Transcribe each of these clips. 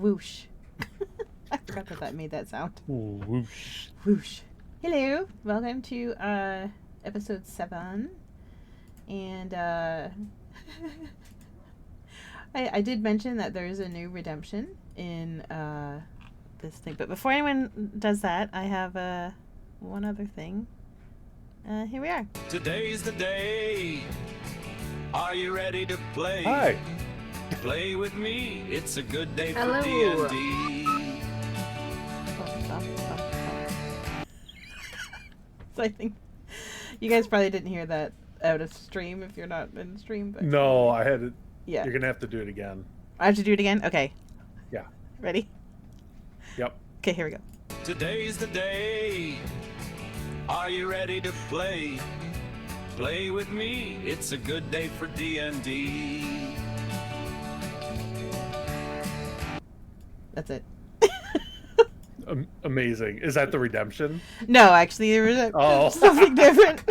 whoosh. I forgot that made that sound. Ooh, whoosh. Whoosh. Hello, welcome to episode 7. And I did mention that there's a new redemption in this thing. But before anyone does that, I have one other thing. Here we are. Today's the day. Are you ready to play? Hi. Play with me. It's a good day for Hello. D&D. So I think you guys probably didn't hear that out of stream if you're not in stream. But No, I had it. Yeah. You're gonna have to do it again. I have to do it again? Okay. Yeah. Ready? Yep. Okay, here we go. Today's the day. Are you ready to play? Play with me. It's a good day for D&D. That's it. Amazing. Is that the redemption? No, actually, there was something different.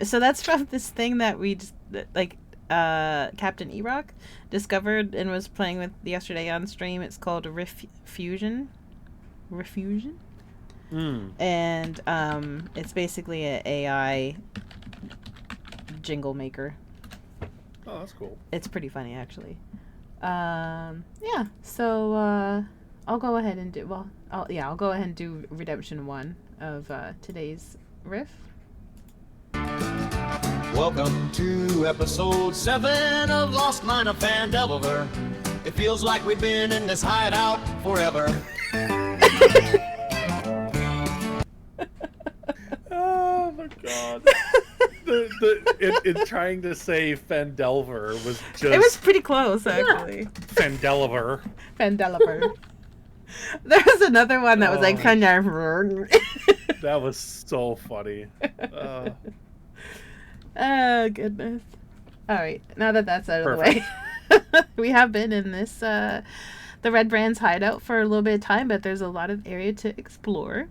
So that's from this thing that we just, Captain Erock discovered and was playing with yesterday on stream. It's called Refusion. And it's basically an AI jingle maker. Oh, that's cool. It's pretty funny, actually. Yeah. So I'll go ahead and do. Well, I'll go ahead and do Redemption 1 of today's riff. Welcome to episode 7 of Lost Mine of Phandelver. It feels like we've been in this hideout forever. Oh my god. It trying to say Phandelver was just... It was pretty close, actually. Phandelver. Phandelver. There was another one that was like Phandelver. That was so funny. Oh, goodness. All right, now that that's out of the way. We have been in this, the Redbrand Hideout for a little bit of time, but there's a lot of area to explore.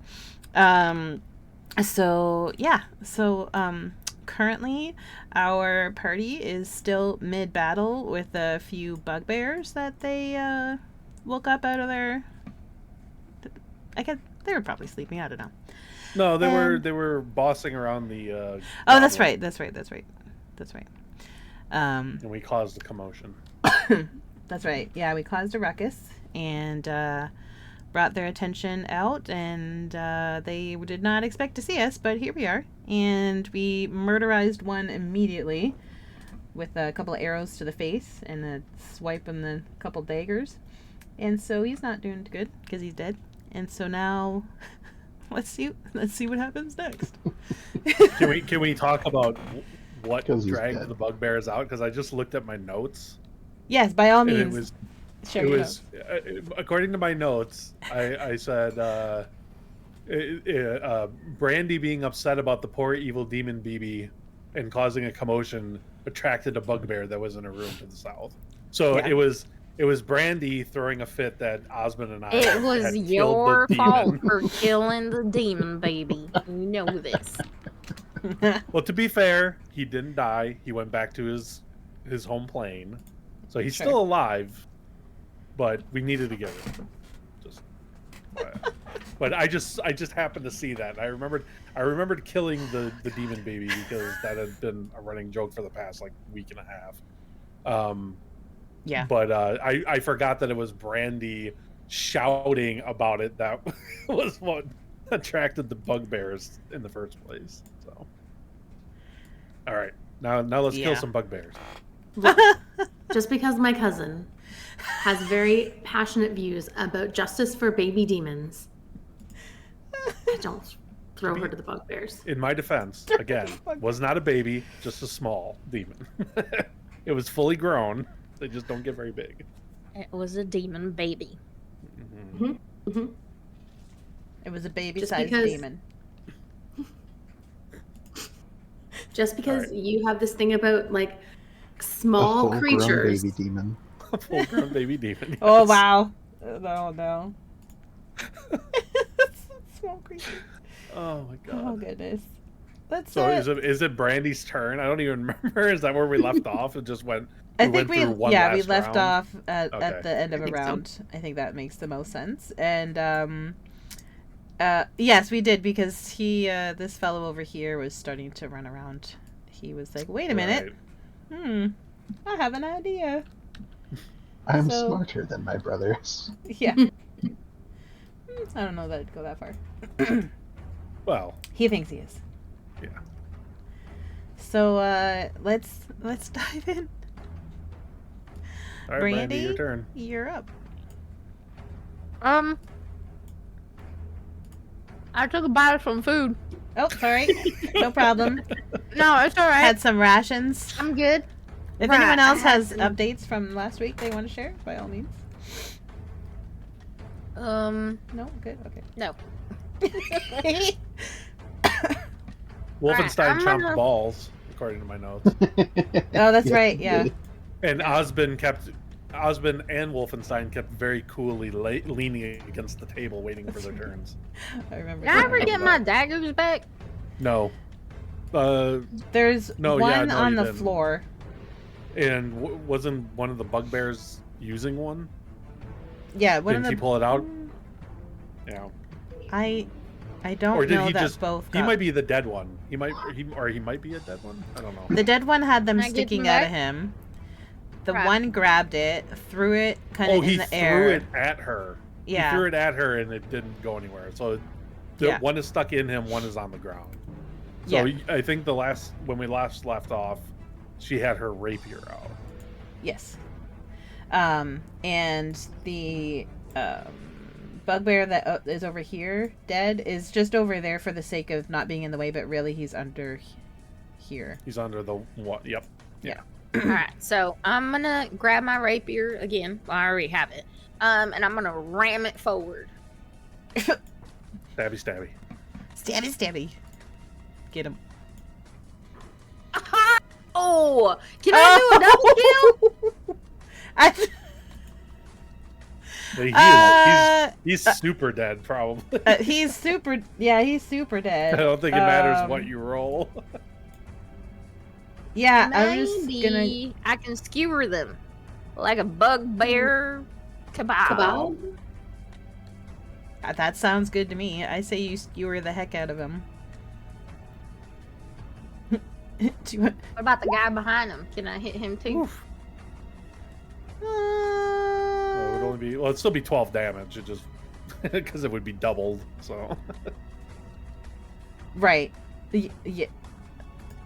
Currently, our party is still mid-battle with a few bugbears that they woke up out of their... I guess they were probably sleeping. I don't know. No, they were bossing around the. Oh, that's right. And we caused a commotion. That's right. Yeah, we caused a ruckus and brought their attention out, and they did not expect to see us, but here we are. And we murderized one immediately with a couple of arrows to the face and a swipe and a couple daggers. And so he's not doing good because he's dead. And so now, let's see what happens next. Can we talk about what dragged the bugbears out? Because I just looked at my notes. Yes, by all means. It was according to my notes. I said Brandee being upset about the poor evil demon BB and causing a commotion attracted a bugbear that was in a room to the south. So yeah. It was Brandee throwing a fit that Osmond and I. It was your fault for killing the demon baby. You know this. Well, to be fair, he didn't die. He went back to his home plane, so he's still alive. But we needed to get him. But I just happened to see that. I remembered killing the demon baby because that had been a running joke for the past week and a half. Yeah. But I forgot that it was Brandee shouting about it that was what attracted the bugbears in the first place. So, all right, now let's kill some bugbears. Just because my cousin has very passionate views about justice for baby demons, I don't throw her to the bugbears. In my defense, again, was not a baby, just a small demon. It was fully grown. They just don't get very big. It was a demon baby. Mm-hmm. Mm-hmm. It was a baby-sized demon. Just because you have this thing about small creatures. Baby demon. A full-grown baby demon. Yes. Oh wow! No. Small creatures. Oh my god. Oh goodness. Let's. So is it Brandy's turn? I don't even remember. Is that where we left off? It just went. I think we we left round? off at Okay. the end of a think so. round. I think that makes the most sense. And yes, we did because he this fellow over here was starting to run around. He was like, "Wait a minute. Right. I have an idea." I'm So- smarter than my brothers. Yeah. I don't know that I'd go that far. Well, He thinks he is. yeah. So let's dive in. All right, Brandee, Brandee? your turn. You're up. I took a bite of some food. Oh, sorry. No problem. No, it's all right. Had some rations. I'm good. If Right, anyone I else had has some- updates from last week they want to share, by all means. No? Good? Okay. No. Wolfenstein I'm chomped gonna- balls, according to my notes. Oh, that's right, yeah. And Osbin and Wolfenstein kept very coolly leaning against the table, waiting for their turns. I remember. Did I that. ever get my daggers back? No. There's No, one yeah, no, on you the didn't. floor. And wasn't one of the bugbears using one? Yeah, one Didn't of he the. pull it out? Yeah. I don't Or did know he that just? both. He got- might be the dead one. He might be a dead one. I don't know. The dead one had them Can I get sticking them out of back? him. The Right. one grabbed it, threw it kind of Oh, he in the threw air. it at her. Yeah. He threw it at her, and it didn't go anywhere. So, Yeah. one is stuck in him, one is on the ground. So Yeah. I think when we last left off, she had her rapier out. Yes. And the bugbear that is over here, dead, is just over there for the sake of not being in the way, but really he's under here. He's under the what? Yep. Alright, so I'm gonna grab my rapier again. Well, I already have it. And I'm gonna ram it forward. Stabby, stabby. Stabby, stabby. Get him. Oh! Can I do a double kill? He's super dead, probably. He's super. Yeah, he's super dead. I don't think it matters what you roll. Yeah, I'm just gonna. Maybe I can skewer them like a bugbear kebab. Cabal? That sounds good to me. I say you skewer the heck out of him. Do you want? What about the guy behind him? Can I hit him too? It would only be it'd still be 12 damage. It just because it would be doubled. So Right. Yeah.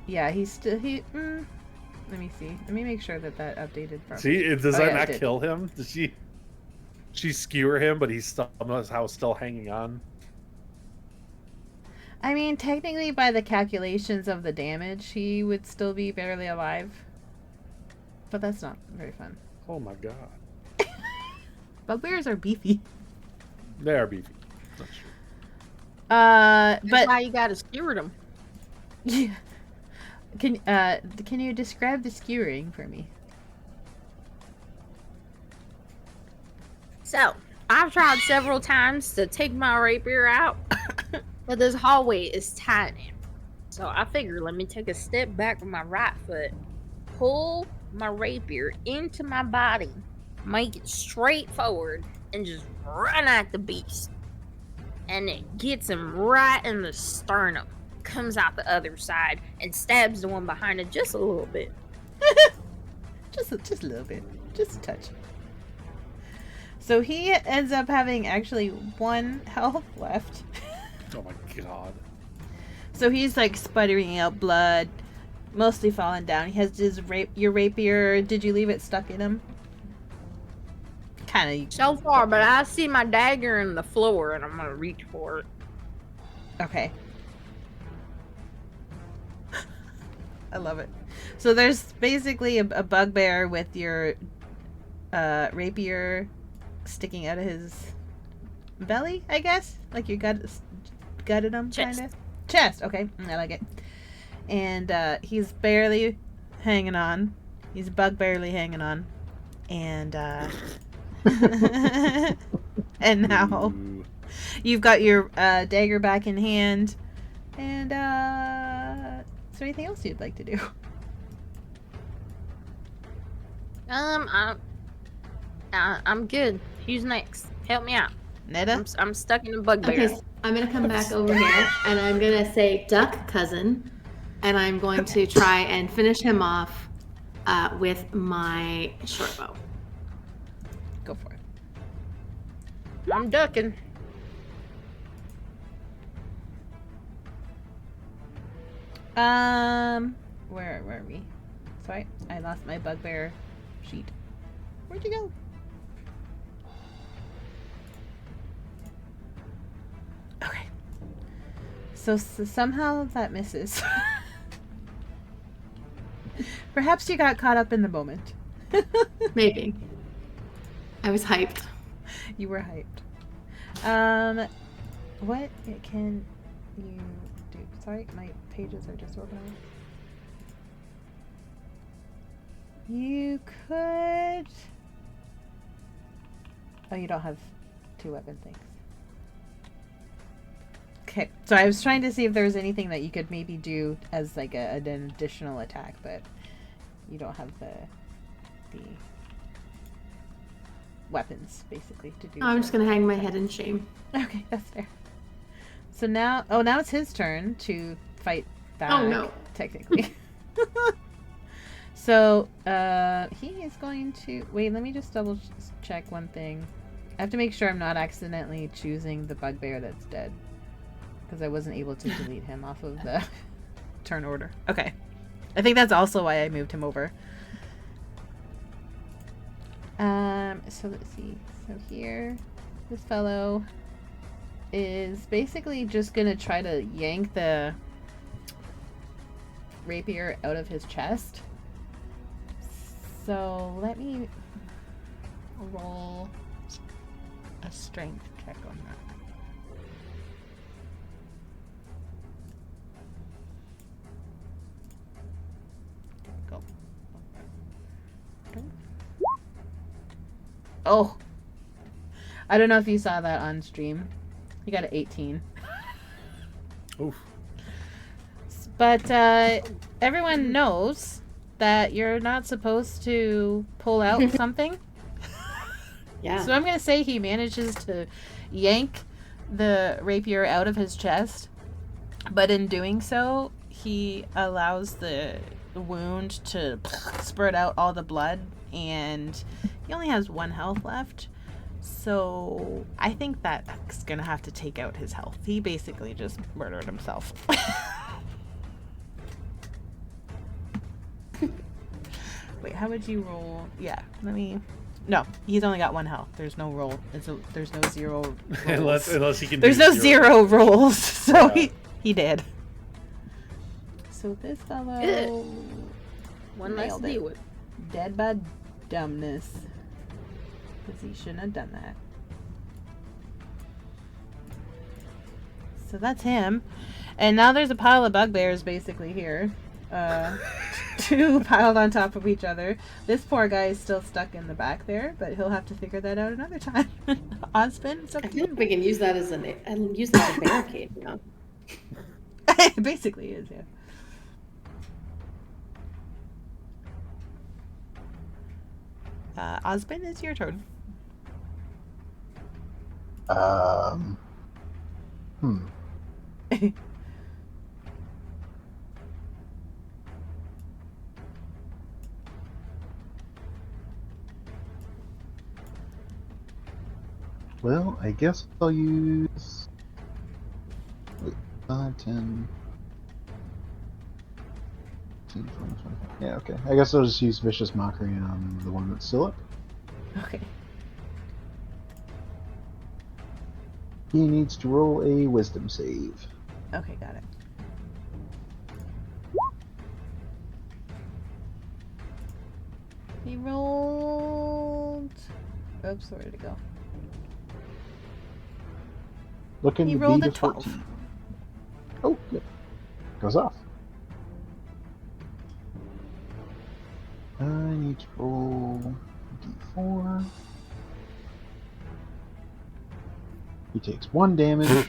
Yeah, he's still let me see. Let me make sure that updated properly. see, does Oh, that yeah, it not did. kill him? Does she skewer him, but he's somehow still hanging on? I mean, technically, by the calculations of the damage, he would still be barely alive. But that's not very fun. Oh my god, Bugbears are beefy. they are beefy. That's true. That's But why you gotta skewer them. yeah. Can you describe the skewering for me? So, I've tried several times to take my rapier out, but this hallway is tiny. So I figure let me take a step back with my right foot, pull my rapier into my body, make it straight forward, and just run at the beast. And it gets him right in the sternum, comes out the other side, and stabs the one behind it just a little bit. Just a little bit. Just a touch. So he ends up having actually 1 health left. Oh my god. So he's like sputtering out blood, mostly falling down. He has your rapier. Did you leave it stuck in him? Kind of. So far, but I see my dagger in the floor, and I'm gonna reach for it. Okay. I love it. So there's basically a bugbear with your rapier sticking out of his belly, I guess. Like you gutted him, Chest. kind of. Chest. Okay, I like it. And he's barely hanging on. He's barely hanging on. And and now Ooh. you've got your dagger back in hand. And there anything else you'd like to do? I'm good. Who's next? Help me out. Nedda? I'm stuck in a bugbear. Okay, so I'm gonna come back over here and I'm gonna say duck cousin, and I'm going to try and finish him off with my short bow. Go for it. I'm ducking. Where are we? Sorry, I lost my bugbear sheet. Where'd you go? Okay. So somehow that misses. Perhaps you got caught up in the moment. Maybe. I was hyped. You were hyped. What can you do? Sorry, my pages are disorganized. You could... Oh, you don't have 2 weapon things. Okay, so I was trying to see if there was anything that you could maybe do as like an additional attack, but you don't have the weapons basically to do. I'm just gonna hang my head in shame. Okay, that's fair. So now, now it's his turn to fight back. Oh no! Technically. So he is going to wait. Let me just double check one thing. I have to make sure I'm not accidentally choosing the bugbear that's dead, because I wasn't able to delete him off of the turn order. Okay, I think that's also why I moved him over. So let's see. So here, this fellow is basically just gonna try to yank the rapier out of his chest. So let me roll a strength check on that. Go. Oh, I don't know if you saw that on stream. You got an 18. Oof. But everyone knows that you're not supposed to pull out something. Yeah. So I'm going to say he manages to yank the rapier out of his chest. But in doing so, he allows the wound to spurt out all the blood. And he only has 1 health left. So I think that's going to have to take out his health. He basically just murdered himself. Wait, how would you roll? Yeah, let me... No, he's only got 1 health. There's no roll. There's no 0 rolls. unless he can There's do no 0 rolls, so Yeah. he did. So this fellow... One less nailed to it. deal with. Dead by dumbness. Because he shouldn't have done that. So that's him. And now there's a pile of bugbears basically here. 2 piled on top of each other. This poor guy is still stuck in the back there, but he'll have to figure that out another time. Osmond, it's up I to feel you. like we can use that as a barricade, you know? It basically is, yeah. Osmond, it's your turn. Well, I guess I'll use... Wait, 5, 10... 20, 25. Yeah, okay. I guess I'll just use Vicious Mockery on the one that's still up. Okay. He needs to roll a Wisdom save. Okay, got it. He rolled... Oops, where did it go? Looking He to rolled beat a 12. 14. Oh, good. Goes off. I need to roll d4. He takes 1 damage.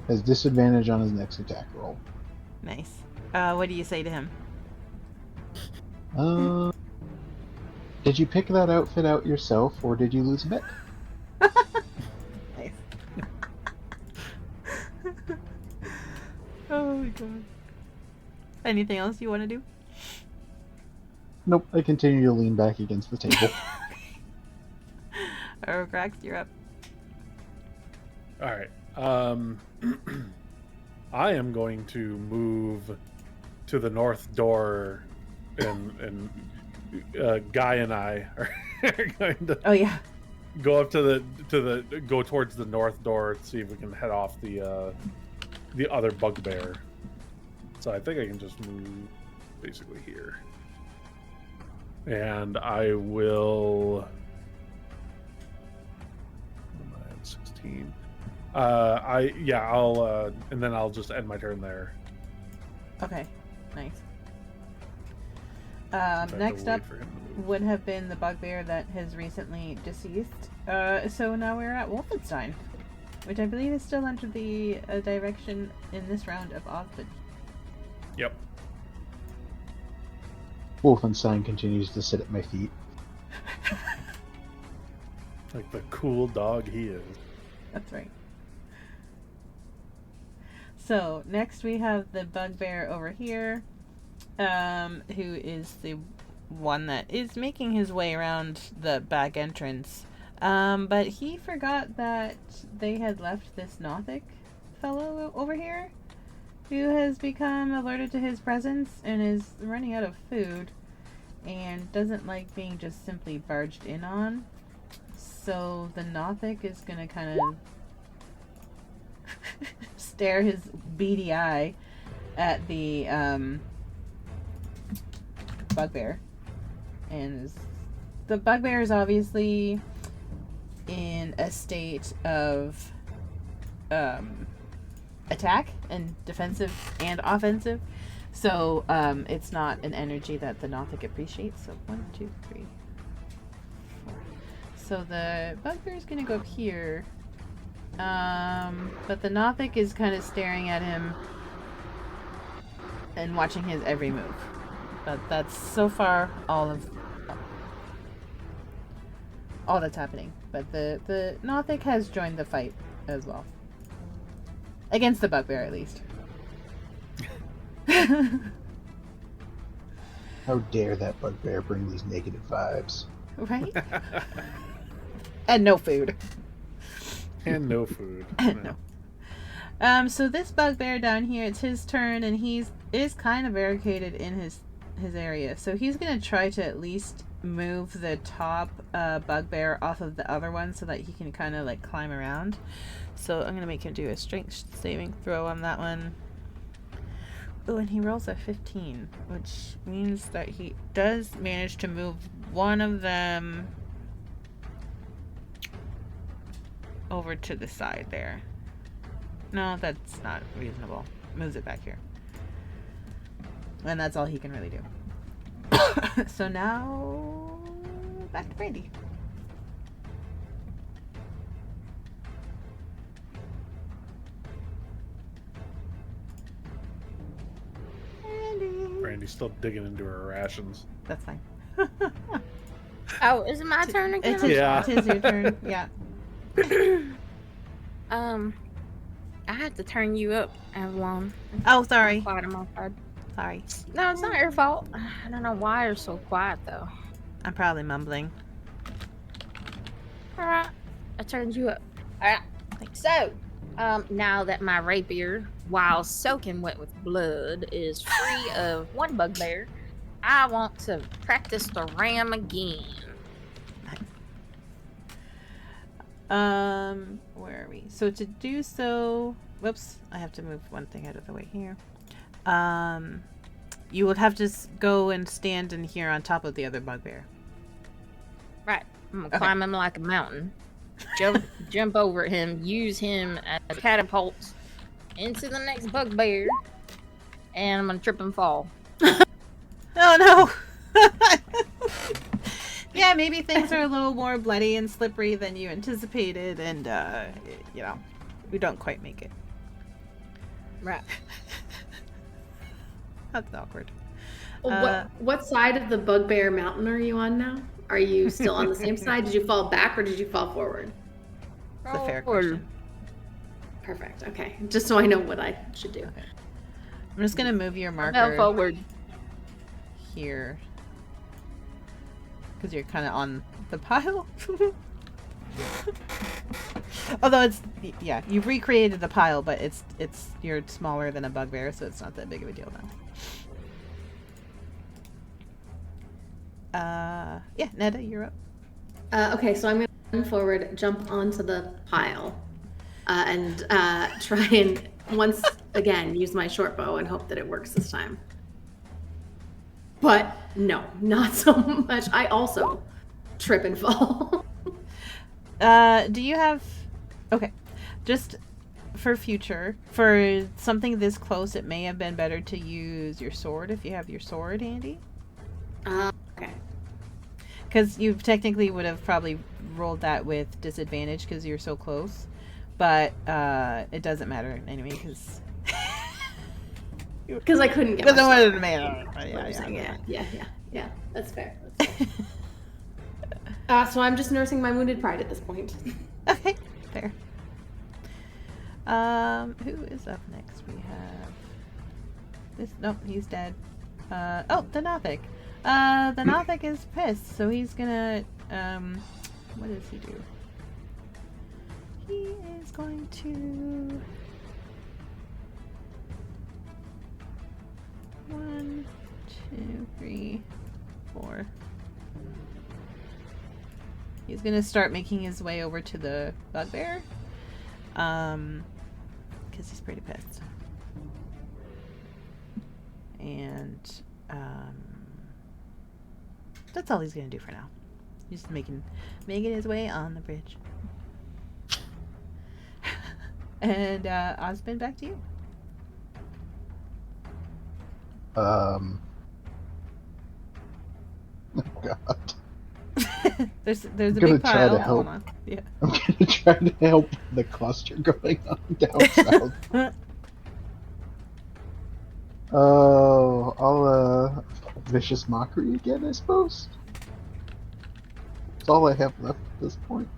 Has disadvantage on his next attack roll. Nice. What do you say to him? Did you pick that outfit out yourself, or did you lose a bet? Nice. Oh my god. Anything else you want to do? Nope, I continue to lean back against the table. Urograx, you're up. All right. I am going to move to the north door, and Guy and I are going to Oh yeah. go up to go towards the north door to see if we can head off the other bugbear. So I think I can just move basically here, and I will. I'm at 16. I'll and then I'll just end my turn there. Okay. Nice. So I have to Next wait up for him to move. would have been the bugbear that has recently deceased. So now we're at Wolfenstein, which I believe is still under the direction in this round of Osmond. Yep. Wolfenstein continues to sit at my feet. Like the cool dog he is. That's right. So next we have the bugbear over here, who is the one that is making his way around the back entrance. But he forgot that they had left this Nothic fellow over here, who has become alerted to his presence and is running out of food and doesn't like being just simply barged in on. So the Nothic is gonna kind of stare his beady eye at the bugbear, and the bugbear is obviously in a state of attack and defensive and offensive, so it's not an energy that the Nothic appreciates. So 1, 2, 3, 4. So the bugbear is gonna go up here. But the Nothic is kind of staring at him and watching his every move. But that's so far all that's happening. But the Nothic has joined the fight as well. Against the bugbear, at least. How dare that bugbear bring these negative vibes? Right? And no food. And no food. No. So this bugbear down here, it's his turn, and is kind of barricaded in his area. So he's gonna try to at least move the top bugbear off of the other one so that he can kind of like climb around. So I'm gonna make him do a strength saving throw on that one. Oh, and he rolls a 15, which means that he does manage to move one of them over to the side there. No, that's not reasonable. Moves it back here. And that's all he can really do. So now, back to Brandee. Brandy's still digging into her rations. That's fine. Oh, is it my turn again? It is your turn. Yeah. I had to turn you up, Avalon. Oh, sorry. Quiet on my side. Sorry. No, it's not your fault. I don't know why you're so quiet though. I'm probably mumbling. Alright, I turned you up. Alright, so, now that my rapier, while soaking wet with blood, is free of one bugbear, I want to practice the ram again. Where are we? So to do so, whoops, I have to move one thing out of the way here. You would have to go and stand in here on top of the other bugbear. Right, I'm gonna climb him like a mountain, jump over him, use him as a catapult into the next bugbear, and I'm gonna trip and fall. Oh no! Yeah, maybe things are a little more bloody and slippery than you anticipated, and we don't quite make it. Right. That's awkward. What side of the Bugbear Mountain are you on now? Are you still on the same side? Did you fall back or did you fall forward? It's a fair question. Perfect. Okay. Just so I know what I should do. Okay. I'm just gonna move your marker Fell forward. here because you're kind of on the pile. Although you've recreated the pile, but you're smaller than a bugbear, so it's not that big of a deal now. Yeah, Nedda, you're up. Okay, so I'm gonna run forward, jump onto the pile, and try and once again use my short bow and hope that it works this time. But no, not so much. I also trip and fall. Do you have... Okay. Just for future, for something this close, it may have been better to use your sword if you have your sword handy. Okay. Because you technically would have probably rolled that with disadvantage because you're so close. But it doesn't matter anyway because... Because I couldn't get Yeah. That's fair. So I'm just nursing my wounded pride at this point. Okay, fair. Who is up next? We have this. Nope, he's dead. Oh, the Nothic. The Nothic is pissed, so he's gonna. What does he do? He is going to. 1, 2, 3, 4. He's gonna start making his way over to the bugbear. Because he's pretty pissed. And that's all he's gonna do for now. He's just making his way on the bridge. And Osmond, back to you. Oh God. there's a big pile going on. Yeah. I'm gonna try to help the cluster going on down south. Oh, I'll vicious mockery again, I suppose. That's all I have left at this point.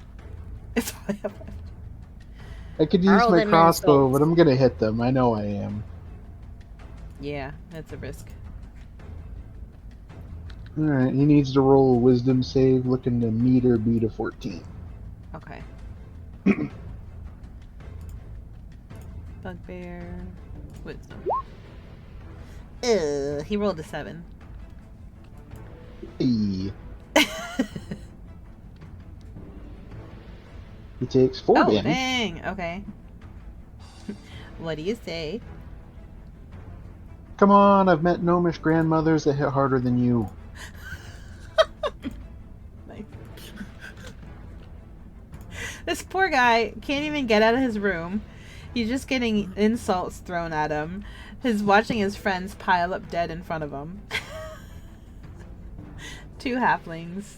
It's all I have left. I could use Hurl my them crossbow, insults. but I'm gonna hit them. I know I am. Yeah, that's a risk. Alright, he needs to roll a wisdom save, looking to meet or beat a 14. Okay. Bugbear. Wisdom. He rolled a 7. Hey. He takes 4 damage. Dang. Okay. What do you say? Come on, I've met gnomish grandmothers that hit harder than you. Nice. This poor guy can't even get out of his room. He's just getting insults thrown at him. He's watching his friends pile up dead in front of him. 2 halflings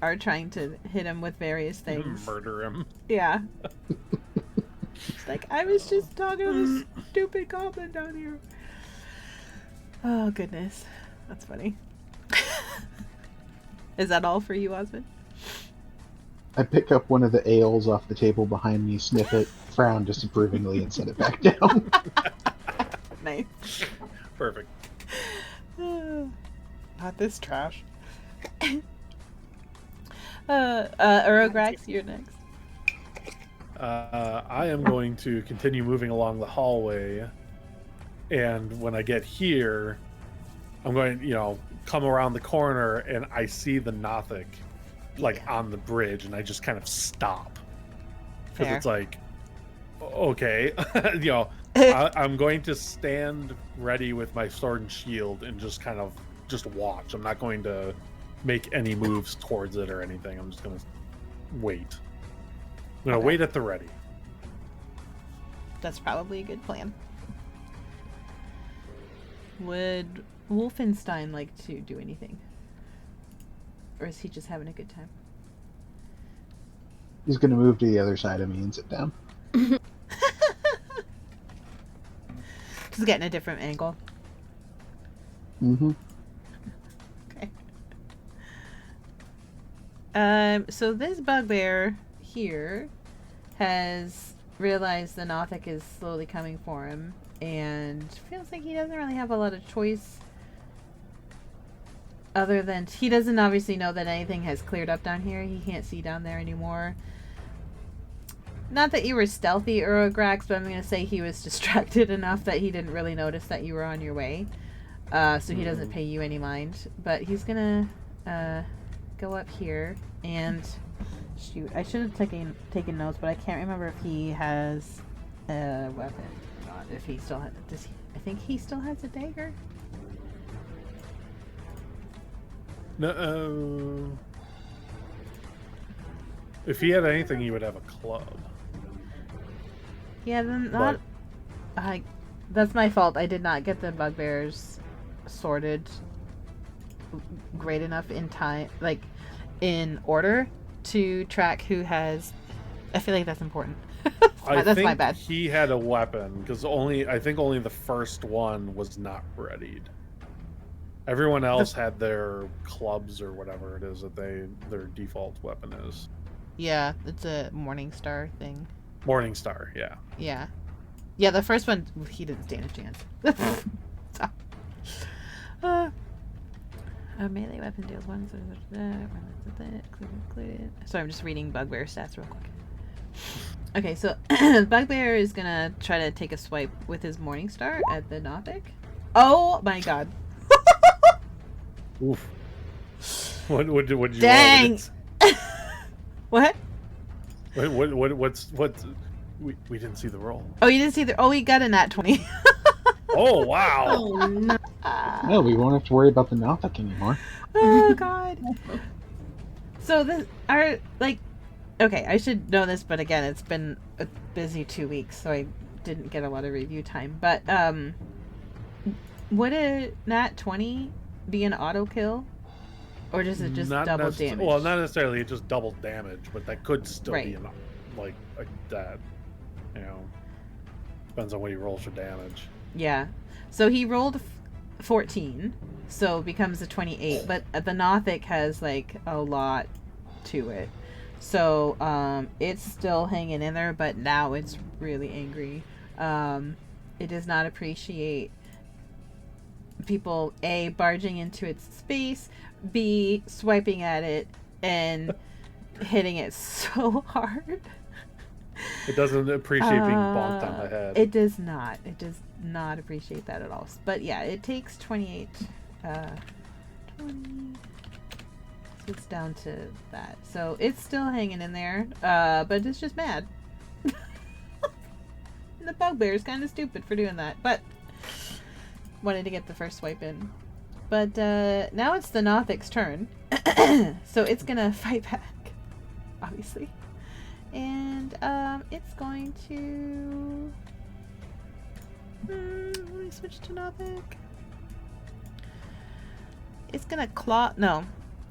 are trying to hit him with various things. Murder him. Yeah. It's like, I was just talking to this stupid goblin down here. Oh, goodness. That's funny. Is that all for you, Osmond? I pick up one of the ales off the table behind me, sniff it, frown disapprovingly, and set it back down. Nice. Perfect. Not this trash. Urograx, you're next. I am going to continue moving along the hallway, and when I get here, I'm going to, come around the corner, and I see the Nothic, on the bridge, and I just kind of stop. Because Fair. it's like, okay, I'm going to stand ready with my sword and shield and just kind of watch. I'm not going to make any moves towards it or anything. I'm just going to wait. I'm going to wait at the ready. That's probably a good plan. Would Wolfenstein like to do anything? Or is he just having a good time? He's gonna move to the other side of me and sit down. Just getting a different angle. Mm-hmm. Okay. So this bugbear here has realized the Nothic is slowly coming for him and feels like he doesn't really have a lot of choice other than he doesn't obviously know that anything has cleared up down here. He can't see down there anymore. Not that you were stealthy, Urograx, but I'm going to say he was distracted enough that he didn't really notice that you were on your way. So he doesn't pay you any mind. But he's going to go up here and... Shoot, I should have taken notes, but I can't remember if he has a weapon or not. If he still has... I think he still has a dagger? No. If he had anything, he would have a club. Yeah, then not... that's my fault. I did not get the bugbears sorted great enough in time, like, in order to track who has... I feel like that's important. That's my bad. He had a weapon, because I think only the first one was not readied. Everyone else had their clubs or whatever it is that their default weapon is. Yeah, it's a Morningstar thing. Morningstar, yeah. Yeah. Yeah, the first one, he didn't stand a chance. A melee weapon deals one. Sorry, I'm just reading Bugbear stats real quick. Okay, so Bugbear is gonna try to take a swipe with his Morningstar at the Nothic. Oh my god. Oof. What did you Dang! What? What's we didn't see the roll. Oh, you didn't see the... Oh, we got a nat 20. Oh, wow. Oh, no. No, we won't have to worry about the Nothic anymore. Oh, God. So, okay, I should know this, but again, it's been a busy 2 weeks, so I didn't get a lot of review time. But, would a nat 20 be an auto kill? Or does it just double damage? Well, not necessarily it just double damage, but that could still be like that. You know, depends on what he rolls for damage. Yeah. So he rolled 14, so it becomes a 28. But the Nothic has like a lot to it, so it's still hanging in there. But now it's really angry. It does not appreciate people A, barging into its space, B, swiping at it and hitting it so hard. It doesn't appreciate being bonked on the head. It does not. It does not appreciate that at all. But yeah, it takes 28. 20. So it's down to that. So it's still hanging in there, but it's just mad. And the bugbear is kind of stupid for doing that, but wanted to get the first swipe in. But now it's the Nothic's turn. So it's gonna fight back, obviously. And it's going to... let me switch to Nothic. It's gonna claw... No.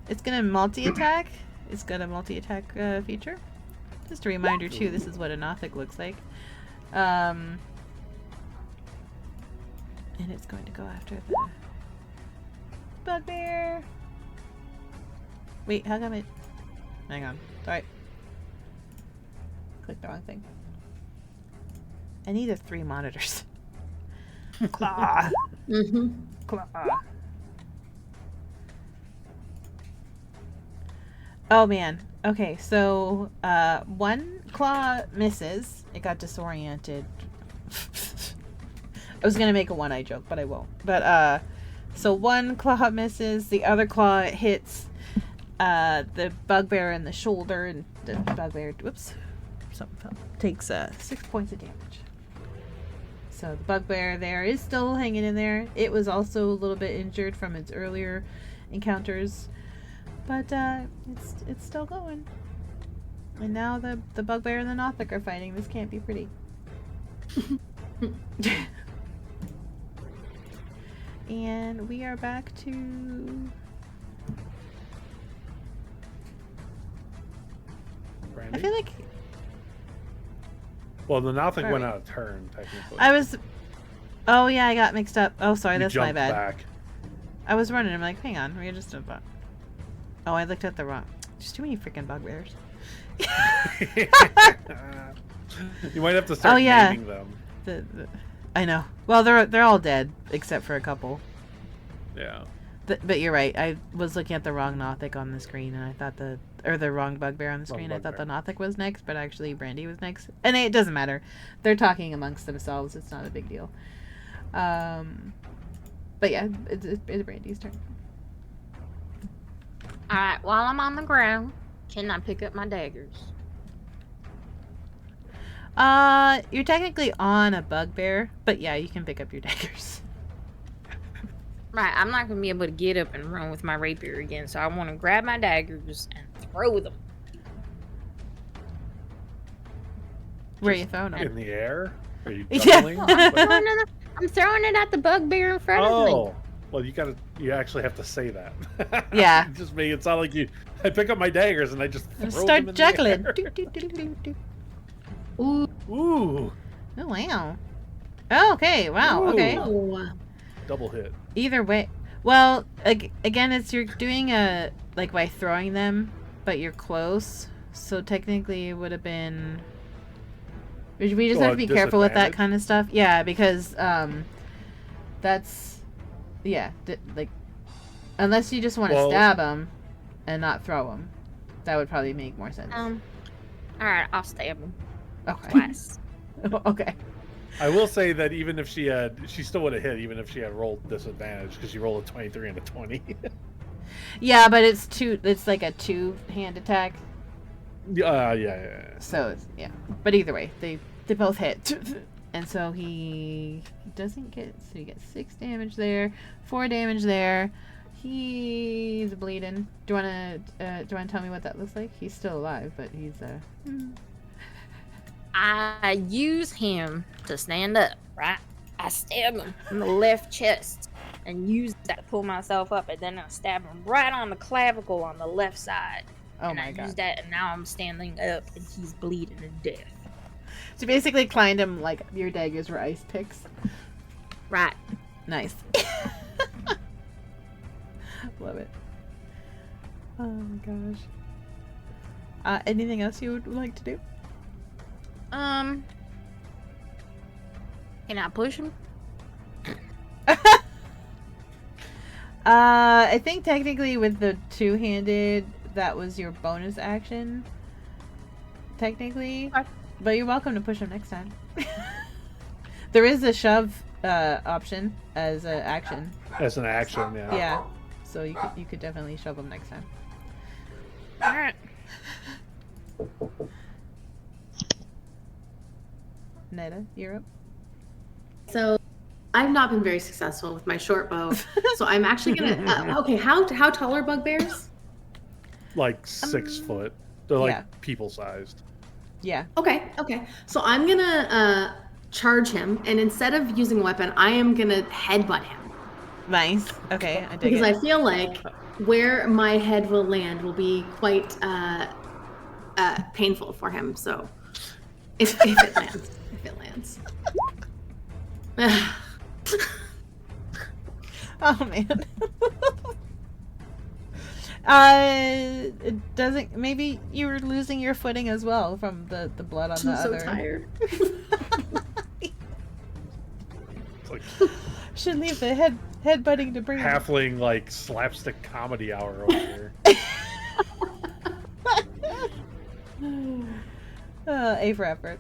It's gonna multi-attack. It's got a multi-attack feature. Just a reminder, too, this is what a Nothic looks like. And it's going to go after the bugbear. Wait, how come it... Hang on. Sorry. Clicked the wrong thing. I need 3 monitors. Claw. Claw. Oh man. Okay, so 1 claw misses. It got disoriented. I was gonna make a one-eye joke, but I won't. But so 1 claw misses. The other claw hits the bugbear in the shoulder, and the bugbear, whoops, something fell, takes 6 points of damage. So the bugbear there is still hanging in there. It was also a little bit injured from its earlier encounters, but it's still going. And now the bugbear and the Nothic are fighting. This can't be pretty. And we are back to... Brandee? I feel like... Well, the Nothic went out of turn, technically. I was... Oh, yeah, I got mixed up. Oh, sorry, You that's my jumped bad. back. I was running. I'm like, hang on, we just about. Oh, I looked at the wrong. There's too many freaking bugbears. You might have to start naming them. I know. Well, they're all dead except for a couple. Yeah. But you're right. I was looking at the wrong Nothic on the screen, and I thought the wrong bugbear on the screen. I thought the Nothic was next, but actually Brandee was next. And it doesn't matter. They're talking amongst themselves. It's not a big deal. But yeah, it's Brandee's turn. All right. While I'm on the ground, can I pick up my daggers? You're technically on a bugbear, but yeah, you can pick up your daggers. Right, I'm not gonna be able to get up and run with my rapier again, so I want to grab my daggers and throw them. Where are you throwing them? In the air? Are you Yeah. juggling? No, I'm throwing it at the bugbear in front of me. Oh, well, you actually have to say that. Yeah. You just make it sound like I pick up my daggers and I just throw them in Start the juggling. air. Ooh. Ooh. Oh, wow. Oh, okay, wow, okay. Oh. Double hit. Either way. Well, again, it's you're doing like by throwing them, but you're close. So technically it would have been... We just have to be careful with that kind of stuff. Yeah, because that's... Yeah, like... Unless you just want to stab them and not throw them. That would probably make more sense. Alright, I'll stab him. Okay. Twice. Okay. I will say that even if she still would have hit, even if she had rolled disadvantage, because you rolled a 23 and a 20. Yeah, but it's like a two-hand attack. Yeah. So it's, yeah. But either way, they both hit. And so he doesn't get, so he gets 6 damage there, 4 damage there. He's bleeding. Do you wanna tell me what that looks like? He's still alive, but he's I use him to stand up, right? I stab him in the left chest and use that to pull myself up, and then I stab him right on the clavicle on the left side. Oh and my I god. use that, and now I'm standing up, and he's bleeding to death. So basically climbed him like your daggers were ice picks. Right. Nice. Love it. Oh my gosh. Anything else you would like to do? Can I push him? I think technically with the two-handed, that was your bonus action. Technically. Okay. But you're welcome to push him next time. There is a shove option as an action. As an action, yeah. Yeah. So you could definitely shove him next time. Alright. Nedda, you're up. So, I've not been very successful with my short bow, so I'm actually gonna. Okay, how tall are bugbears? Like 6 foot. They're like yeah. people sized. Yeah. Okay. So I'm gonna charge him, and instead of using a weapon, I am gonna headbutt him. Nice. Okay, I dig Because it. I feel like where my head will land will be quite painful for him. So if it lands. Oh man. It doesn't. Maybe you were losing your footing as well from the blood on the I'm so other. tired. It's like Should leave the headbutting to bring. halfling like slapstick comedy hour over here. A for effort.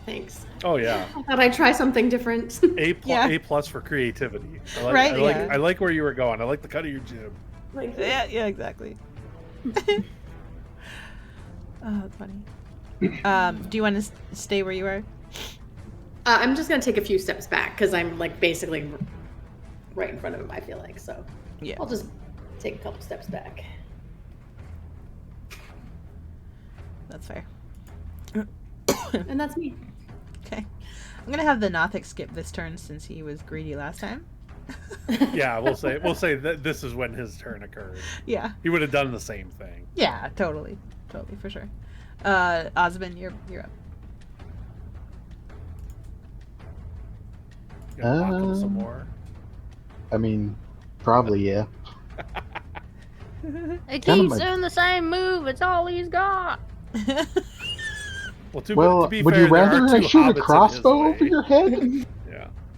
Thanks. Oh yeah. I thought I'd try something different. A plus for creativity. Right, I like where you were going. I like the cut of your jib. Yeah, exactly. Oh, that's funny. Do you want to stay where you are? I'm just gonna take a few steps back because I'm like basically right in front of him. I feel like so. Yeah. I'll just take a couple steps back. That's fair. And that's me. Okay. I'm gonna have the Nothic skip this turn since he was greedy last time. Yeah, we'll say that this is when his turn occurred. Yeah. He would have done the same thing. Yeah, totally for sure. Osmond, you're up. You gonna knock him some more. I mean, Probably, yeah. It Kinda keeps doing the same move. It's all he's got. Well, to Well, be would fair, you rather there are I two shoot a hobbits in his crossbow way. over your head?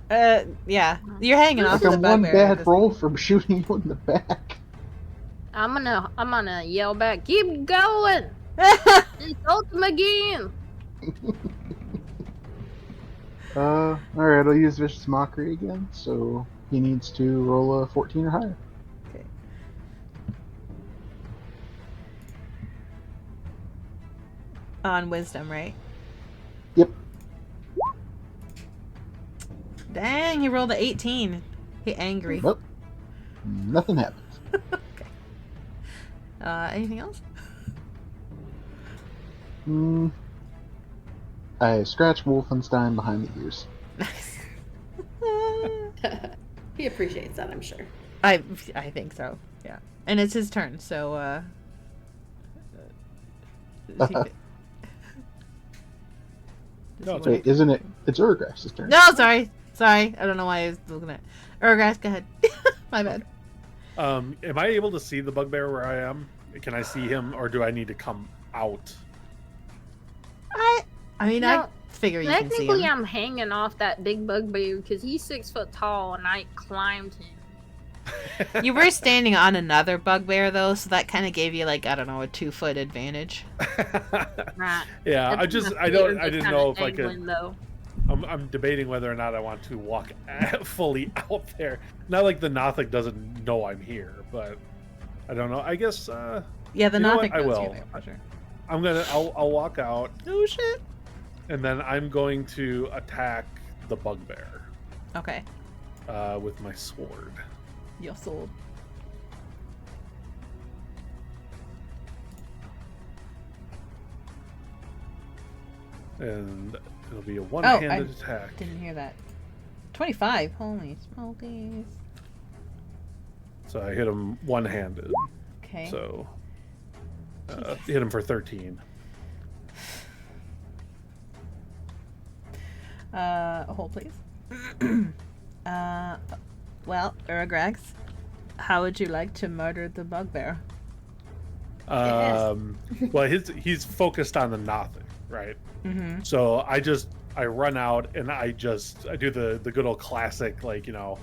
Yeah. Yeah. You're hanging off Like the I'm one bugbear. bad roll from shooting you in the back. I'm gonna yell back. Keep going. Insult him again. Alright, I'll use Vicious Mockery again, so he needs to roll a 14 or higher. Okay. On wisdom, right? Yep. Dang, he rolled a 18. He angry. Nope. Nothing happens. Okay. Anything else? I scratch Wolfenstein behind the ears. Nice. He appreciates that, I'm sure. I think so. Yeah. And it's his turn, so No, it's Wait, isn't it? It's Urograx's turn. No, sorry. I don't know why I was looking at Urograx, go ahead. My bad. Am I able to see the bugbear where I am? Can I see him, or do I need to come out? I mean, No, I figure you can see Technically, him. I'm hanging off that big bugbear because he's 6 foot tall and I climbed him. You were standing on another bugbear though, so that kind of gave you like, I don't know, a 2-foot advantage. Right. Yeah, I didn't know if I could. Though. I'm debating whether or not I want to walk fully out there. Not like the Nothic doesn't know I'm here, but I don't know. I guess. Yeah, the You know what? Nothic I knows will. you're there for sure. I'll walk out, Oh shit. and then I'm going to attack the bugbear Okay. with my sword. Your sword. And it'll be a one-handed attack. Didn't hear that. 25. Holy smokies. So I hit him one-handed. Okay. So hit him for 13. Hold please. Well, Urograx, how would you like to murder the bugbear? Well, he's focused on the Nothic, right? Mm-hmm. So I run out and I do the good old classic, like, you know,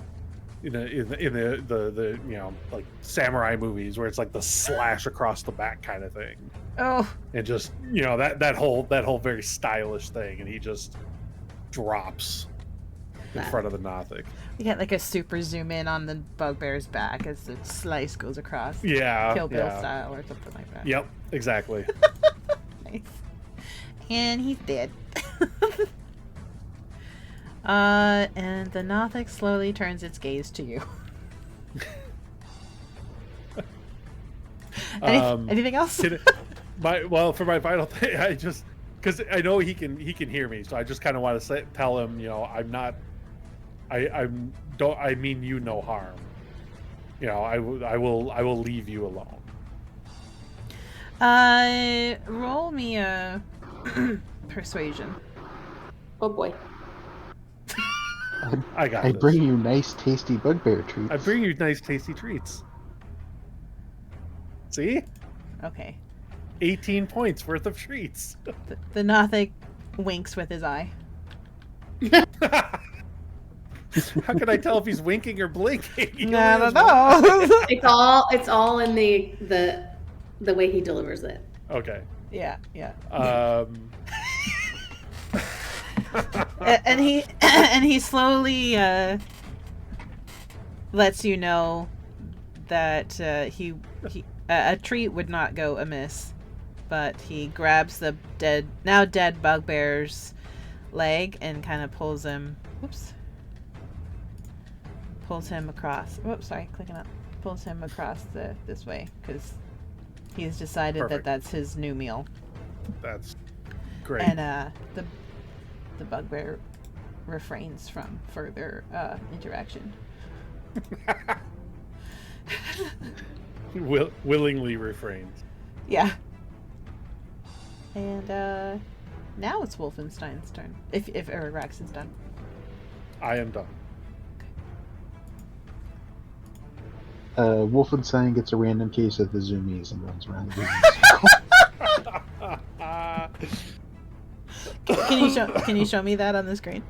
in the you know, like samurai movies where it's like the slash across the back kind of thing. Oh. And just, you know, that whole very stylish thing, and he just drops in front of the Nothic. You get like a super zoom in on the bugbear's back as the slice goes across. Yeah. Kill Bill yeah. style or something like that. Yep, exactly. Nice. And he's dead. And the Nothic slowly turns its gaze to you. Anything else? For my final thing, I just, because I know he can hear me, so I just kind of want to tell him, you know, I mean you no harm. You know, I will leave you alone. Roll me a persuasion. Oh boy. I got I this. bring you nice, tasty bugbear treats. I bring you nice, tasty treats. See? Okay. 18 points worth of treats. The Nothic winks with his eye. How can I tell if he's winking or blinking? He I only don't has one. know. It's all in the way he delivers it. Okay. Yeah. And he slowly lets you know that a treat would not go amiss, but he grabs the now dead bugbear's leg and kind of pulls him across. Whoops, sorry, clicking up. Pulls him across this way because he's decided Perfect. that's his new meal. That's great. And the bugbear refrains from further interaction. Willingly refrains. Yeah. And now it's Wolfenstein's turn. If Urograx is done. I am done. Wolfenstein gets a random case of the zoomies and runs around the room. Can you show me that on the screen?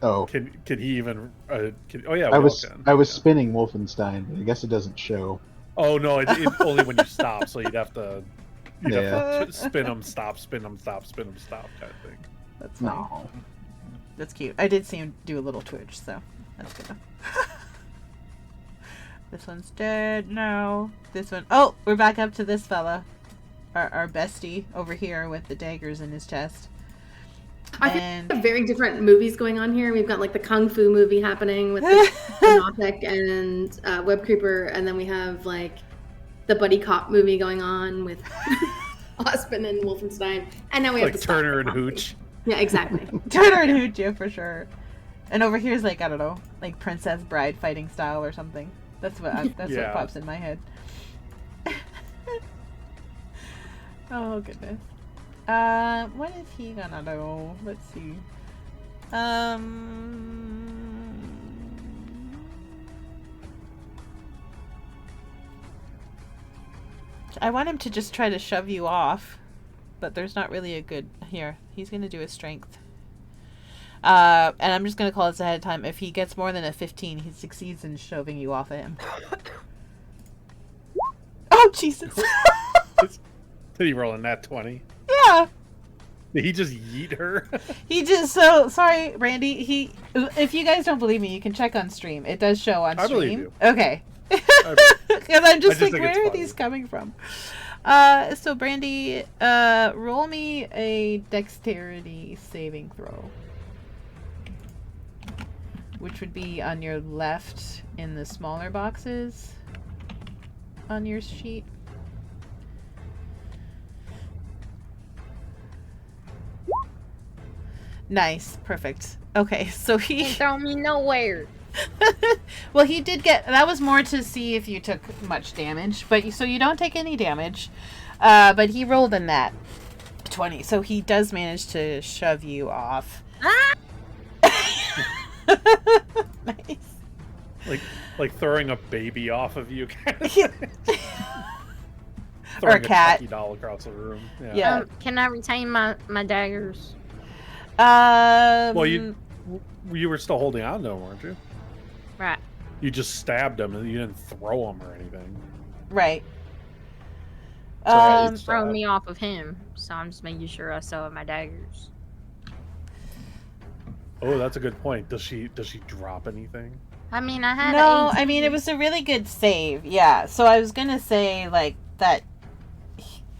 Oh, Can he even? Oh yeah, I we all was can. I was Yeah. spinning Wolfenstein, but I guess it doesn't show. Oh no, it only when you stop. So you'd have to Yeah. spin them, stop, spin them, stop, spin them, stop, kind of thing. That's funny. No. That's cute. I did see him do a little twitch, so that's good. This one's dead now. This one. Oh, we're back up to this fella. Our bestie over here with the daggers in his chest. I think we have very different movies going on here. We've got like the Kung Fu movie happening with the Gnostic and Webcreeper, and then we have like the buddy cop movie going on with Osmond and Wolfenstein, and now we have Like the Turner and Stockholm Hooch. movie. Yeah, exactly. Turner and Hooch, yeah, for sure. And over here's like, I don't know, like Princess Bride fighting style or something. That's what Yeah. pops in my head. Oh goodness. What is he gonna do? Let's see. I want him to just try to shove you off, but there's not really a good... Here, he's gonna do a strength. And I'm just gonna call this ahead of time. If he gets more than a 15, he succeeds in shoving you off of him. Oh, Jesus! Did he roll a nat 20? Yeah! Did he just yeet her? He just... So, sorry, Brandee. If you guys don't believe me, you can check on stream. It does show on I stream. believe you. Okay. I Because I'm just like, think it's where are funny. these coming from? So Brandee, roll me a dexterity saving throw. Which would be on your left in the smaller boxes on your sheet. Nice, perfect. Okay, so he... Ain't throw me nowhere. Well, he did get... That was more to see if you took much damage. So you don't take any damage. But he rolled a nat 20. So he does manage to shove you off. Ah! Nice. Like throwing a baby off of you. Kind of Or a throwing cat. Chucky doll across the room. Yeah. Can I retain my daggers? Well, you were still holding on to him, weren't you? Right. You just stabbed him and you didn't throw him or anything. Right. So, yeah, Um, it's, Throw me off of him, so I'm just making sure I still have my daggers. Oh, that's a good point. Does she drop anything? I mean, I had No, 18. I mean, it was a really good save. Yeah. So I was going to say, like, that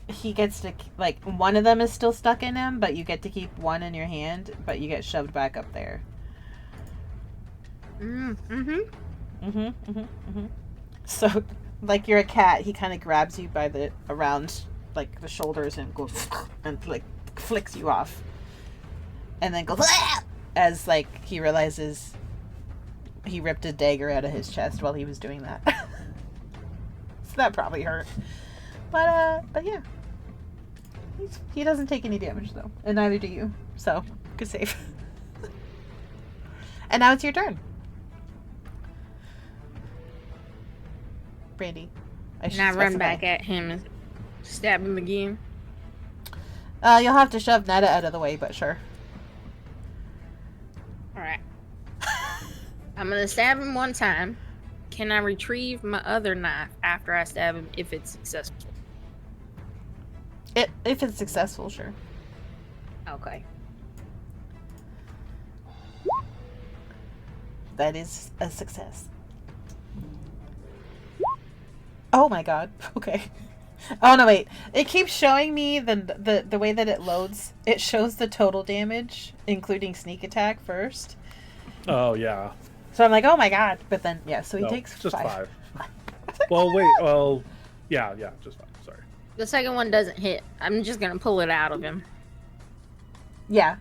he gets to, like, one of them is still stuck in him, but you get to keep one in your hand, but you get shoved back up there. So, like, you're a cat. He kind of grabs you by around, like, the shoulders and goes, and, like, flicks you off. And then goes, "Ah!" as, like, he realizes he ripped a dagger out of his chest while he was doing that. So that probably hurt. But yeah. He doesn't take any damage, though. And neither do you. So, good save. And now it's your turn. Brandee. And I run back at him and stab him again. You'll have to shove Nedda out of the way, but sure. Alright. I'm gonna stab him one time. Can I retrieve my other knife after I stab him if it's successful? If it's successful, sure. Okay. That is a success. Oh my god. Okay. Oh no, wait. It keeps showing me the way that it loads. It shows the total damage, including sneak attack first. Oh yeah. So I'm like, oh my god. But then, yeah, so he No, takes just 5. Well, wait. Well, yeah, just 5. Sorry. The second one doesn't hit. I'm just gonna pull it out of him. Yeah.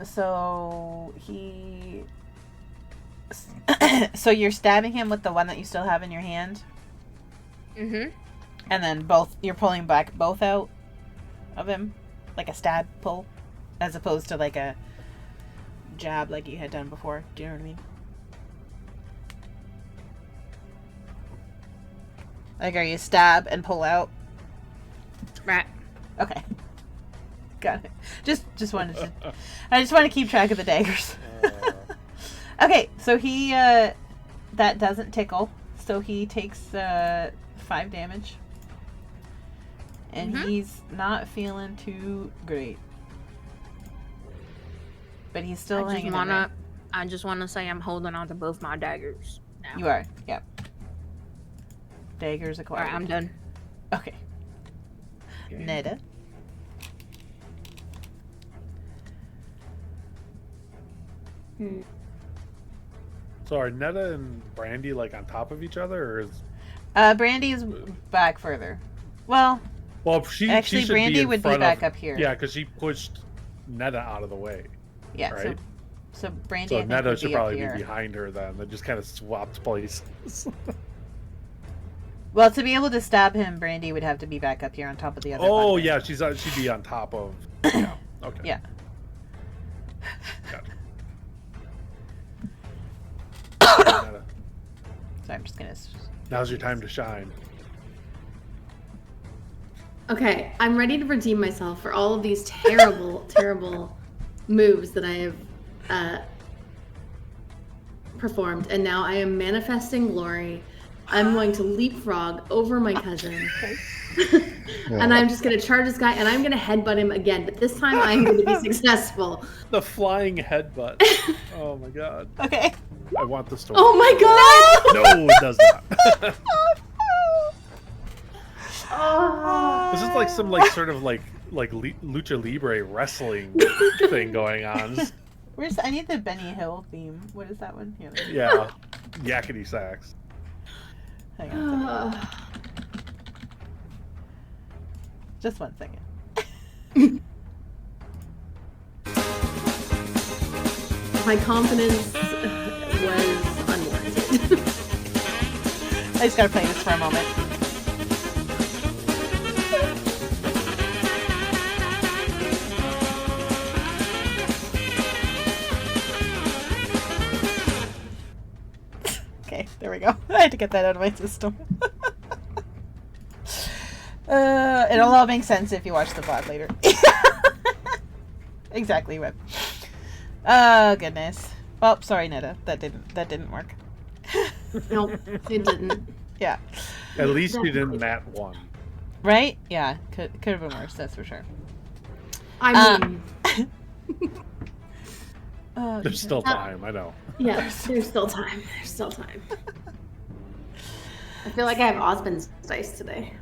So he... So you're stabbing him with the one that you still have in your hand? Mm-hmm. And then you're pulling back both out of him? Like a stab pull? as opposed to like a jab like you had done before. Do you know what I mean? Like, are you stab and pull out? Right. Okay. Got it. Just wanted to... I just want to keep track of the daggers. Okay, so he, that doesn't tickle. So he takes, 5 damage. And he's not feeling too great. But he's still hanging in there. I just want to say I'm holding on to both my daggers now. You are, yep. Daggers acquired. Alright, I'm done. Okay. Nedda. So are Nedda and Brandee like on top of each other, or is? Brandee is back further. Well, she actually, should Brandee would be back of, up here. Yeah, because she pushed Nedda out of the way. Yeah. Right. So Brandee. So I think, Nedda would should be probably up be here. behind her then. They just kind of swapped places. Well, to be able to stab him, Brandee would have to be back up here on top of the other. Oh bugbear. yeah, she'd be on top of. Yeah. Okay. Yeah. Gotcha. So I'm just gonna. Now's your time to shine. Okay, I'm ready to redeem myself for all of these terrible, terrible moves that I have performed, and now I am manifesting glory. I'm going to leapfrog over my cousin. And I'm just going to charge this guy, and I'm going to headbutt him again, but this time I'm going to be successful. The flying headbutt. Oh my god. Okay. I want the story. Oh my god! No, it does not. Oh. This is like some sort of lucha libre wrestling thing going on. I need the Benny Hill theme. What is that one? Here, Yeah, yakety sax. hang on a second. Just 1 second. My confidence was unwarranted. I just gotta play this for a moment. Okay, there we go. I had to get that out of my system. It'll all make sense if you watch the VOD later. Exactly, Web. Oh goodness. Well, sorry, Nedda. That didn't work. Nope, it didn't. Yeah. At least you didn't nat 1. Right? Yeah. Could have been worse. That's for sure. I mean, Oh, There's still time, I know. yeah, there's still time. There's still time. I feel like I have Osmond's dice today.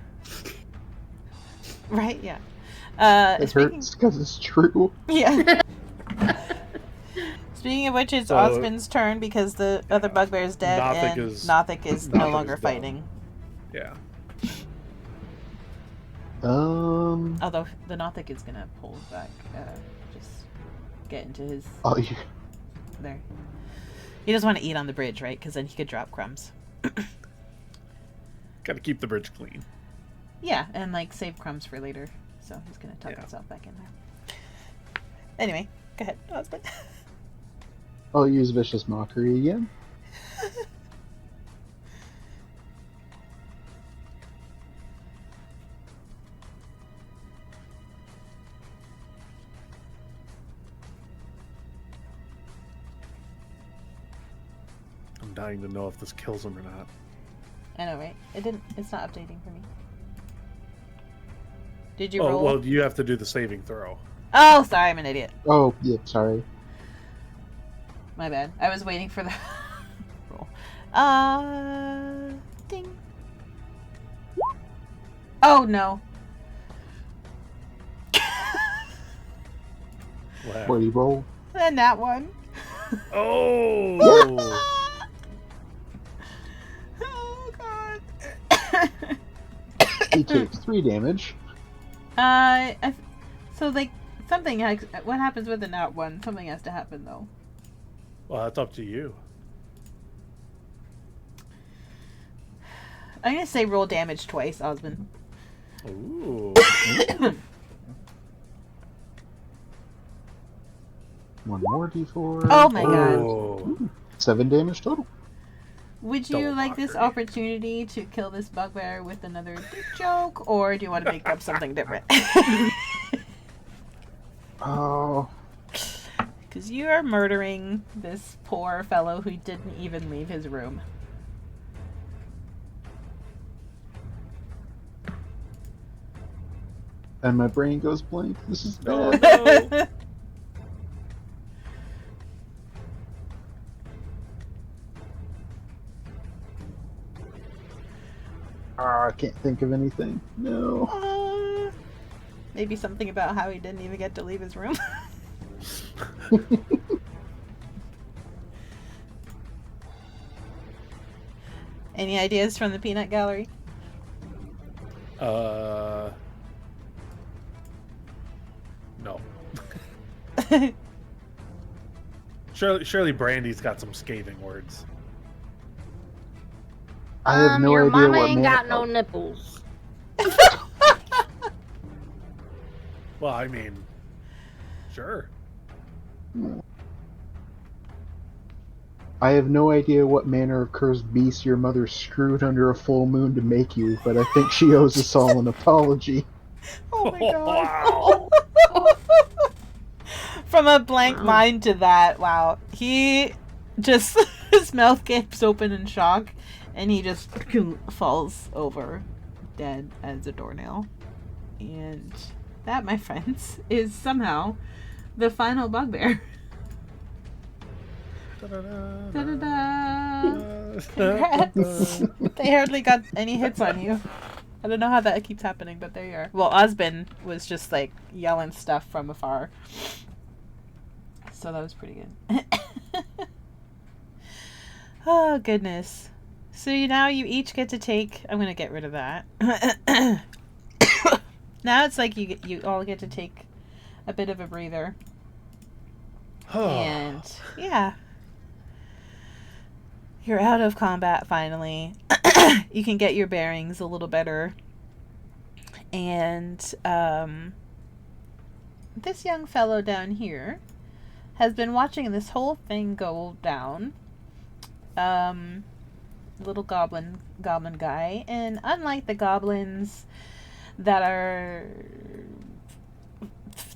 right? Yeah. It hurts because it's true. Yeah. Speaking of which, it's So, Osmond's turn because the other bugbear is dead Nothic and is- Nothic is no Nothic longer is done. fighting. Yeah. Although the Nothic is gonna pull back, just get into his Oh, there. He doesn't want to eat on the bridge, right? Because then he could drop crumbs. Gotta keep the bridge clean. Yeah, and like save crumbs for later. So he's gonna tuck himself back in there. Anyway, go ahead, Osmond. I'll use Vicious Mockery again. I'm dying to know if this kills him or not. I know, right? It's not updating for me. Did you roll? Well, you have to do the saving throw. Oh, sorry, I'm an idiot. Oh, yeah, sorry. My bad. I was waiting for the roll. Ding. Oh no. What do you roll? And that one. Oh! Oh god. He takes 3 damage. So like something. What happens with the nat one? Something has to happen though. Well, that's up to you. I'm gonna say roll damage twice, Osmond. Ooh. One more d4. Oh my god. Oh. 7 damage total. Would you Double like this mockery. opportunity to kill this bugbear with another dick joke, or do you want to make up something different? Oh, Because you are murdering this poor fellow who didn't even leave his room. and my brain goes blank. This is No, bad. no. I can't think of anything. No. Maybe something about how he didn't even get to leave his room. Any ideas from the peanut gallery? No. Surely Brandy's got some scathing words. I have no your idea mama what ain't man. got no nipples. Well, I mean, sure. I have no idea what manner of cursed beast your mother screwed under a full moon to make you, but I think she owes us all an apology. Oh my Wow. god. From a blank mind to that, wow. He just, his mouth gapes open in shock, and he just falls over dead as a doornail. And that, my friends, is somehow the final bugbear. Da-da-da. Congrats. They hardly got any hits on you. I don't know how that keeps happening, but there you are. Well, Osbin was just like yelling stuff from afar. So that was pretty good. Oh, goodness. So now you each get to take... I'm going to get rid of that. Now it's like you all get to take a bit of a breather. And, yeah. You're out of combat, finally. You can get your bearings a little better. And, this young fellow down here has been watching this whole thing go down. Little goblin guy. And unlike the goblins that are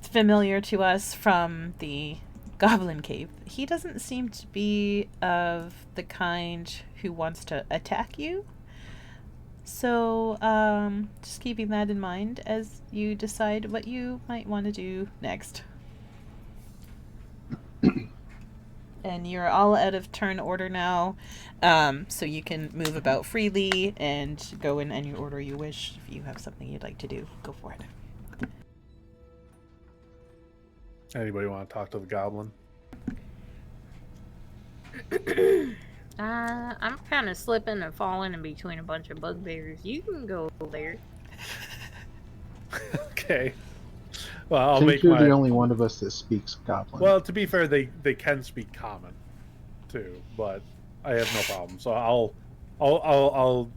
familiar to us from the Goblin Cave, he doesn't seem to be of the kind who wants to attack you. So, just keeping that in mind as you decide what you might want to do next. And you're all out of turn order now, so you can move about freely and go in any order you wish. If you have something you'd like to do, go for it. Anybody want to talk to the goblin? I'm kind of slipping and falling in between a bunch of bugbears. You can go there. Okay. Well, I'll I think make you're my... the only one of us that speaks Goblin. Well, to be fair, they can speak common, too, but I have no problem. So I'll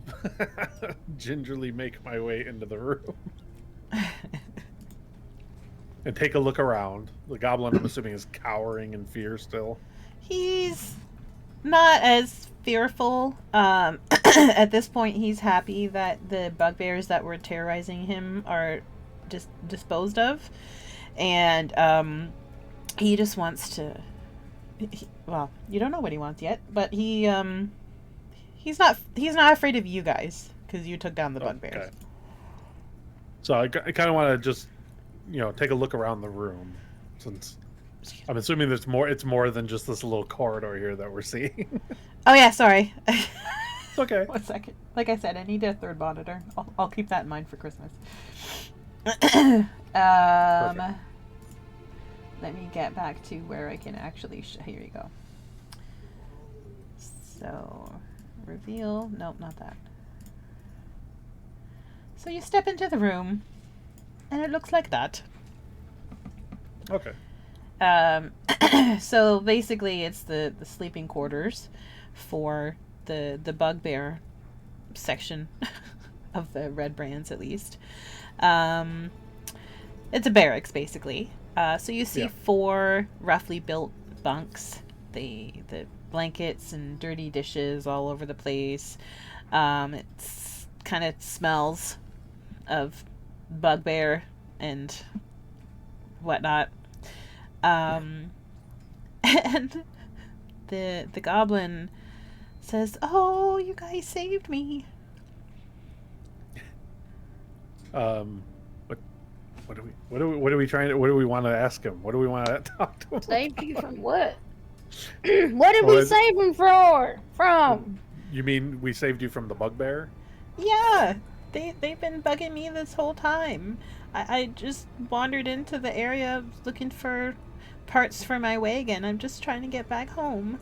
gingerly make my way into the room and take a look around. The goblin, I'm assuming, is cowering in fear still. He's not as fearful. At this point, he's happy that the bugbears that were terrorizing him are just disposed of, and he just wants to. Well, you don't know what he wants yet, but he's not afraid of you guys because you took down the bugbears. Okay. So I kind of want to just, take a look around the room, since I'm assuming there's more. It's more than just this little corridor here that we're seeing. Oh yeah, sorry. It's okay. 1 second. Like I said, I need a third monitor. I'll keep that in mind for Christmas. Let me get back to where I can actually here you go. So, reveal. Nope, not that. So you step into the room, and it looks like that. Okay. So basically, it's the sleeping quarters for the bugbear section of the Redbrands, at least. It's a barracks, basically. So you see Yeah. 4 roughly built bunks. The blankets and dirty dishes all over the place. It's kind of smells of bugbear and whatnot. And the goblin says, "Oh, you guys saved me." What do we want to ask him? What do we want to talk to him? Saved you from what? What did we save him from? You mean we saved you from the bugbear? Yeah, they've been bugging me this whole time. I just wandered into the area looking for parts for my wagon. I'm just trying to get back home.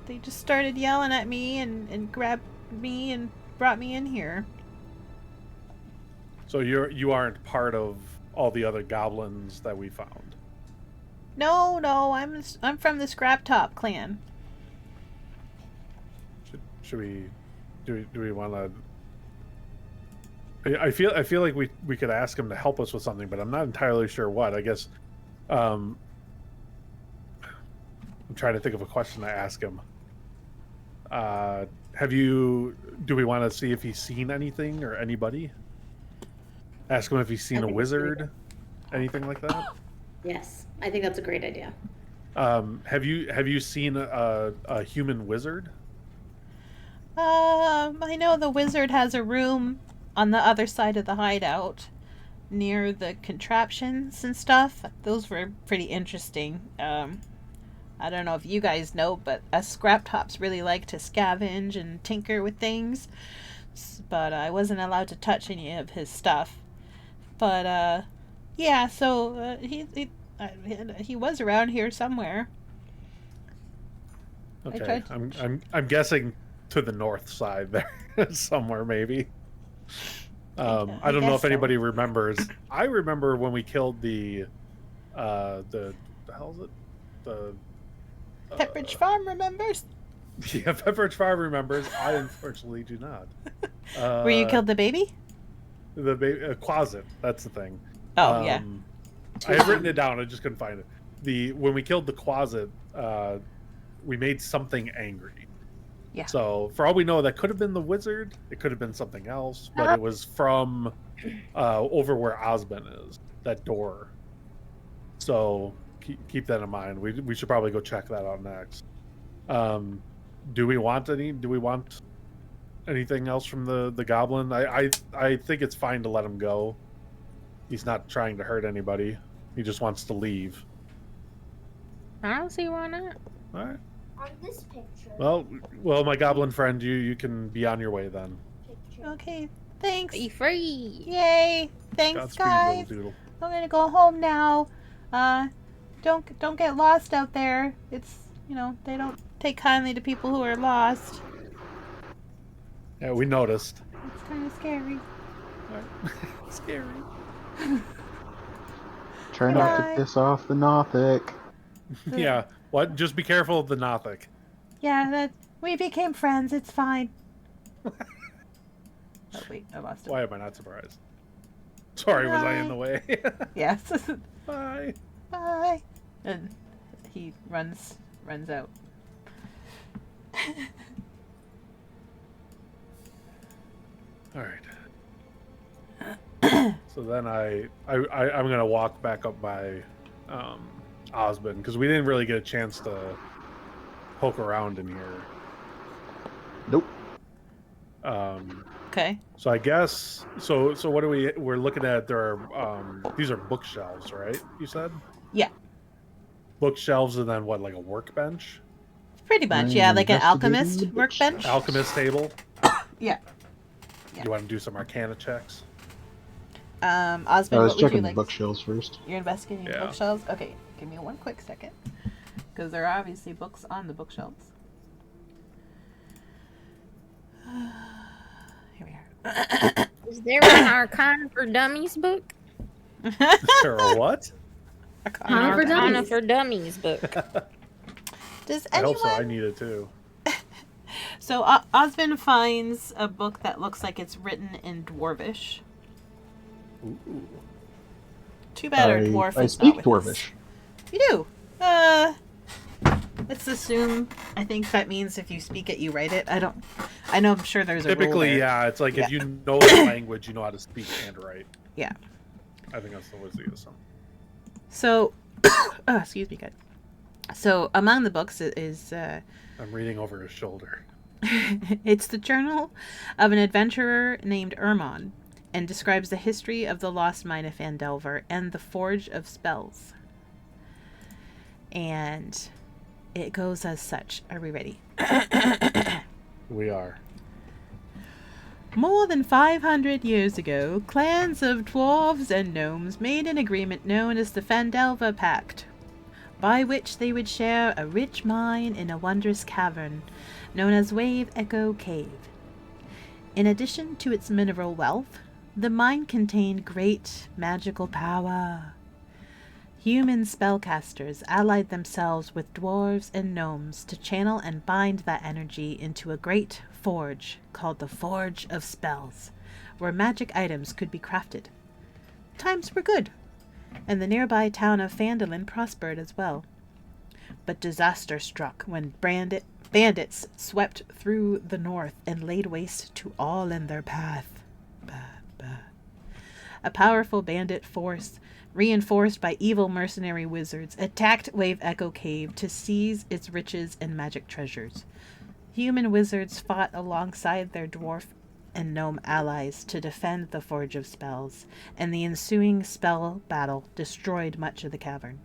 They just started yelling at me and grabbed me and brought me in here. So you aren't part of all the other goblins that we found? No, I'm from the Scrap Top clan. Should we do we want to? I feel like we could ask him to help us with something, but I'm not entirely sure what. I guess I'm trying to think of a question to ask him. Do we want to see if he's seen anything or anybody? Ask him if he's seen a wizard, anything like that. Yes, I think that's a great idea. Have you seen a human wizard? I know the wizard has a room on the other side of the hideout, near the contraptions and stuff. Those were pretty interesting. I don't know if you guys know, but us Scrap Tops really like to scavenge and tinker with things. But I wasn't allowed to touch any of his stuff. But yeah, so he was around here somewhere. Okay, I'm guessing to the north side there somewhere maybe. I don't know if anybody remembers. I remember when we killed the hell is it? The Pepperidge Farm remembers? Yeah, Pepperidge Farm remembers. I unfortunately do not. Where you killed the baby? The baby Quasit. That's the thing. Oh yeah. I had written it down. I just couldn't find it. When we killed the Quasit, we made something angry. Yeah. So for all we know, that could have been the wizard. It could have been something else, but it was from over where Osmond is. That door. So keep that in mind. We should probably go check that out next. Do we want anything else from the goblin? I think it's fine to let him go. He's not trying to hurt anybody. He just wants to leave. I don't see why not. All right. On this picture. Well, my goblin friend, you can be on your way then. Okay, thanks. Be free. Yay! Thanks, Godspeed, guys. little doodle. I'm gonna go home now. Don't get lost out there. It's they don't take kindly to people who are lost. Yeah, we noticed. It's kind of scary. Scary. Try not to piss off the Nothic. Yeah. What? Just be careful of the Nothic. Yeah, we became friends. It's fine. Oh wait, I lost it. Why am I not surprised? Sorry, was I in the way? Yes. Bye. Bye. And he runs out. All right. So then I'm gonna walk back up by Osmond because we didn't really get a chance to poke around in here. Nope. Okay. So I guess so what we're looking at? There are these are bookshelves, right? You said. Yeah. Bookshelves and then what, like a workbench? Pretty much, yeah, like an alchemist workbench. Alchemist table. Yeah. You want to do some Arcana checks? Osmond, I was what would checking you the like? bookshelves first. You're investigating the bookshelves? Okay, give me one quick second. Because there are obviously books on the bookshelves. Here we are. Is there an Arcana for Dummies book? Or a what? Arcana for Dummies book. Does I anyone... hope so. I need it too. So Osmond finds a book that looks like it's written in Dwarvish. Ooh. Too bad our dwarf I is speak not with us. Dwarvish. You do. Let's assume. I think that means if you speak it, you write it. I know. I'm sure there's a rule Typically, there. yeah. It's like if you know the language, you know how to speak and write. Yeah. I think that's the wisdom. So, excuse me, good. So, among the books is. I'm reading over his shoulder. It's the journal of an adventurer named Ermon, and describes the history of the lost mine of Phandelver and the Forge of Spells. And it goes as such. Are we ready? We are. More than 500 years ago, clans of dwarves and gnomes made an agreement known as the Phandelver Pact, by which they would share a rich mine in a wondrous cavern known as Wave Echo Cave. In addition to its mineral wealth, the mine contained great magical power. Human spellcasters allied themselves with dwarves and gnomes to channel and bind that energy into a great forge called the Forge of Spells, where magic items could be crafted. Times were good, and the nearby town of Phandalin prospered as well. But disaster struck when bandits swept through the north and laid waste to all in their path. A powerful bandit force, reinforced by evil mercenary wizards, attacked Wave Echo Cave to seize its riches and magic treasures. Human wizards fought alongside their dwarf and gnome allies to defend the Forge of Spells, and the ensuing spell battle destroyed much of the cavern.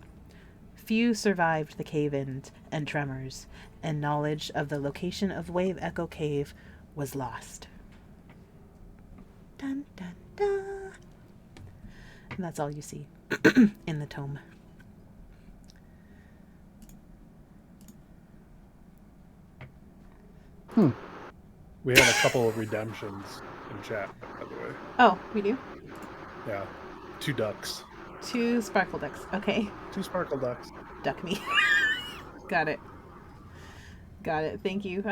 Few survived the cave-ins and tremors, and knowledge of the location of Wave Echo Cave was lost. Dun dun dun. And that's all you see in the tome. We had a couple of redemptions in chat, by the way. Oh, we do? Yeah. 2 ducks. 2 sparkle ducks. Okay. 2 sparkle ducks. Duck me. Got it. Thank you.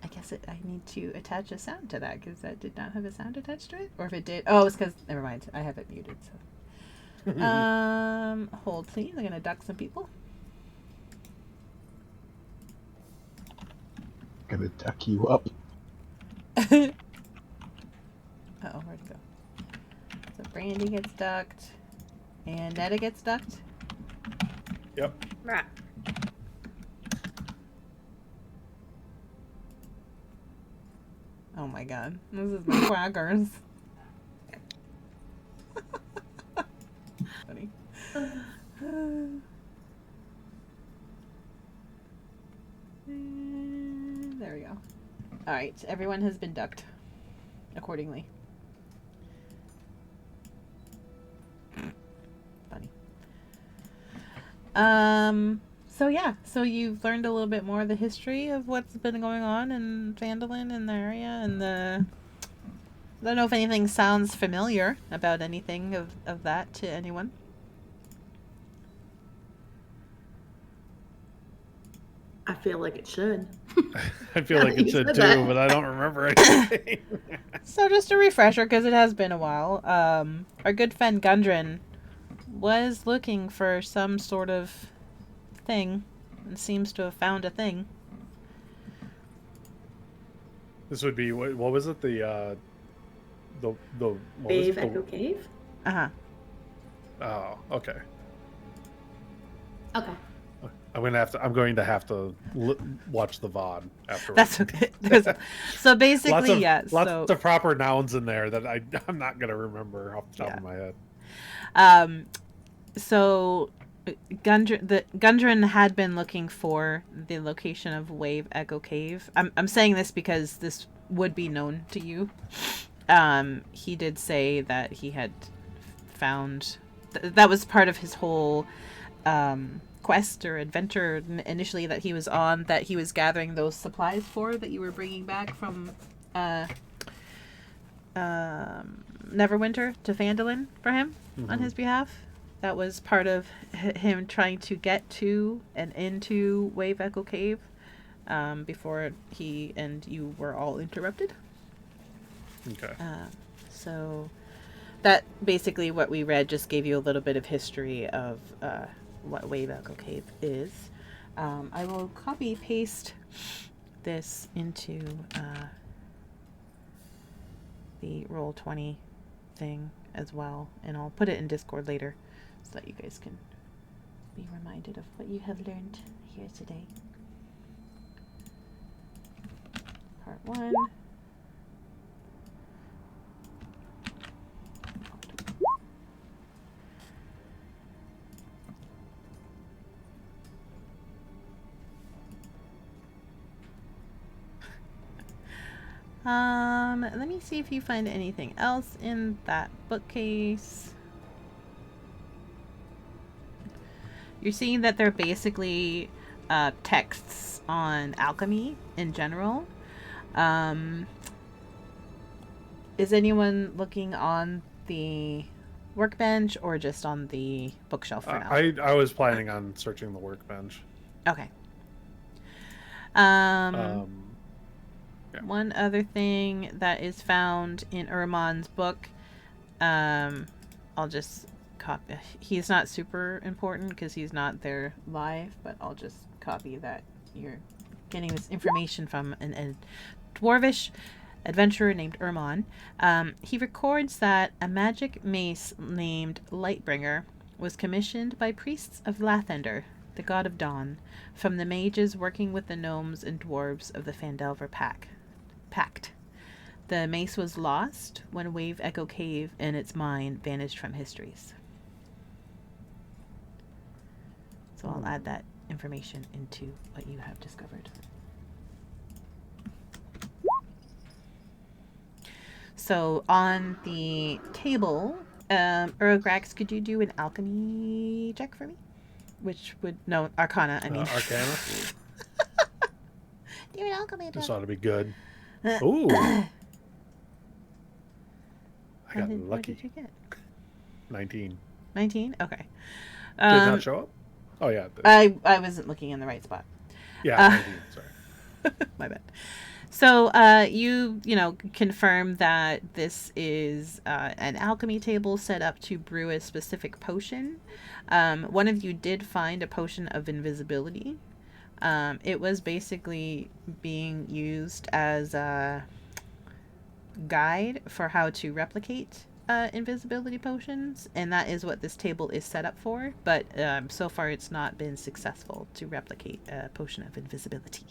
I guess I need to attach a sound to that because that did not have a sound attached to it. Or if it did, it's because never mind. I have it muted. So, hold please. I'm gonna duck some people. Gonna duck you up. Where'd it go? So Brandee gets ducked, and Nedda gets ducked. Yep. Right. Oh my god. This is my quackers. Funny. There we go. Alright, everyone has been ducked accordingly. Funny. So you've learned a little bit more of the history of what's been going on in Phandalin and the area, and I don't know if anything sounds familiar about anything of that to anyone. I feel like it should. I feel like it should too, that. but I don't remember anything. So just a refresher, because it has been a while. Our good friend Gundren was looking for some sort of thing, and seems to have found a thing. This would be what was it? The Wave Echo Cave? Uh-huh. Oh, okay. Okay. I'm going to have to watch the VOD afterwards. That's okay. So basically, lots of proper nouns in there that I'm not going to remember off the top of my head. So Gundren had been looking for the location of Wave Echo Cave. I'm saying this because this would be known to you. He did say that he had found that was part of his whole quest or adventure initially that he was on, that he was gathering those supplies for that you were bringing back from Neverwinter to Phandalin for him on his behalf. That was part of him trying to get to and into Wave Echo Cave before he and you were all interrupted. Okay. So that basically what we read just gave you a little bit of history of what Wave Echo Cave is. I will copy paste this into the Roll20 thing as well, and I'll put it in Discord later so that you guys can be reminded of what you have learned here today. Part 1. Let me see if you find anything else in that bookcase. You're seeing that they're basically texts on alchemy in general. Is anyone looking on the workbench or just on the bookshelf for now? I was planning on searching the workbench. Okay. Yeah. One other thing that is found in Urman's book, I'll just copy. He's not super important because he's not there live, but I'll just copy that you're getting this information from a dwarvish adventurer named Urman. He records that a magic mace named Lightbringer was commissioned by priests of Lathander, the god of dawn, from the mages working with the gnomes and dwarves of the Phandelver Pact. The mace was lost when Wave Echo Cave and its mine vanished from histories. So I'll add that information into what you have discovered. So on the table, Urograx, could you do an alchemy check for me? Which would, no, Arcana, I mean. Arcana? Do an alchemy check. This ought to be good. Ooh. I got lucky. What did you get? 19. 19? Okay. Did it not show up? Oh, yeah. I wasn't looking in the right spot. Yeah, 19. Sorry. My bad. So you confirm that this is an alchemy table set up to brew a specific potion. One of you did find a potion of invisibility. It was basically being used as a guide for how to replicate invisibility potions, and that is what this table is set up for. But so far it's not been successful to replicate a potion of invisibility.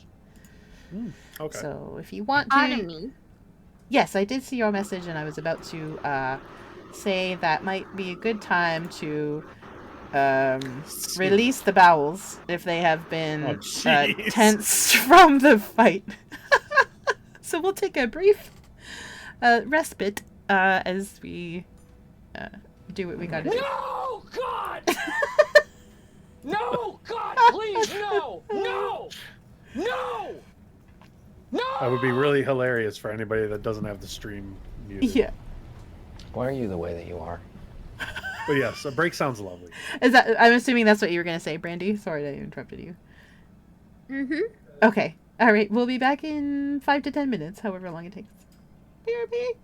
Okay. So if you want Pardon to... me. Yes, I did see your message, and I was about to say that might be a good time to release the bowels if they have been tensed from the fight. So we'll take a brief respite as we do what we gotta do. No, God! No, God, please, no! No! No! No! That would be really hilarious for anybody that doesn't have the stream muted. Yeah. Why are you the way that you are? But yes, a break sounds lovely. I'm assuming that's what you were gonna say, Brandee. Sorry that I interrupted you. Mm-hmm. Okay. All right. We'll be back in 5 to 10 minutes, however long it takes. BRB.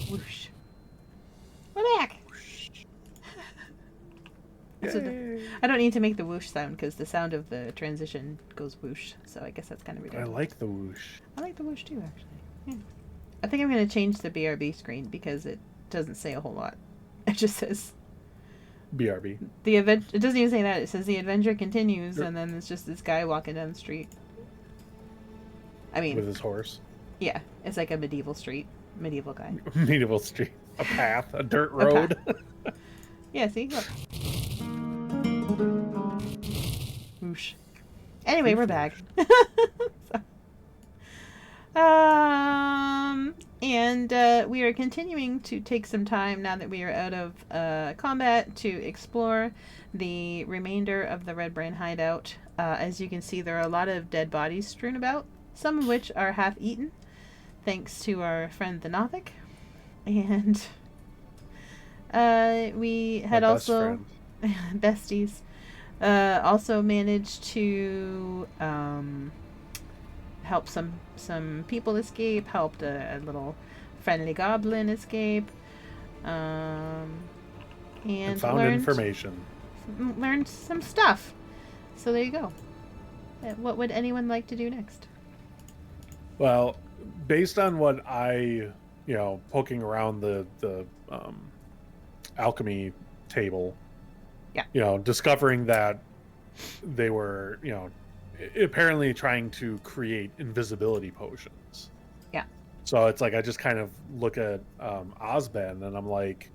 Whoosh. We're back. So I don't need to make the whoosh sound because the sound of the transition goes whoosh. So I guess that's kind of I ridiculous. like the whoosh. I like the whoosh too, actually. Yeah. I think I'm going to change the BRB screen because it doesn't say a whole lot. It just says BRB. the event. It doesn't even say that. It says the adventure continues, and then it's just this guy walking down the street. I mean, With his horse. yeah, it's like a medieval street, medieval guy. Medieval street. A path. A dirt A path. road. Yeah, see, look. Whoosh. Anyway, we're back. And we are continuing to take some time now that we are out of combat to explore the remainder of the Redbrand Hideout. As you can see, there are a lot of dead bodies strewn about, some of which are half eaten, thanks to our friend the Nothic. And we had My best also friend. besties. Also managed to help some people escape. Helped a little friendly goblin escape. And Found information. Learned some stuff. So there you go. What would anyone like to do next? Well, based on what poking around the alchemy table, Yeah. Discovering that they were, apparently trying to create invisibility potions. Yeah. So it's like I just kind of look at Osben and I'm like,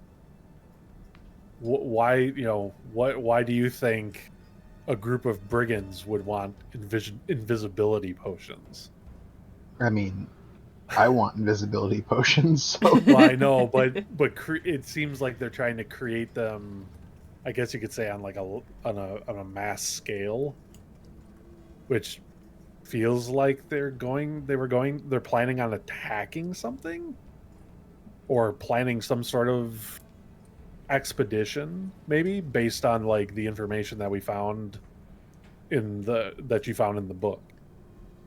why do you think a group of brigands would want invisibility potions? I mean, I want invisibility potions. So. Well, I know, but it seems like they're trying to create them. I guess you could say on like on a mass scale, which feels like they're planning on attacking something, or planning some sort of expedition, maybe based on like the information that we found that you found in the book.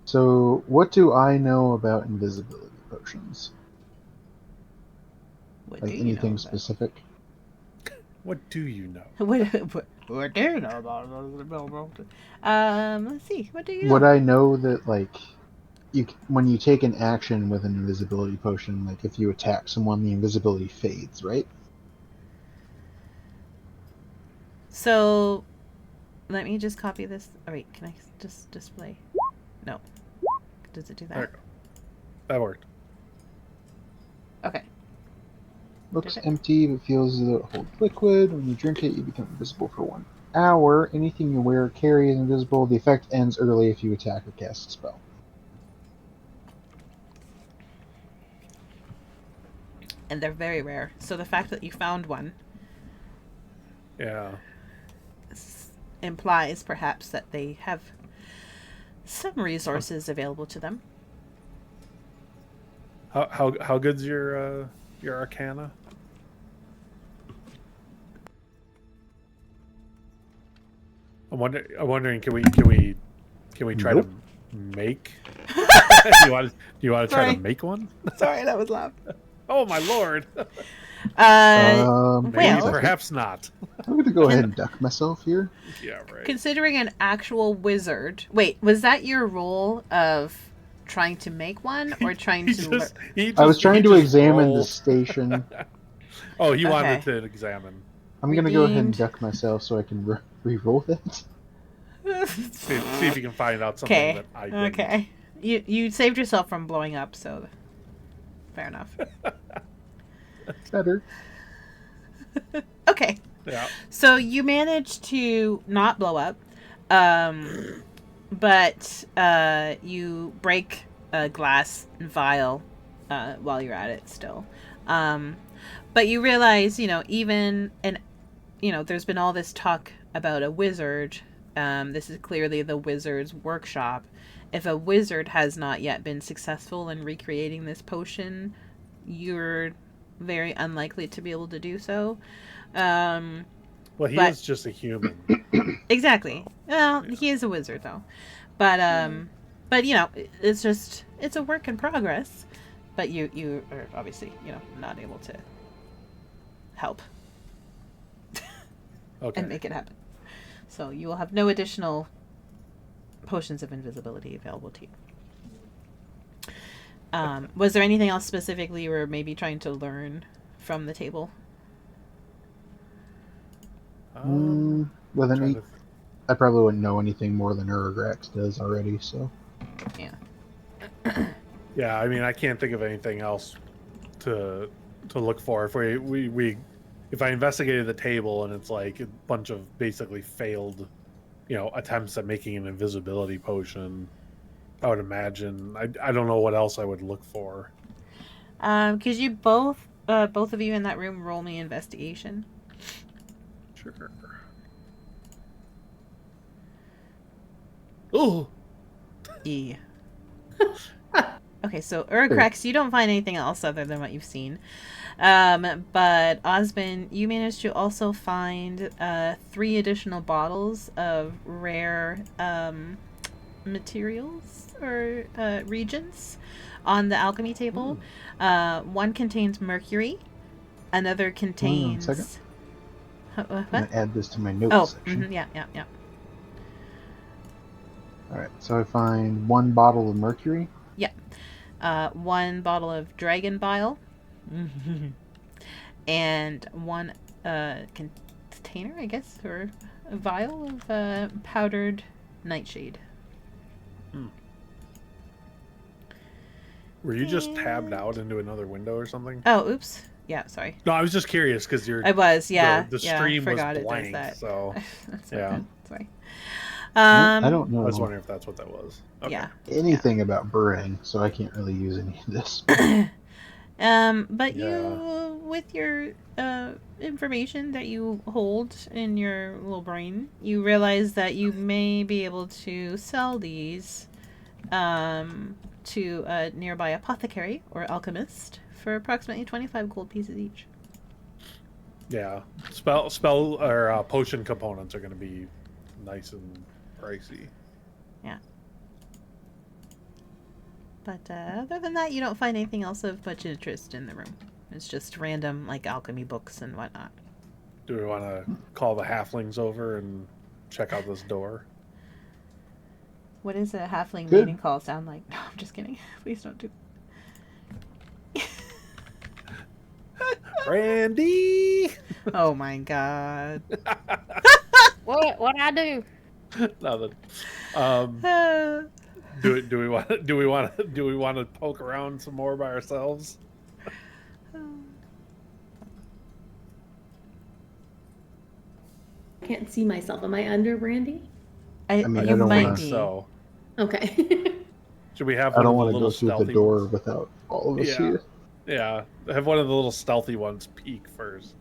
So, what do I know about invisibility potions? What Like do you anything know specific? What do you know? What do you know about let's see. What do you know? Would I know that like when you take an action with an invisibility potion, like if you attack someone, the invisibility fades, right? So, let me just copy this. Oh, wait, can I just display? No. Does it do that? There you go. That worked. Okay. Looks Did it? empty, but feels as though it holds liquid. When you drink it, you become invisible for 1 hour. Anything you wear or carry is invisible. The effect ends early if you attack or cast a spell. And they're very rare. So the fact that you found one Yeah. implies perhaps that they have some resources available to them. How good's your Arcana? I'm wondering, can we try Nope. to make? Do you want to try Sorry. to make one? Sorry, that was loud. Oh my lord! Maybe Maybe well, perhaps not. I'm going to go ahead and duck myself here. Yeah, right. considering an actual wizard. Wait, was that your role of trying to make one or trying to? I was trying to examine the rolled. station. Oh, he wanted Okay. to examine. I'm going to go ahead and Redeemed. duck myself so I can re-roll that. See if you can find out something Okay. that I didn't. Okay. You saved yourself from blowing up, so fair enough. Better. Okay. Yeah. So you managed to not blow up. but you break a glass vial while you're at it still. But you realize, there's been all this talk about a wizard. This is clearly the wizard's workshop. If a wizard has not yet been successful in recreating this potion, you're very unlikely to be able to do so. Well, he is just a human. Exactly. Well, he is a wizard, though. But it's a work in progress. But you are obviously, not able to help and make it happen. So you will have no additional potions of invisibility available to you. Was there anything else specifically you were maybe trying to learn from the table? With an 8, I probably wouldn't know anything more than Urograx does already, so. Yeah. Yeah, I mean, I can't think of anything else to look for. If I investigated the table and it's like a bunch of basically failed, attempts at making an invisibility potion, I would imagine. I don't know what else I would look for. Could you both of you in that room roll me investigation? Sure. Oh. E. Okay, so Urograx, you don't find anything else other than what you've seen. But Osmond, you managed to also find 3 additional bottles of rare materials or reagents on the alchemy table. One contains mercury. Another contains... Hold on a second. What? I'm going to add this to my notes section. Yeah. Alright, so I find 1 bottle of mercury. Yeah. 1 bottle of dragon bile. And 1 container, I guess, or a vial of powdered nightshade. Were you just tabbed out into another window or something? Oh, oops. Yeah, sorry. No, I was just curious because I was, yeah. The stream was forgot blank, it does that. so That's yeah. okay. Sorry. I don't know. I was wondering if that's what that was. Okay. Yeah. Anything about brewing, so I can't really use any of this. But you, with your information that you hold in your little brain, you realize that you may be able to sell these to a nearby apothecary or alchemist for approximately 25 gold pieces each. Yeah, spell or potion components are going to be nice and pricey. Yeah. But other than that, you don't find anything else of much interest in the room. It's just random, like, alchemy books and whatnot. Do we want to call the halflings over and check out this door? What does a halfling meeting call sound like? No, I'm just kidding. Please don't do. Brandee! Oh my god. What I do? Nothing. Do we want to poke around some more by ourselves? I can't see myself. Am I under Brandee? I mean, I you don't might wanna- be. So, Okay. should we have I one don't of want the to go little through the stealthy door ones? without all of us Yeah. here. Yeah, have one of the little stealthy ones peek first.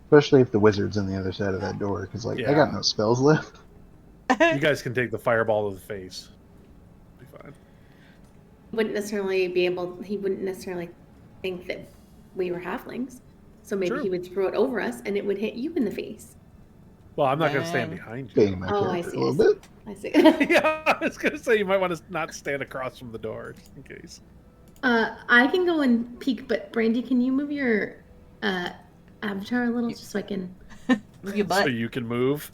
Especially if the wizard's on the other side of that door, because, like, I got no spells left. You guys can take the fireball to the face. Be fine. He wouldn't necessarily think that we were halflings. So maybe True. he would throw it over us and it would hit you in the face. Well, I'm not going to stand behind you. Baiting my Oh, I character see. a little bit. I see. Yeah, I was going to say you might want to not stand across from the door, just in case. I can go and peek, but Brandee, can you move your avatar a little just so I can... Move your butt. So you can move.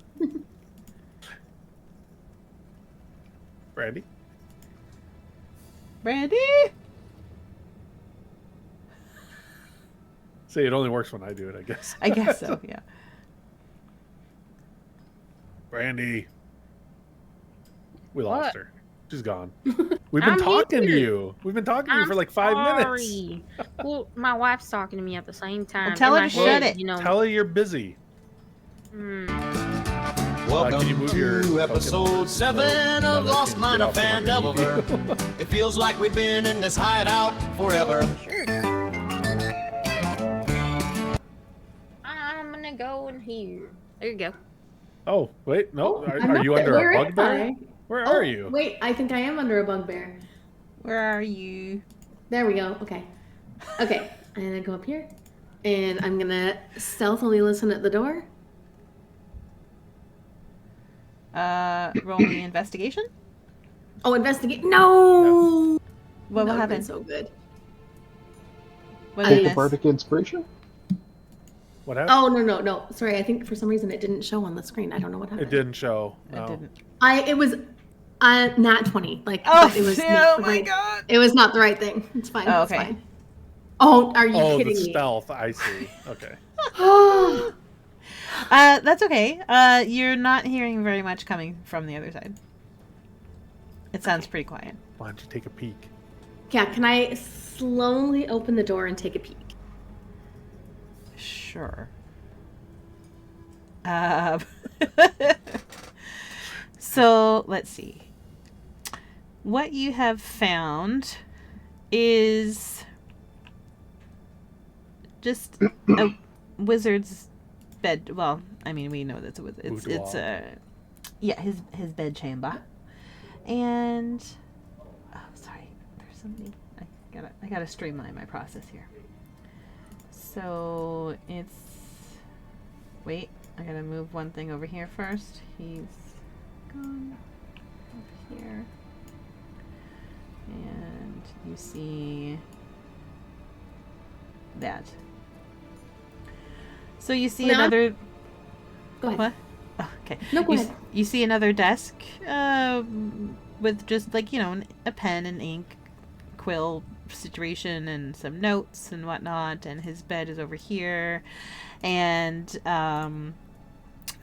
Brandee? Brandee! See, it only works when I do it, I guess. I guess so, yeah. Brandee. We lost What? her. She's gone. We've been I'm talking to here. you. We've been talking to you I'm for like 5 minutes. sorry. Well, my wife's talking to me at the same time. Well, tell In her my to shut head, it. You know. Tell her you're busy. Hmm. Welcome can you move your to token? episode 7 of Lost Mine of Get off from Phandelver. It feels like we've been in this hideout forever. I'm gonna go in here. There you go. Oh, wait, no. Oh, Are you under where a am bugbear? I? Where Oh, are you? Wait, I think I am under a bugbear. Where are you? There we go. Okay. Okay. I'm gonna go up here. And I'm gonna stealthily listen at the door. Roll me investigation. Oh, investigate. No! What will That would've been happen? so good. What did Take you a miss? bardic inspiration? What happened? Oh, no. Sorry, I think for some reason it didn't show on the screen. I don't know what happened. It didn't show. No. It didn't. It was nat 20. Like, Oh, but it was oh not the my right, god. It was not the right thing. It's fine. Oh, It's okay. fine. Oh, are you Oh, kidding the me? stealth. I see. Okay. That's okay. You're not hearing very much coming from the other side. It sounds pretty quiet. Why don't you take a peek? Yeah, can I slowly open the door and take a peek? Sure. So let's see. What you have found is just a wizard's bed. Well, I mean, we know that's a wizard. It's his bed chamber. And sorry, there's something. I gotta streamline my process here. So it's. Wait, I gotta move one thing over here first. He's gone over here. And you see that. So you see No. another. Go ahead. What? Oh, okay. No, go you, ahead. You see another desk with just like, a pen and ink, quill situation and some notes and whatnot, and his bed is over here, and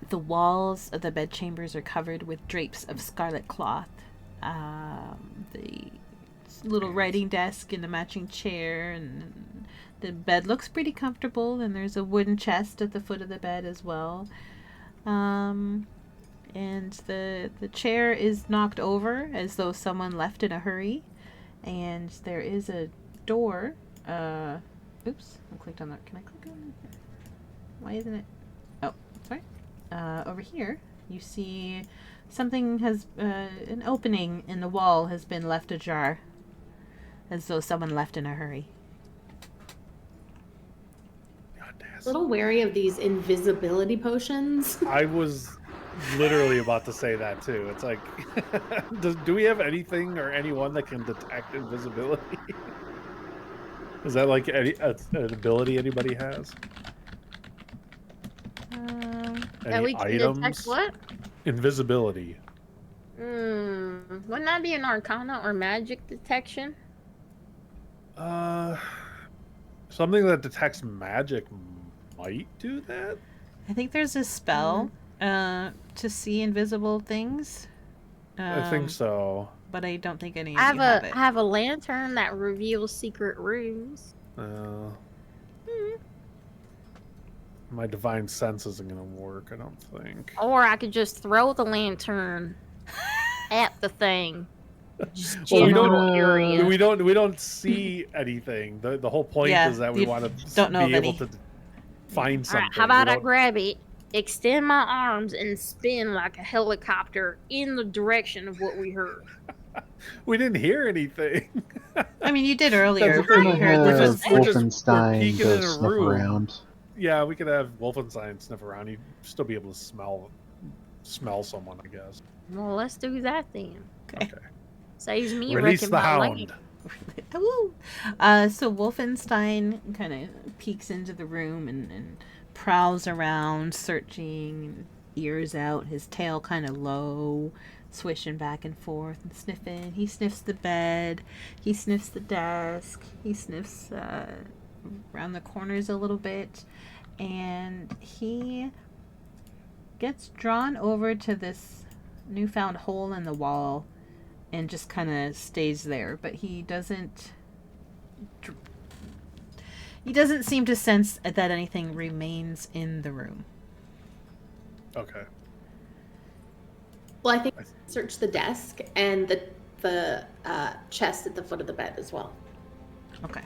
the walls of the bed chambers are covered with drapes of scarlet cloth. The little writing desk and a matching chair, and the bed looks pretty comfortable, and there's a wooden chest at the foot of the bed as well. And the chair is knocked over as though someone left in a hurry. And there is a door. Oops, I clicked on that. Can I click on it? Why isn't it? Oh, sorry. Over here, you see something has, an opening in the wall has been left ajar. As though someone left in a hurry. A little wary of these invisibility potions. I was literally about to say that too. It's like, do we have anything or anyone that can detect invisibility? Is that like an ability anybody has? That we can detect what? Invisibility. Wouldn't that be an arcana or magic detection? Something that detects magic might do that. I think there's a spell to see invisible things. I think so. But I don't think any of I you have it. have a lantern that reveals secret rooms. My divine sense isn't gonna work, I don't think. Or I could just throw the lantern at the thing. Just Well, general area. we don't see anything. The whole point Yeah, is that we you want don't to know be of able any. to find All something. right, how about We I don't- grab it, extend my arms, and spin like a helicopter in the direction of what we heard? We didn't hear anything. I mean, you did earlier. We're gonna You heard have the we're just- Wolfenstein peeking go in a sniff room. around. Yeah, we could have Wolfenstein sniff around. You'd still be able to smell someone, I guess. Well, let's do that then. Okay. Saves me Release wrecking the my hound. land. Woo! So Wolfenstein kind of peeks into the room and prowls around, searching, ears out, his tail kind of low, swishing back and forth and sniffing. He sniffs the bed, he sniffs the desk, he sniffs around the corners a little bit, and he gets drawn over to this newfound hole in the wall and just kind of stays there, but he doesn't seem to sense that anything remains in the room. Okay. Well, I think search the desk and the chest at the foot of the bed as well. Okay.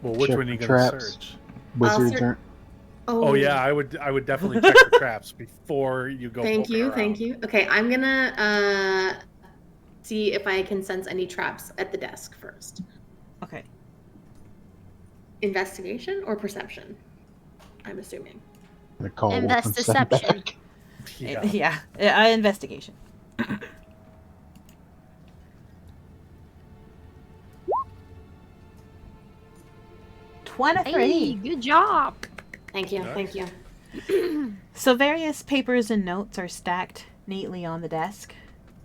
Well, which Check one are you for going to traps. search? Wizards search- aren't. Oh yeah, I would definitely check for traps before you go. Thank poking you, around. thank you. Okay, I'm gonna see if I can sense any traps at the desk first. Okay. Investigation or perception? I'm assuming. The call will Invest come sent deception. back. Yeah. Yeah. Investigation. 23. Hey, good job. Thank you, Nice. thank you. So various papers and notes are stacked neatly on the desk.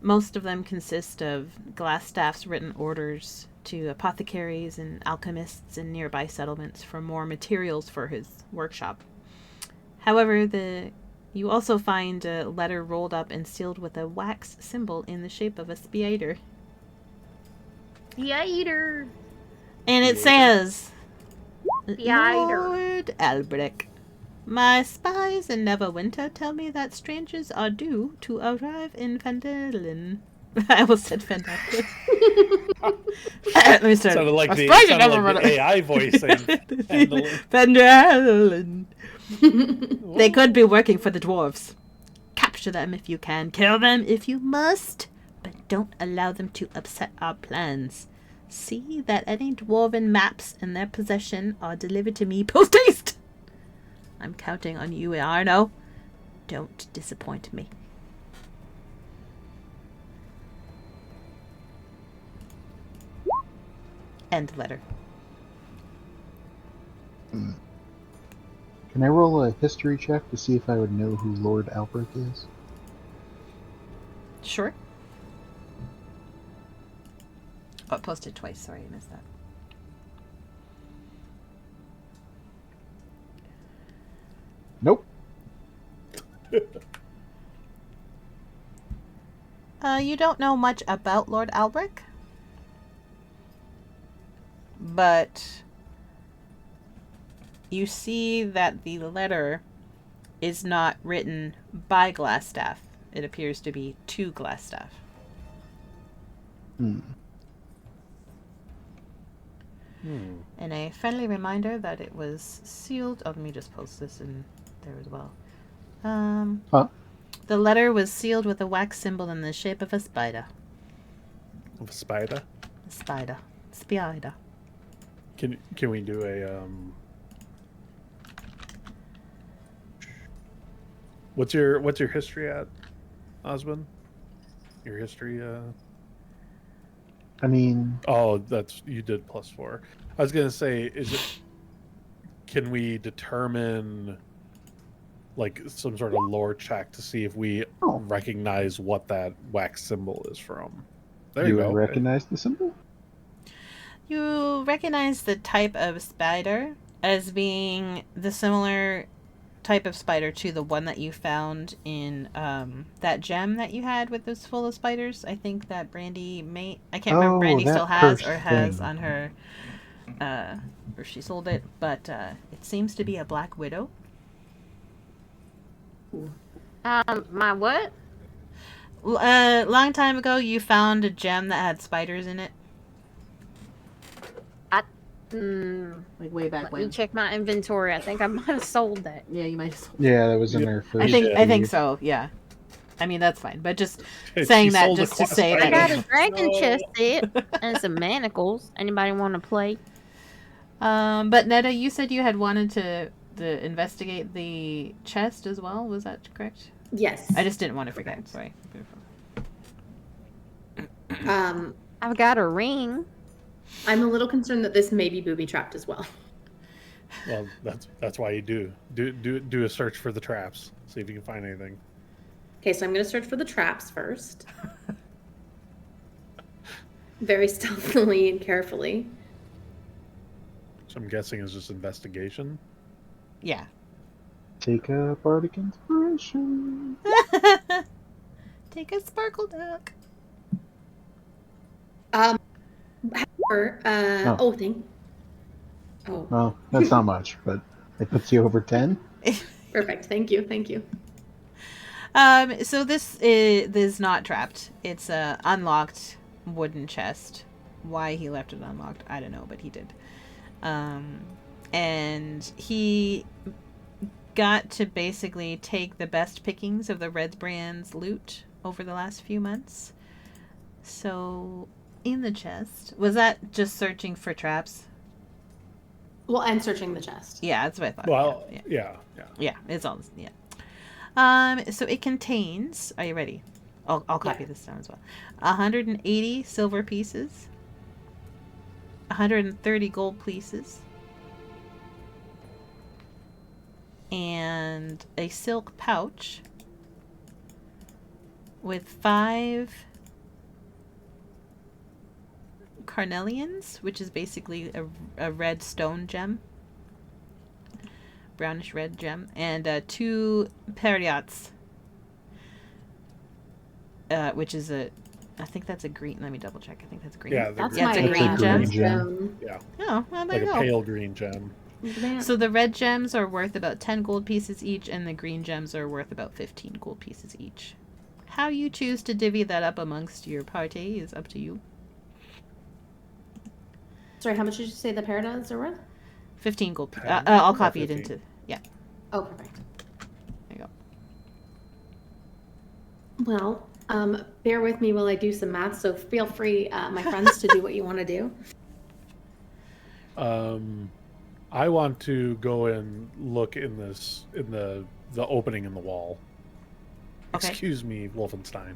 Most of them consist of Glasstaff's written orders to apothecaries and alchemists in nearby settlements for more materials for his workshop. However, you also find a letter rolled up and sealed with a wax symbol in the shape of a spider. Theater. And it says, Spider. Lord Albrecht, my spies in Neverwinter tell me that strangers are due to arrive in Phandalin. I almost said Phandalin. Let me start. Sounded like My the, spies in sounded like the Neverwinter. AI voice saying Phandalin. They could be working for the dwarves. Capture them if you can. Kill them if you must. But don't allow them to upset our plans. See that any dwarven maps in their possession are delivered to me post-haste. I'm counting on you, Arno. Don't disappoint me. End letter. Can I roll a history check to see if I would know who Lord Albrecht is? Sure. Oh, it posted twice. Sorry, I missed that. Nope. You don't know much about Lord Albrecht, but you see that the letter is not written by Glasstaff. It appears to be to Glasstaff. Hmm. And a friendly reminder that it was sealed. Oh, let me just post this in there as well. Huh? The letter was sealed with a wax symbol in the shape of a spider. Of a spider. A spider. Spider. Can we do a What's your history at, Osmond? Your history. I mean, Oh, that's you did +4. I was gonna say, can we determine like some sort of lore check to see if we recognize what that wax symbol is from? There you do I go. recognize the symbol? You recognize the type of spider as being the similar type of spider to the one that you found in that gem that you had with this full of spiders. I think that Brandee I can't remember if Brandee that still has or cursed has thing. on her or she sold it, but it seems to be a black widow. My what? Long time ago you found a gem that had spiders in it. Like way back Let me check my inventory. I think I might have sold that. Yeah, you might have sold Yeah, that was in there first. I think so, yeah. I mean, that's fine, but just She saying that sold a just to say spider. I that. got a dragon chest set and some manacles. Anybody want to play? But Nedda, you said you had wanted to investigate the chest as well. Was that correct? Yes. I just didn't want to forget. Sorry. I've got a ring. I'm a little concerned that this may be booby trapped as well. Well, that's why you do a search for the traps. See if you can find anything. Okay, so I'm going to search for the traps first. Very stealthily and carefully. So I'm guessing it's just investigation. Yeah. Take a bardic inspiration. Take a sparkle duck. However, Well, that's not much, but it puts you over 10. Perfect. Thank you. So this is not trapped. It's a unlocked wooden chest. Why he left it unlocked, I don't know, but he did. And he got to basically take the best pickings of the Redbrand's loot over the last few months. So, in the chest, was that just searching for traps? Well, and searching the chest. Yeah, that's what I thought. Well, yeah, it's all, yeah. So it contains, are you ready? I'll copy this down as well. 180 silver pieces, 130 gold pieces, and a silk pouch with 5 carnelians, which is basically a red stone gem, brownish red gem, and 2 periots, which is I think that's a green. Let me double check. I think that's green. Yeah, That's green. my it's a green gem. gem. Yeah, Oh, well, there like you a go. pale green gem. So the red gems are worth about 10 gold pieces each, and the green gems are worth about 15 gold pieces each. How you choose to divvy that up amongst your party is up to you. Sorry, how much did you say the paradox are worth? 15 gold. Ten? I'll copy it 15. into. Yeah. Oh, perfect. There you go. Well, bear with me while I do some math. So feel free, my friends, to do what you want to do. I want to go and look in the opening in the wall. Okay. Excuse me, Wolfenstein.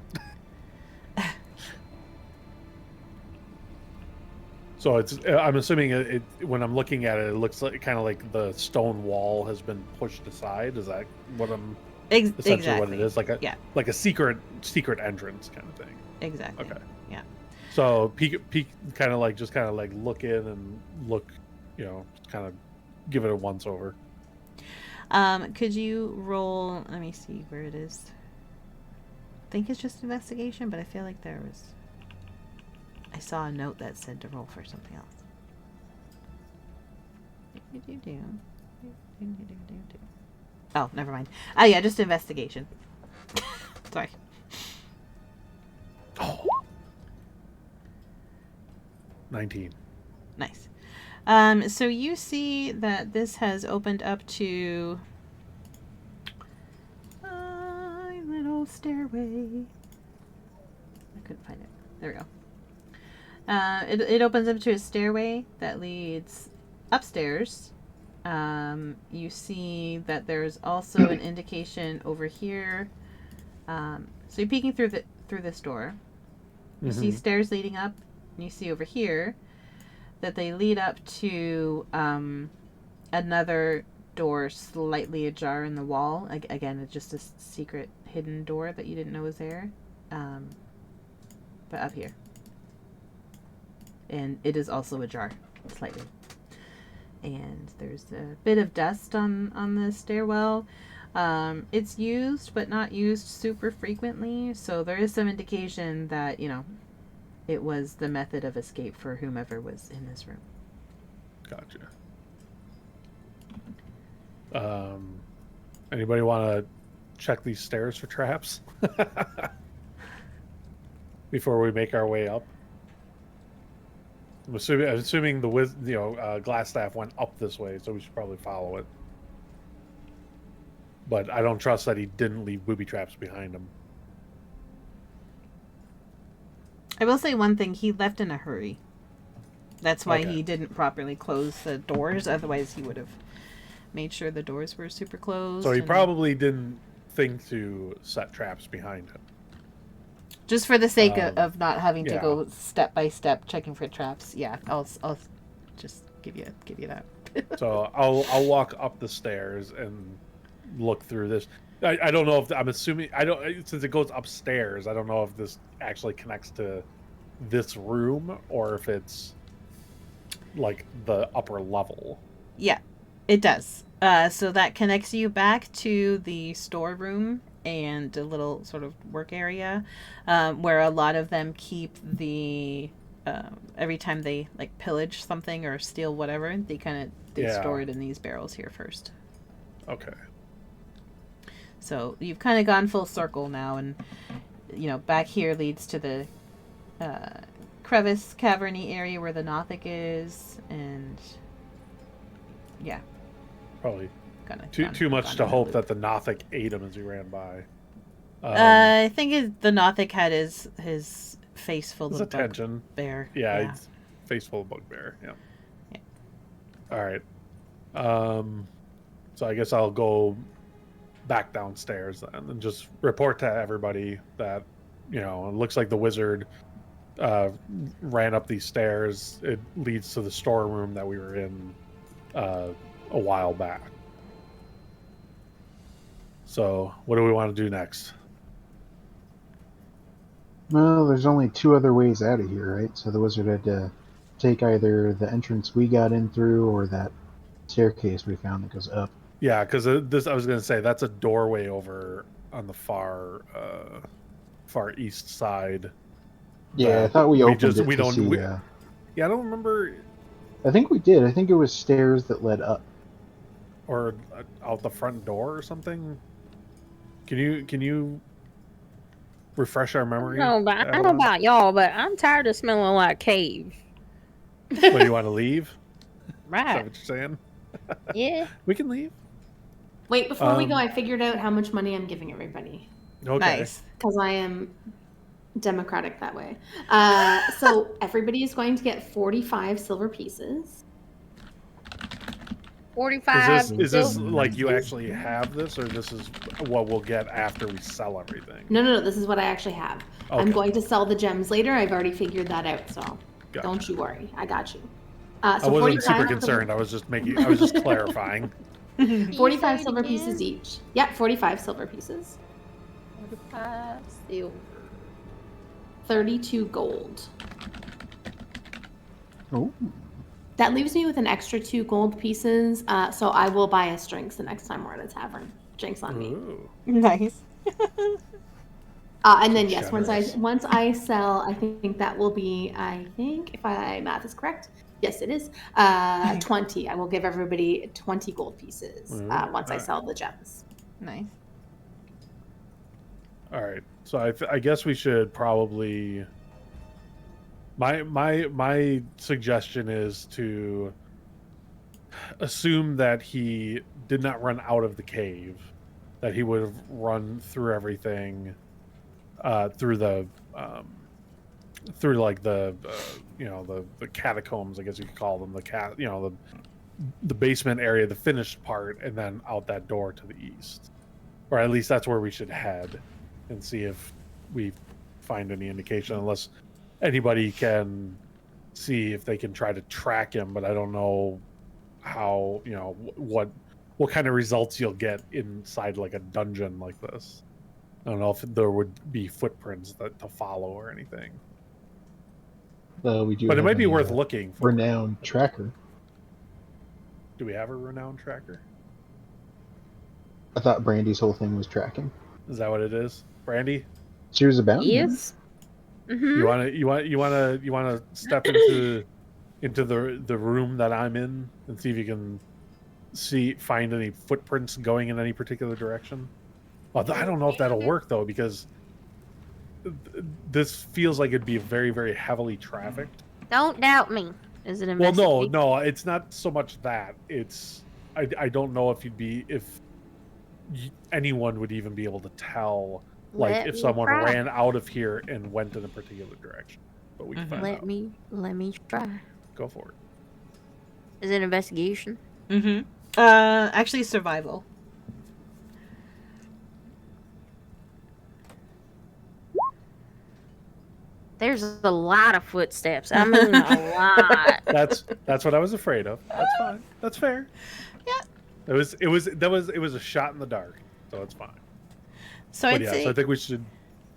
So I'm assuming it when I'm looking at it, it looks like kind of like the stone wall has been pushed aside. Is that what I'm essentially exactly. what it is? Like a secret entrance kind of thing. Exactly. Okay. Yeah. So peek, kind of like look in and look, kind of give it a once over. Could you roll? Let me see where it is. I think it's just investigation, but I feel like I saw a note that said to roll for something else. Oh, never mind. Oh, yeah, just investigation. Sorry. Oh. 19. Nice. So you see that this has opened up to a little stairway. I couldn't find it. There we go. It opens up to a stairway that leads upstairs. You see that there's also an indication over here. So you're peeking through this door. You see stairs leading up, and you see over here that they lead up to another door slightly ajar in the wall. Again, it's just a secret hidden door that you didn't know was there. But up here. And it is also ajar, slightly. And there's a bit of dust on the stairwell. It's used, but not used super frequently. So there is some indication that, it was the method of escape for whomever was in this room. Gotcha. Anybody want to check these stairs for traps before we make our way up? I'm assuming the Glasstaff went up this way, so we should probably follow it. But I don't trust that he didn't leave booby traps behind him. I will say one thing: he left in a hurry. That's why he didn't properly close the doors. Otherwise, he would have made sure the doors were super closed. So he probably didn't think to set traps behind him. Just for the sake of not having to go step by step checking for traps. Yeah, I'll just give you that. So I'll walk up the stairs and look through this. I don't know if I'm assuming since it goes upstairs. I don't know if this actually connects to this room or if it's like the upper level. Yeah, it does. So that connects you back to the storeroom and a little sort of work area where a lot of them keep the every time they like pillage something or steal whatever, they store it in these barrels here first. Okay. So you've kind of gone full circle now, and back here leads to the crevice caverny area where the Nothic is, and yeah, Probably kind of too much to hope that the Nothic ate him as he ran by. I think the Nothic had his face full his of attention. Bugbear. Yeah, he's face full of bugbear. Yeah. All right. So I guess I'll go back downstairs then and just report to everybody that it looks like the wizard ran up these stairs. It leads to the storeroom that we were in a while back. So what do we want to do next? Well, there's only two other ways out of here, right? So the wizard had to take either the entrance we got in through or that staircase we found that goes up. Yeah, because I was going to say that's a doorway over on the far east side. Yeah, I thought we opened it. Yeah, I don't remember. I think we did. I think it was stairs that led up, or out the front door or something. Can you refresh our memory? No, but I don't know about y'all, but I'm tired of smelling like cave. What, do you want to leave? Right. Is that what you're saying? Yeah. We can leave. Wait, before we go, I figured out how much money I'm giving everybody. Okay. Nice. Because I am democratic that way. So everybody is going to get 45 silver pieces. 45. Is this like you actually have this, or this is what we'll get after we sell everything? No. This is what I actually have. Okay. I'm going to sell the gems later. I've already figured that out, so Gotcha. don't you worry. I got you. I wasn't super concerned. I was just clarifying. 45 silver pieces each. Yep, 45 silver pieces. 45 silver. 32 gold. Oh. That leaves me with an extra 2 gold pieces, so I will buy us drinks the next time we're at a tavern. Drinks on me. Ooh. Nice. And then yes, Generous. once I sell, I think that will be, if my math is correct, yes it is, 20. I will give everybody 20 gold pieces once I sell the gems. Nice. All right. So I guess we should probably. My suggestion is to assume that he did not run out of the cave, that he would have run through everything, through the catacombs, I guess you could call them, the basement area, the finished part, and then out that door to the east, or at least that's where we should head, and see if we find any indication, unless anybody can see if they can try to track him, but I don't know how, what kind of results you'll get inside like a dungeon like this. I don't know if there would be footprints to follow or anything. We do, but it might be worth looking for. Renowned tracker. Do we have a renowned tracker? I thought Brandy's whole thing was tracking. Is that what it is, Brandee? She was about. Yes. Mm-hmm. You want to step into the room that I'm in and see if you can find any footprints going in any particular direction. Well, I don't know if that'll work though, because this feels like it'd be very, very heavily trafficked. Don't doubt me. Is it Well, no, it's not so much that. It's I don't know if anyone would even be able to tell. Like if someone ran out of here and went in a particular direction, but we can find out. Let me try. Go for it. Is it investigation? Mm-hmm. Actually, survival. There's a lot of footsteps. I mean, a lot. That's what I was afraid of. That's fine. That's fair. Yeah. It was a shot in the dark, so it's fine. So I'd say. So I think we should.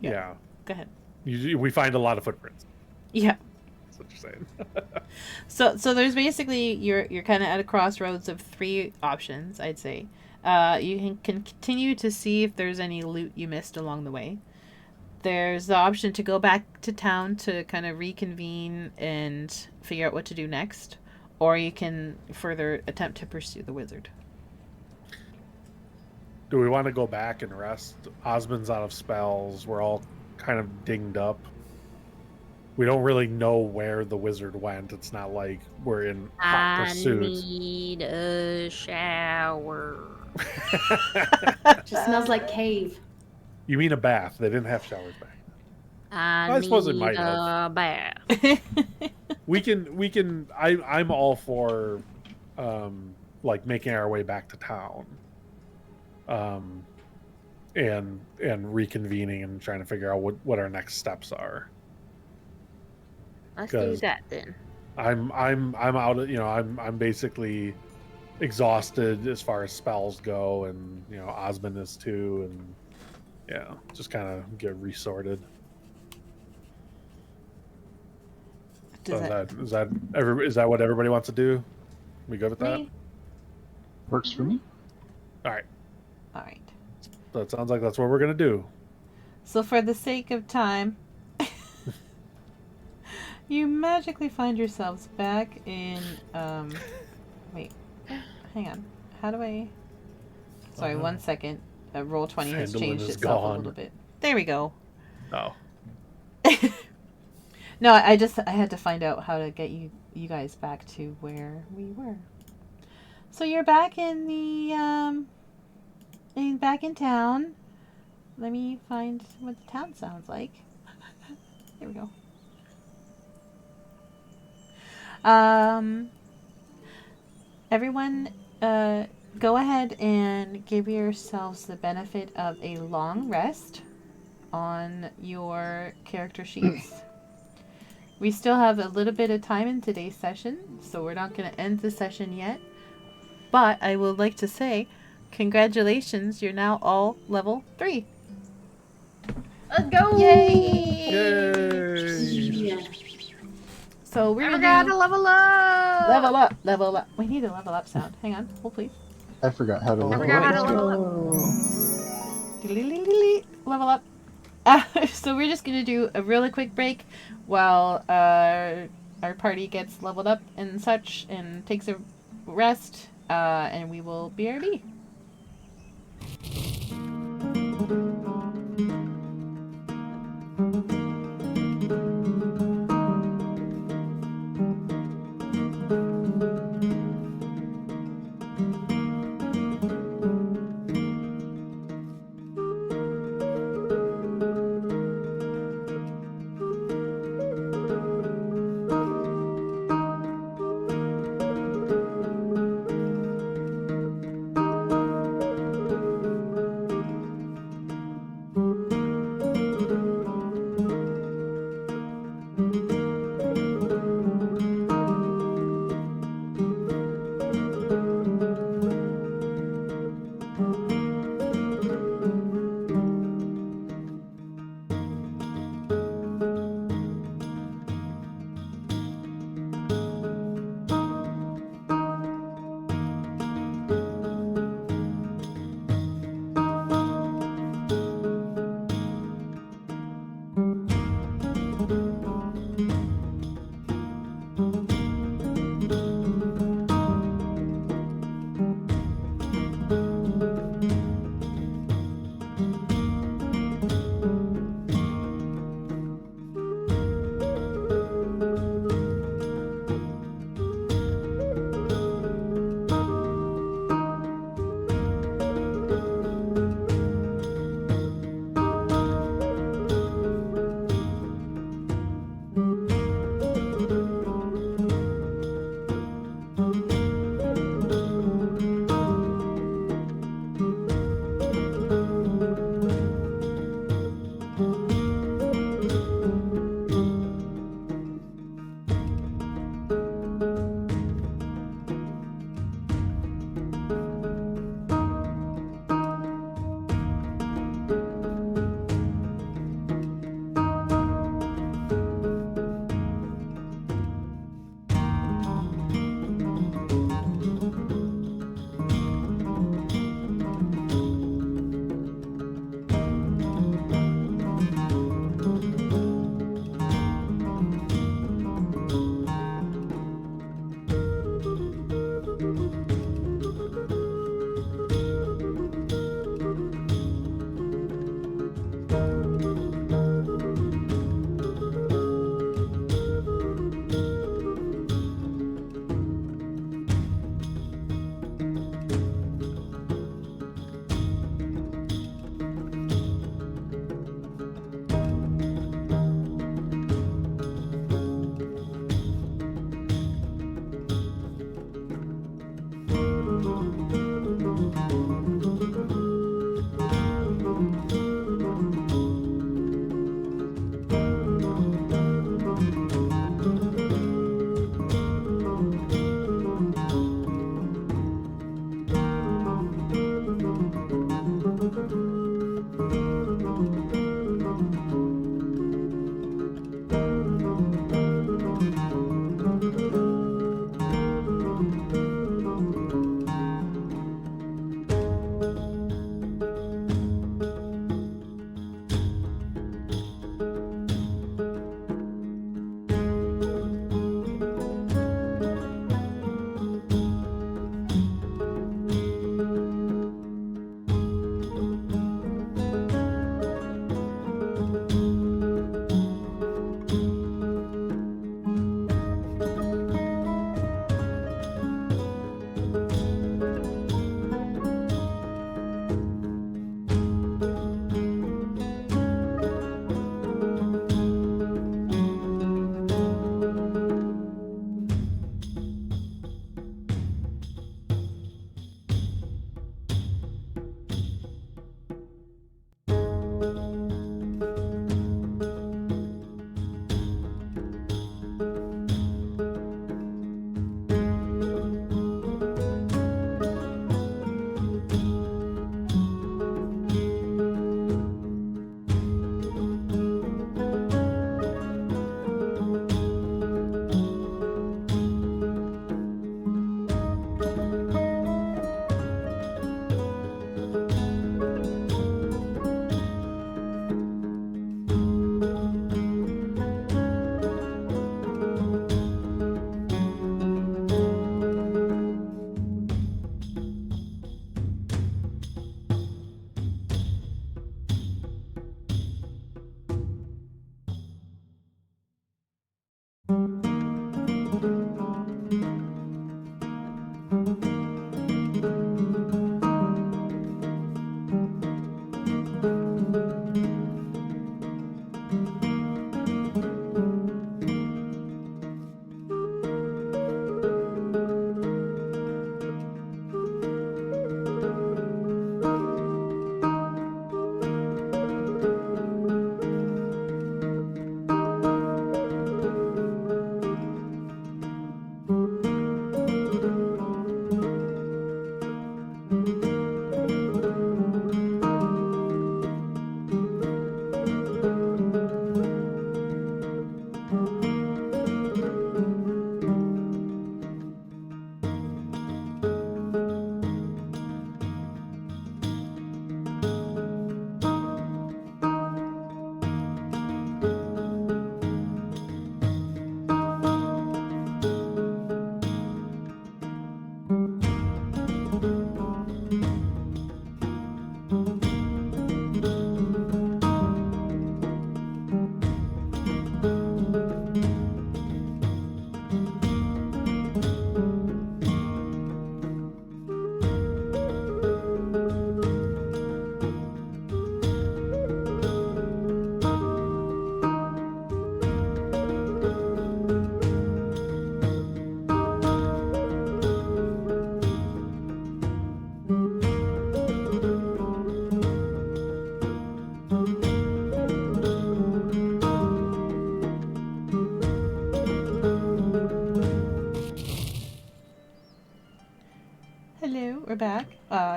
Yeah. Go ahead. We find a lot of footprints. Yeah. That's what you're saying. So there's basically you're kind of at a crossroads of 3 options. I'd say. You can continue to see if there's any loot you missed along the way. There's the option to go back to town to kind of reconvene and figure out what to do next, or you can further attempt to pursue the wizard. Do we want to go back and rest? Osmond's out of spells. We're all kind of dinged up. We don't really know where the wizard went. It's not like we're in hot I pursuit. need a shower. Just smells like cave. You mean a bath? They didn't have showers back. I suppose it need might have. a bath. We can. I'm all for, like making our way back to town. And reconvening and trying to figure out what our next steps are. Let's do that then. I'm out of, I'm basically exhausted as far as spells go, and Osmond is too, and yeah, just kind of get resorted. So is that what everybody wants to do? We good with that? Works for me. All right. All right. So it sounds like that's what we're gonna do. So for the sake of time, you magically find yourselves back in, wait, hang on. How do I, sorry, 1 second. Roll20 has Phandalin changed is itself gone. a little bit. There we go. Oh. No, I had to find out how to get you guys back to where we were. So you're back in the, back in town. Let me find what the town sounds like. There we go. Everyone, go ahead and give yourselves the benefit of a long rest on your character sheets. We still have a little bit of time in today's session, so we're not going to end the session yet. But I would like to say, congratulations, you're now all level 3. Let's go! Yay! Yeah. So we're I gonna gotta level up! level up. We need a level up sound. Hang on, hold please. I forgot how to I level forgot how to up. level up. Level up. So we're just gonna do a really quick break while our party gets leveled up and such, and takes a rest, and we will BRB.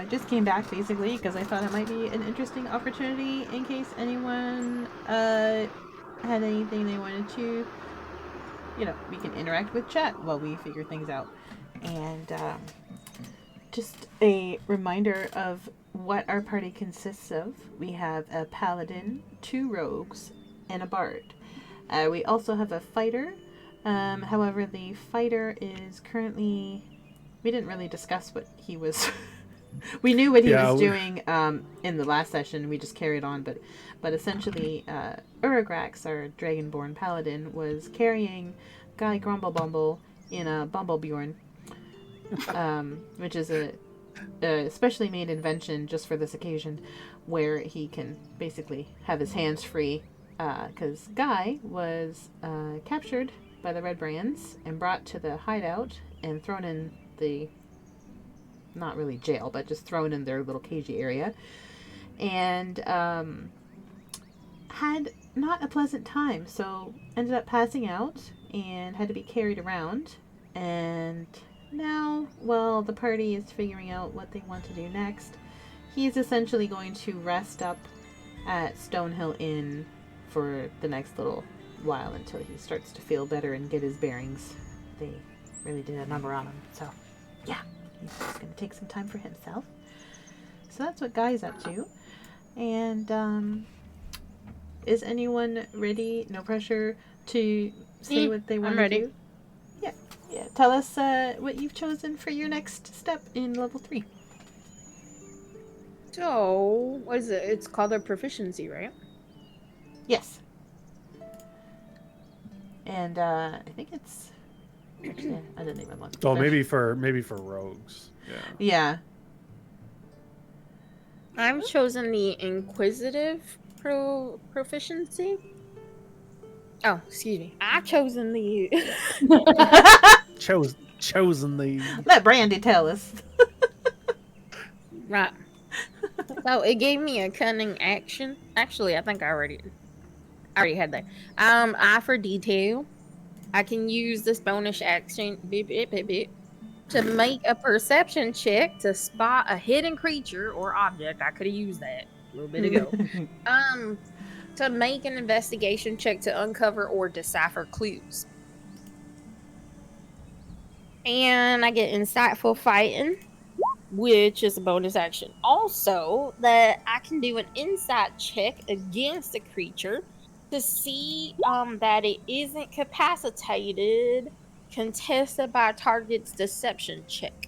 just came back basically because I thought it might be an interesting opportunity in case anyone had anything they wanted to. We can interact with chat while we figure things out. And just a reminder of what our party consists of. We have a paladin, 2 rogues, and a bard. We also have a fighter. However, the fighter is currently... We didn't really discuss what he was... we knew what he was doing in the last session. We just carried on. But essentially, Urograx, our dragonborn paladin, was carrying Guy GrumbleBumble in a Bumblebjorn, which is a specially made invention just for this occasion, where he can basically have his hands free, because Guy was captured by the Redbrands and brought to the hideout and thrown in the, not really jail, but just thrown in their little cagey area, and had not a pleasant time, so ended up passing out and had to be carried around. And now, while the party is figuring out what they want to do next, he's essentially going to rest up at Stonehill Inn for the next little while until he starts to feel better and get his bearings. They really did a number on him, so yeah, he's just going to take some time for himself. So that's what Guy's up to. And is anyone ready? No pressure to say what they want to do. Yeah. Tell us what you've chosen for your next step in level 3. So, what is it? It's called a proficiency, right? Yes. And I think it's... Actually, I didn't even look. Oh, maybe for rogues. Yeah. I've chosen the Inquisitive proficiency. Oh, excuse me. I've chosen the... chosen the... Let Brandee tell us. Right. So it gave me a cunning action. Actually, I think I already had that. Eye for detail. I can use this bonus action to make a perception check to spot a hidden creature or object. I could have used that a little bit ago. To make an investigation check to uncover or decipher clues. And I get insightful fighting, which is a bonus action. Also, that I can do an insight check against a creature to see that it isn't capacitated, contested by a target's deception check.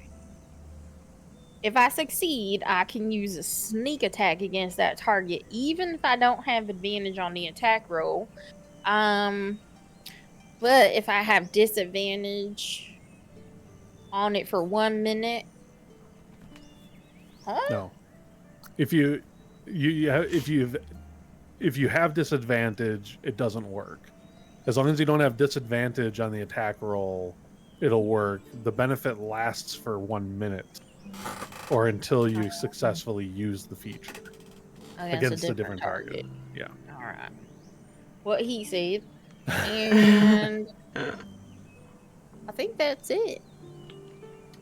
If I succeed, I can use a sneak attack against that target, even if I don't have advantage on the attack roll. But if I have disadvantage on it for 1 minute, no. If you have disadvantage, it doesn't work. As long as you don't have disadvantage on the attack roll, it'll work. The benefit lasts for 1 minute. Or until you successfully use the feature against a different target. Yeah. All right. What he said. And I think that's it.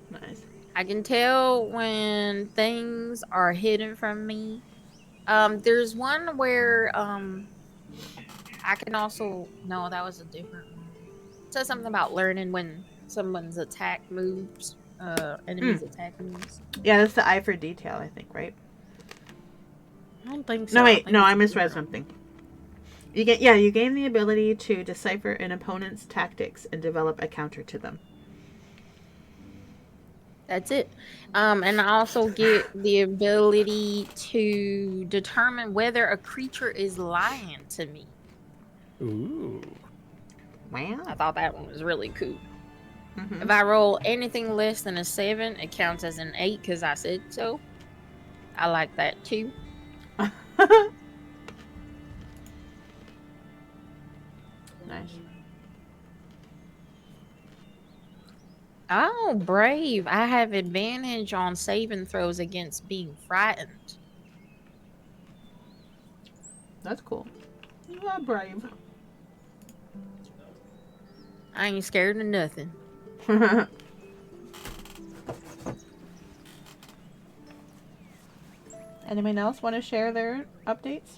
Nice. I can tell when things are hidden from me. There's one where I can also... No, that was a different one. It says something about learning when someone's attack moves. Enemies attack moves. Yeah, that's the eye for detail, I think, right? I don't think so. No, wait. No, I misread something. You gain the ability to decipher an opponent's tactics and develop a counter to them. That's it. And I also get the ability to determine whether a creature is lying to me. Ooh. Wow. I thought that one was really cool. Mm-hmm. If I roll anything less than a 7, it counts as an 8 because I said so. I like that too. Nice. Oh, brave. I have advantage on saving throws against being frightened. That's cool. You are brave. I ain't scared of nothing. Anyone else want to share their updates?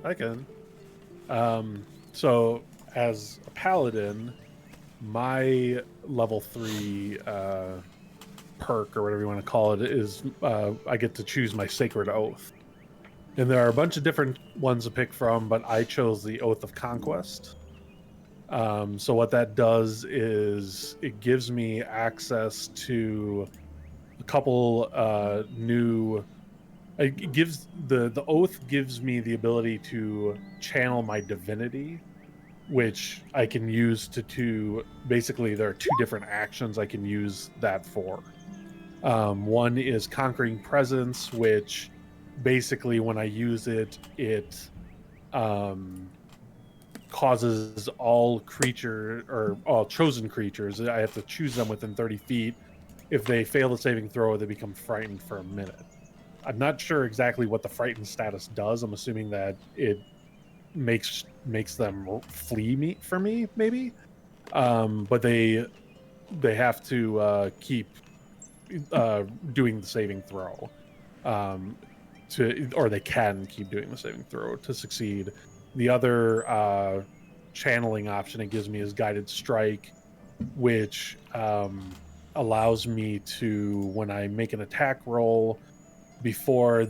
I can. So as a paladin, my level 3 perk, or whatever you want to call it, is I get to choose my sacred oath. And there are a bunch of different ones to pick from, but I chose the Oath of Conquest. So what that does is it gives me access to a couple new. It gives the oath gives me the ability to channel my divinity, which I can use to basically there are 2 different actions I can use that for. One is Conquering Presence, which basically when I use it, it causes all chosen creatures. I have to choose them within 30 feet. If they fail the saving throw, they become frightened for a minute. I'm not sure exactly what the frightened status does. I'm assuming that it makes them flee from me, maybe. But they have to keep doing the saving throw, or they can keep doing the saving throw to succeed. The other channeling option it gives me is Guided Strike, which allows me to, when I make an attack roll before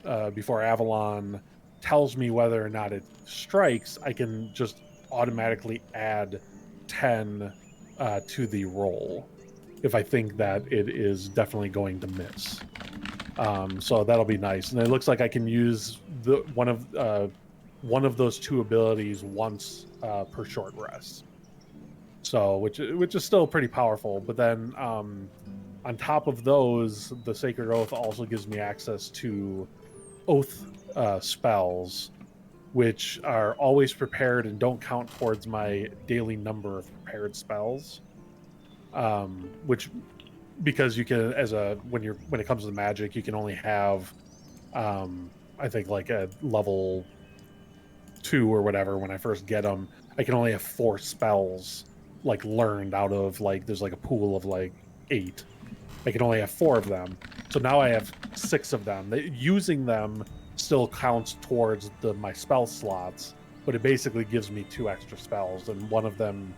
Avalon tells me whether or not it strikes, I can just automatically add 10 to the roll if I think that it is definitely going to miss. So that'll be nice, and it looks like I can use one of those 2 abilities once per short rest. So which is still pretty powerful. But then on top of those, the Sacred Oath also gives me access to oath spells, which are always prepared and don't count towards my daily number of prepared spells. Which, because you can, when it comes to magic, you can only have, I think like a level 2 or whatever. When I first get them, I can only have 4 spells like learned out of there's like a pool of 8. I can only have 4 of them. So now I have 6 of them. Using them still counts towards my spell slots, but it basically gives me 2 extra spells, and one of them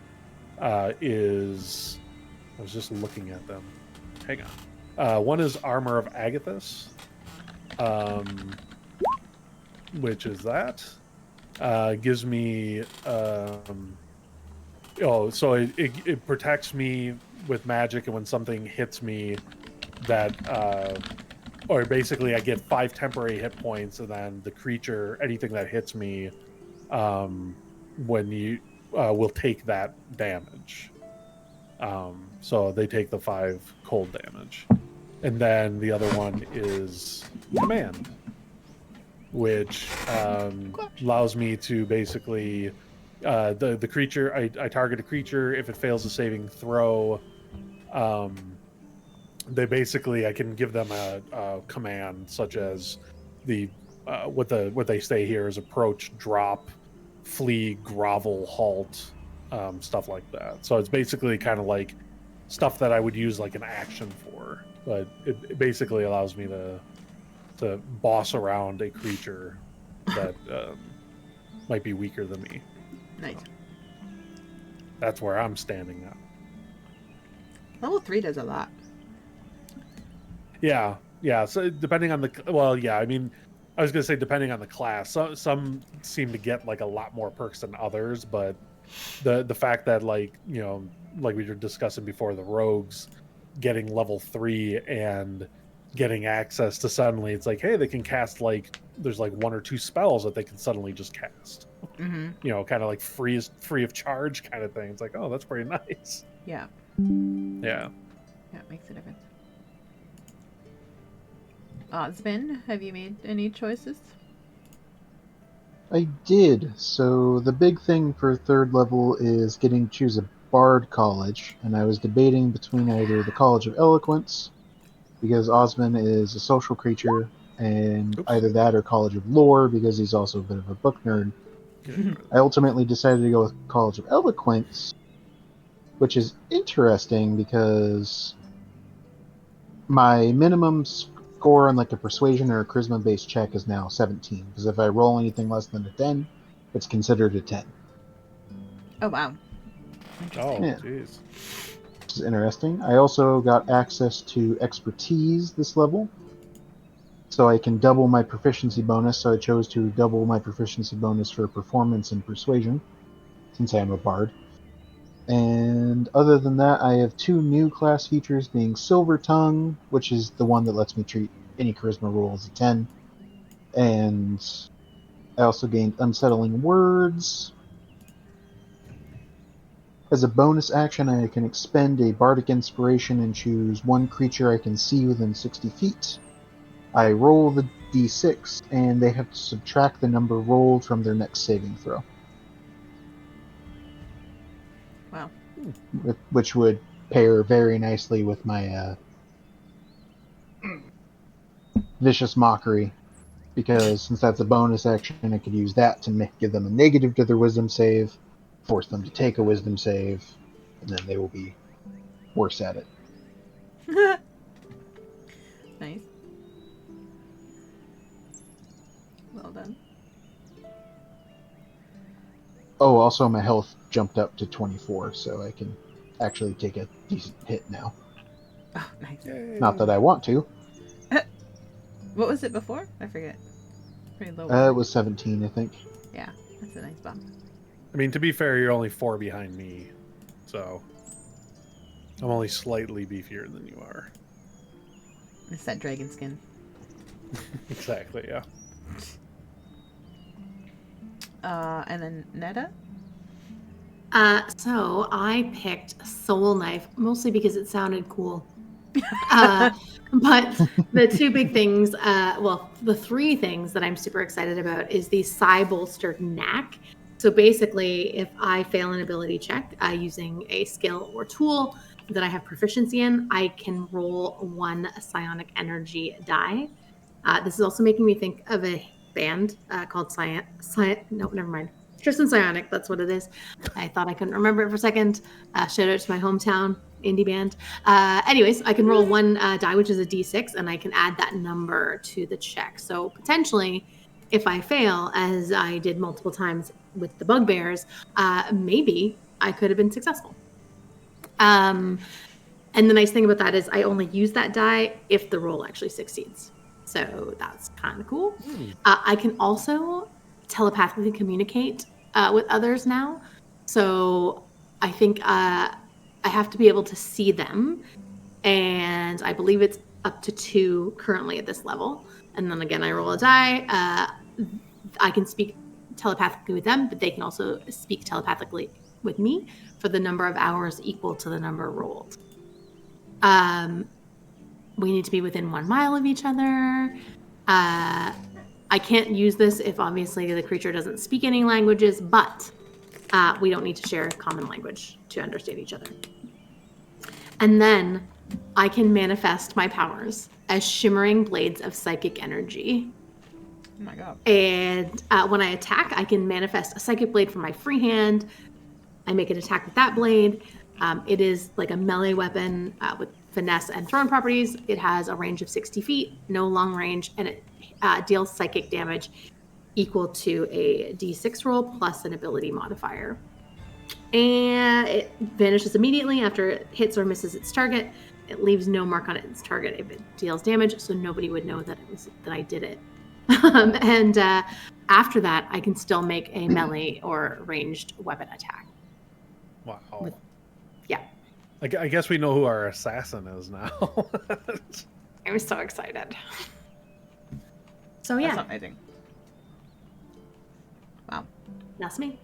is, I was just looking at them. Hang on. One is Armor of Agathis, which is that. Gives me so it protects me with magic, and when something hits me, that or basically I get 5 temporary hit points, and then the creature, anything that hits me, when you will take that damage. So they take the 5 cold damage. And then the other one is Command, which allows me to basically the creature, I target a creature. If it fails a saving throw, they basically, I can give them a command, such as what they say here is approach, drop, flee, grovel, halt, stuff like that. So it's basically kind of like stuff that I would use like an action for, but it basically allows me to boss around a creature that might be weaker than me. Nice. That's where I'm standing now. Level 3 does a lot. Yeah. So depending on I was gonna say depending on the class. Some seem to get like a lot more perks than others, but the fact that like we were discussing before, the rogues getting level 3 and getting access to, suddenly it's like, hey, they can cast there's 1 or 2 spells that they can suddenly just cast. Mm-hmm. Kind of like free of charge kind of thing. It's like, oh, that's pretty nice. Yeah. Yeah. Yeah, it makes a difference. Osmond, have you made any choices? I did. So the big thing for 3rd level is getting to choose a bard college, and I was debating between either the College of Eloquence, because Osmond is a social creature, and either that or College of Lore, because he's also a bit of a book nerd. I ultimately decided to go with College of Eloquence, which is interesting because my minimum score on like a persuasion or a charisma based check is now 17, because if I roll anything less than a 10, it's considered a 10. Oh, wow. Oh, Yeah. jeez. Which is interesting. I also got access to expertise this level, so I can double my proficiency bonus. So I chose to double my proficiency bonus for performance and persuasion, since I am a bard. And other than that, I have 2 new class features, being Silver Tongue, which is the one that lets me treat any charisma roll as a 10. And I also gained Unsettling Words. As a bonus action, I can expend a Bardic Inspiration and choose one creature I can see within 60 feet. I roll the d6, and they have to subtract the number rolled from their next saving throw. Wow. Which would pair very nicely with my Vicious Mockery, because since that's a bonus action, I could use that to give them a negative to their wisdom save, force them to take a wisdom save, and then they will be worse at it. Nice. Well done. Oh, also my health jumped up to 24, so I can actually take a decent hit now. Oh, nice. Yay. Not that I want to. What was it before? I forget. Pretty low. It was 17, I think. Yeah, that's a nice bump. I mean, to be fair, you're only 4 behind me, so I'm only slightly beefier than you are. It's that dragon skin. Exactly, yeah. And then Nedda? So I picked Soul Knife, mostly because it sounded cool. But the 2 big things, the 3 things that I'm super excited about is the Psi Bolstered Knack. So basically, if I fail an ability check using a skill or tool that I have proficiency in, I can roll 1 psionic energy die. This is also making me think of a band called no, never mind. Tristan Psionic, that's what it is. I thought I couldn't remember it for a second. Shout out to my hometown indie band. Anyways, I can roll 1 die, which is a d6, and I can add that number to the check. So potentially, if I fail, as I did multiple times with the bugbears, maybe I could have been successful. And the nice thing about that is I only use that die if the roll actually succeeds. So that's kind of cool. I can also telepathically communicate with others now. So I think I have to be able to see them. And I believe it's up to 2 currently at this level. And then again, I roll a die. I can speak telepathically with them, but they can also speak telepathically with me for the number of hours equal to the number rolled. We need to be within 1 mile of each other. I can't use this if obviously the creature doesn't speak any languages, but we don't need to share a common language to understand each other. And then I can manifest my powers as shimmering blades of psychic energy. Oh my god. And when I attack, I can manifest a psychic blade from my free hand. I make an attack with that blade. It is like a melee weapon with finesse and thrown properties. It has a range of 60 feet, no long range, and it deals psychic damage equal to a d6 roll plus an ability modifier. And it vanishes immediately after it hits or misses its target. It leaves no mark on its target if it deals damage, so nobody would know that I did it. And after that, I can still make a melee or ranged weapon attack. Wow. Yeah. I guess we know who our assassin is now. I'm so excited. So yeah. That's amazing. Wow. That's me.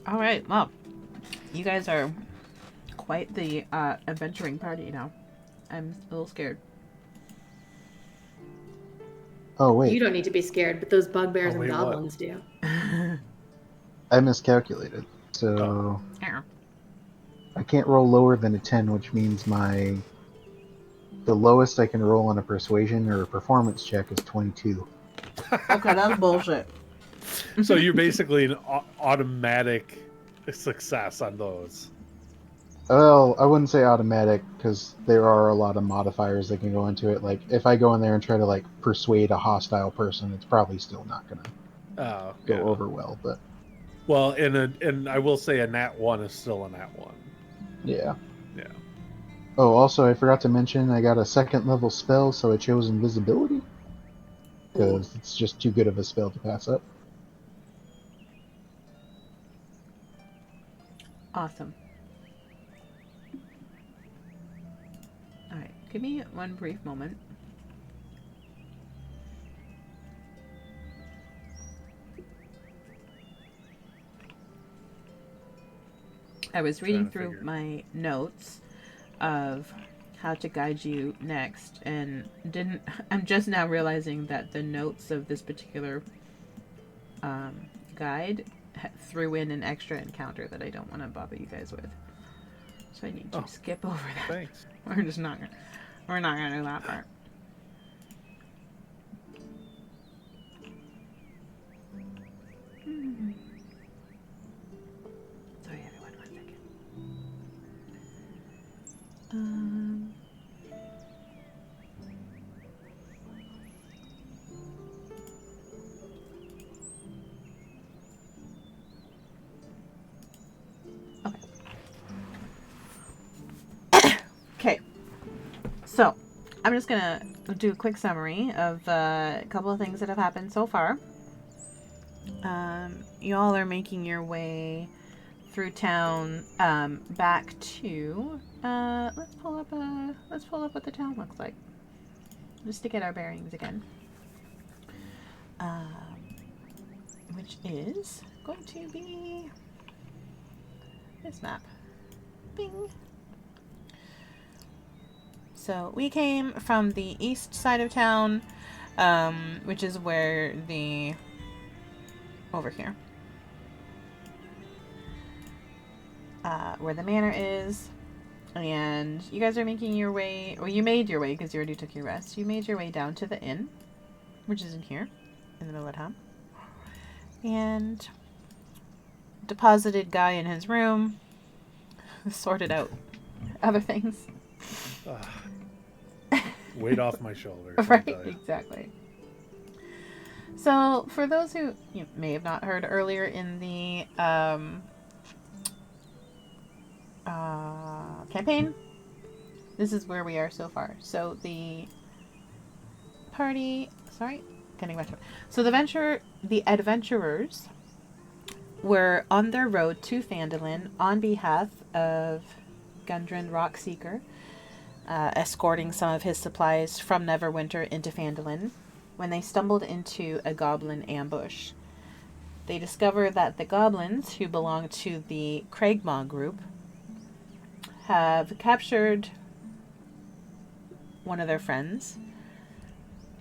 All right. Well, you guys are quite the adventuring party now. I'm a little scared. Oh, wait. You don't need to be scared, but those bugbears and wait, goblins do. I miscalculated. So Here. I can't roll lower than a 10, which means the lowest I can roll on a persuasion or a performance check is 22. Okay, that's bullshit. So you're basically an automatic success on those. Well, I wouldn't say automatic because there are a lot of modifiers that can go into it. Like if I go in there and try to like persuade a hostile person, it's probably still not gonna Oh, go yeah. over well. But Well, and I will say a nat 1 is still a nat 1. yeah. Yeah. Oh, also I forgot to mention I got a 2nd level spell, so I chose invisibility because it's just too good of a spell to pass up. Awesome. All right, give me one brief moment. I was reading through my notes of how to guide you next, and I'm just now realizing that the notes of this particular guide threw in an extra encounter that I don't want to bother you guys with. So I need to skip over that. Thanks. We're not gonna do that part. Sorry, everyone. 1 second. Okay. So, I'm just gonna do a quick summary of a couple of things that have happened so far. You all are making your way through town, back to. Let's pull up what the town looks like, just to get our bearings again. Which is going to be this map. Bing. So we came from the east side of town, which is where over here, where the manor is, and you guys are making your way, or you made your way because you already took your rest. You made your way down to the inn, which is in here, in the middle of town, and deposited Guy in his room, sorted out other things. Weight off my shoulders. Right, exactly. So, for those who you may have not heard earlier in the campaign, this is where we are so far. So the party, getting back to it. So the adventurers were on their road to Phandalin on behalf of Gundren Rockseeker, escorting some of his supplies from Neverwinter into Phandalin, when they stumbled into a goblin ambush. They discover that the goblins, who belong to the Craigmaw group, have captured one of their friends,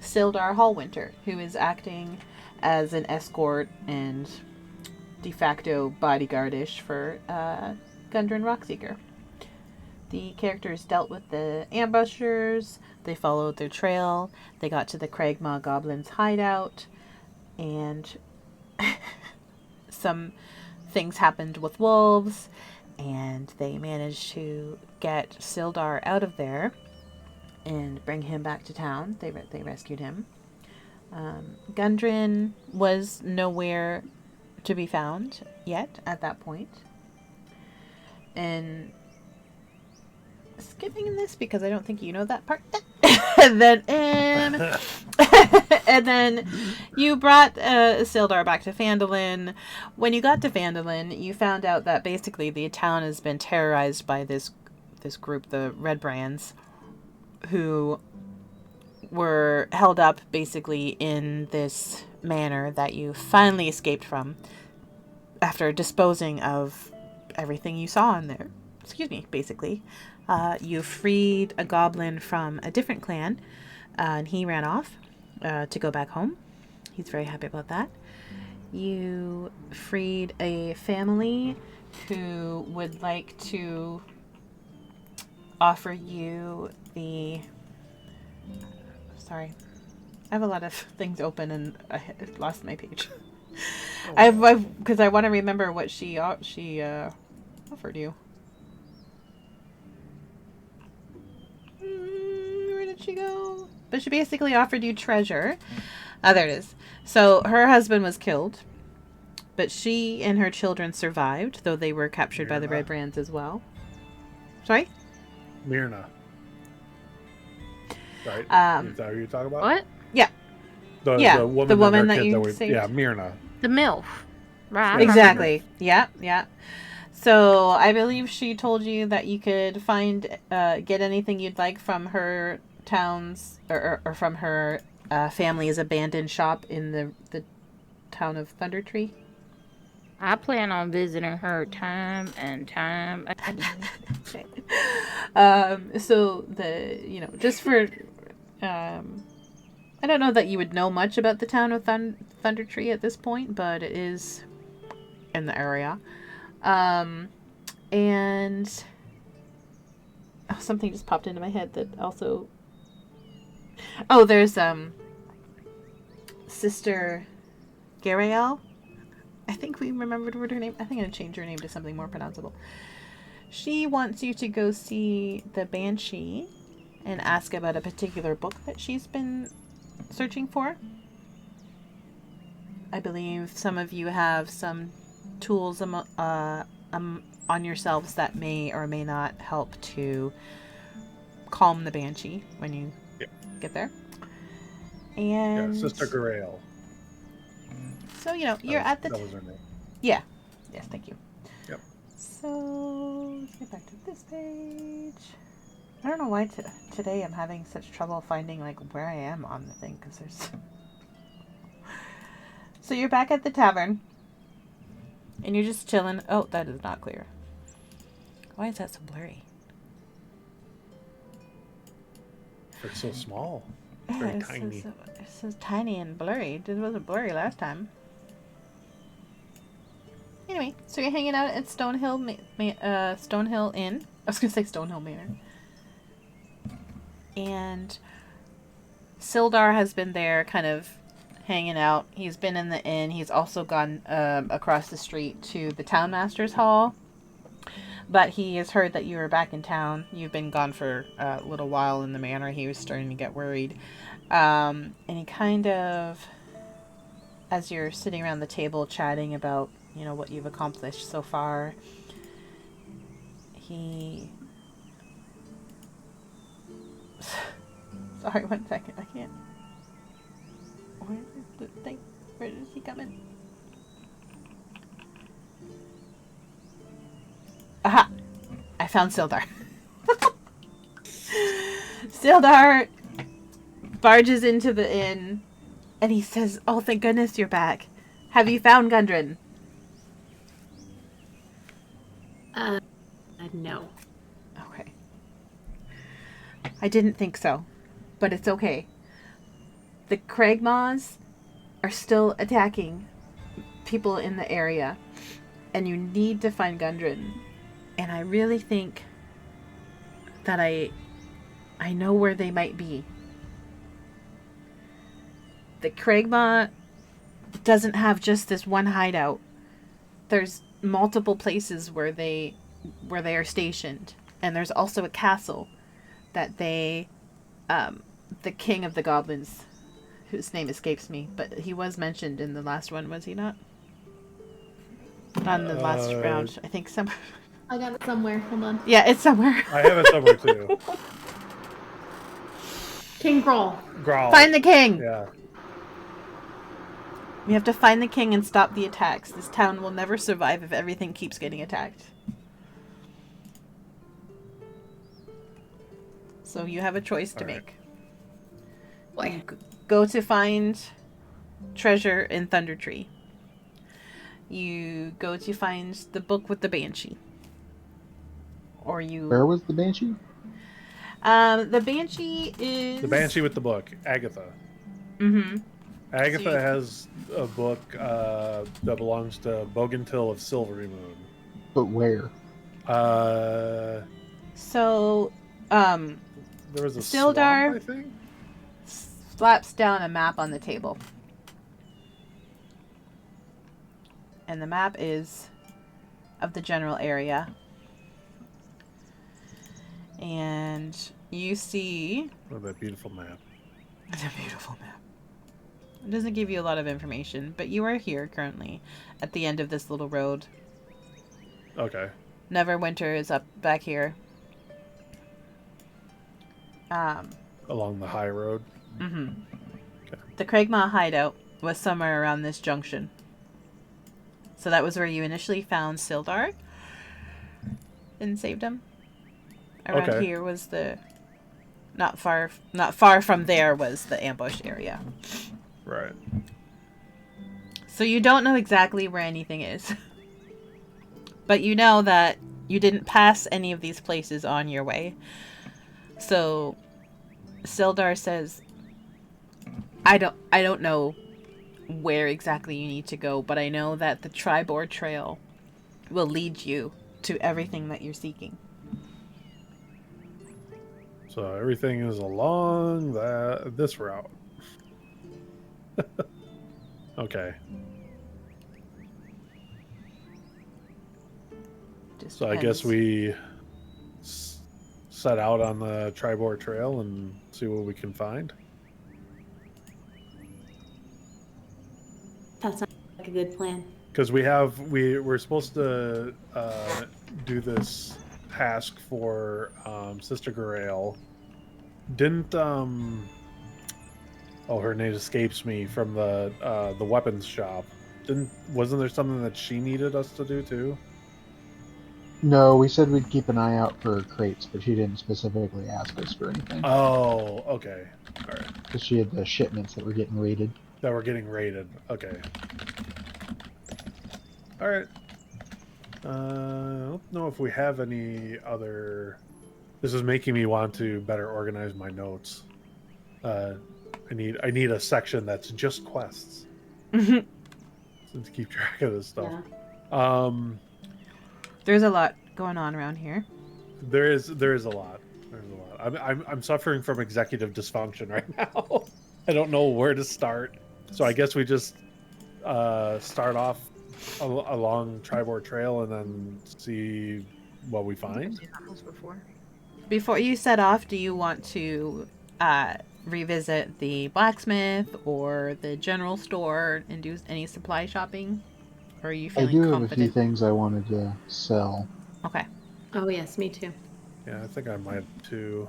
Sildar Hallwinter, who is acting as an escort and de facto bodyguardish for Gundren Rockseeker. The characters dealt with the ambushers, they followed their trail, they got to the Craigmaw Goblin's hideout, and some things happened with wolves, and they managed to get Sildar out of there and bring him back to town. They rescued him. Gundren was nowhere to be found yet at that point. And skipping this because I don't think you know that part. and then you brought Sildar back to Phandalin. When you got to Phandalin, you found out that basically the town has been terrorized by this group, the Redbrands, who were held up basically in this manor that you finally escaped from after disposing of everything you saw in there. Excuse me, basically. You freed a goblin from a different clan, and he ran off to go back home. He's very happy about that. You freed a family who would like to offer you the... Sorry. I have a lot of things open and I lost my page. Because I want to remember what she offered you. did she go? But she basically offered you treasure. Oh, there it is. So her husband was killed, but she and her children survived, though they were captured by the Red Brands as well. Sorry? Myrna. Right? Is that who you're talking about? What? Yeah. The woman that you saved. saved. Yeah, Myrna. The MILF. Right. Exactly. Yeah, yeah. So I believe she told you that you could find, get anything you'd like from her town's, or from her family's abandoned shop in the town of Thunder Tree. I plan on visiting her time and time again. So just for, I don't know that you would know much about the town of Thunder Tree at this point, but it is in the area. And something just popped into my head that also. Oh, there's Sister Gariel. I think we remembered what her name. I think I'm gonna change her name to something more pronounceable. She wants you to go see the Banshee and ask about a particular book that she's been searching for. I believe some of you have some tools on yourselves that may or may not help to calm the Banshee when you get there. And Sister Garael. So, you're at the... That was her name. Yeah. Yes, thank you. Yep. So, let's get back to this page. I don't know why today I'm having such trouble finding, where I am on the thing, because there's... So, you're back at the tavern. And you're just chilling. Oh, that is not clear. Why is that so blurry? It's so small. It's very tiny. It's so tiny and blurry. It wasn't blurry last time. Anyway, so you're hanging out at Stonehill Inn. I was going to say Stonehill Manor. And Sildar has been there kind of hanging out. He's been in the inn. He's also gone across the street to the Townmaster's Hall. But he has heard that you were back in town. You've been gone for a little while in the manor. He was starting to get worried. And he kind of, as you're sitting around the table chatting about, what you've accomplished so far, he... Sorry, 1 second. I can't... Where is the thing? Where does he come in? Aha! I found Sildar. Sildar barges into the inn, and he says, "Oh, thank goodness you're back. Have you found Gundren?" No. Okay. I didn't think so, but it's okay. The Cragmaws are still attacking people in the area, and you need to find Gundren. And I really think that I know where they might be. The Cragmaw doesn't have just this one hideout. There's multiple places where they are stationed, and there's also a castle that they, the king of the goblins, whose name escapes me, but he was mentioned in the last one, was he not? On the last round, I think some. I got it somewhere. Hold on. Yeah, it's somewhere. I have it somewhere too. King Growl. Find the king. Yeah. We have to find the king and stop the attacks. This town will never survive if everything keeps getting attacked. So you have a choice to make. Boy. Go to find treasure in Thunder Tree. You go to find the book with the Banshee. Or you... Where was the Banshee? The Banshee is... The Banshee with the book, Agatha. Mm-hmm. Agatha has a book that belongs to Bogantil of Silvery Moon. But where? So, there was a Sildar swamp, I think? slaps down a map on the table. And the map is of the general area. And you see... Oh, that beautiful map. It's a beautiful map. It doesn't give you a lot of information, but you are here currently at the end of this little road. Okay. Neverwinter is up back here. Along the high road. Mm-hmm. Okay. The Craigmaw hideout was somewhere around this junction. So that was where you initially found Sildar and saved him. Around Okay. here was the... Not far from there was the ambush area. Right. So you don't know exactly where anything is. But you know that you didn't pass any of these places on your way. So Sildar says, I don't know where exactly you need to go, but I know that the Tribor Trail will lead you to everything that you're seeking. So everything is along this route. Okay. Just So I guess depends. we set out on the Tribor Trail and see what we can find. That sounds like a good plan. Because we're supposed to do this task for Sister Garaele. Didn't her name escapes me from the weapons shop. Wasn't there something that she needed us to do too? No, we said we'd keep an eye out for crates, but she didn't specifically ask us for anything. Oh, okay. All right. Because she had the shipments that were getting raided. That we're getting raided. Okay. All right. I don't know if we have any other... This is making me want to better organize my notes. I need a section that's just quests. To keep track of this stuff. Yeah. There's a lot going on around here. There is a lot. There's a lot. I'm suffering from executive dysfunction right now. I don't know where to start. So I guess we just start off along Tribor Trail and then see what we find. Before you set off, do you want to revisit the blacksmith or the general store and do any supply shopping? Or are you I feeling do have confident? a few things I wanted to sell. Okay. Oh, yes, me too. Yeah, I think I might too.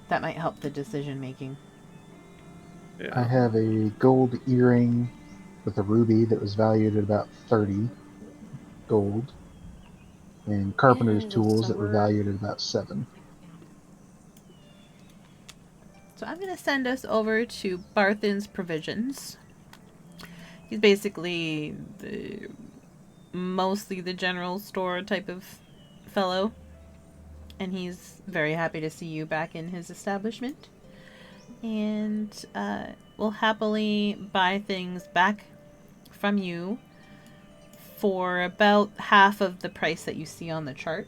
That might help the decision making. Yeah. I have a gold earring with a ruby that was valued at about 30 gold. And carpenter's Yeah, tools that were silver. valued at about 7. So I'm going to send us over to Barthen's Provisions. He's basically mostly the general store type of fellow. And he's very happy to see you back in his establishment. And will happily buy things back from you for about half of the price that you see on the chart.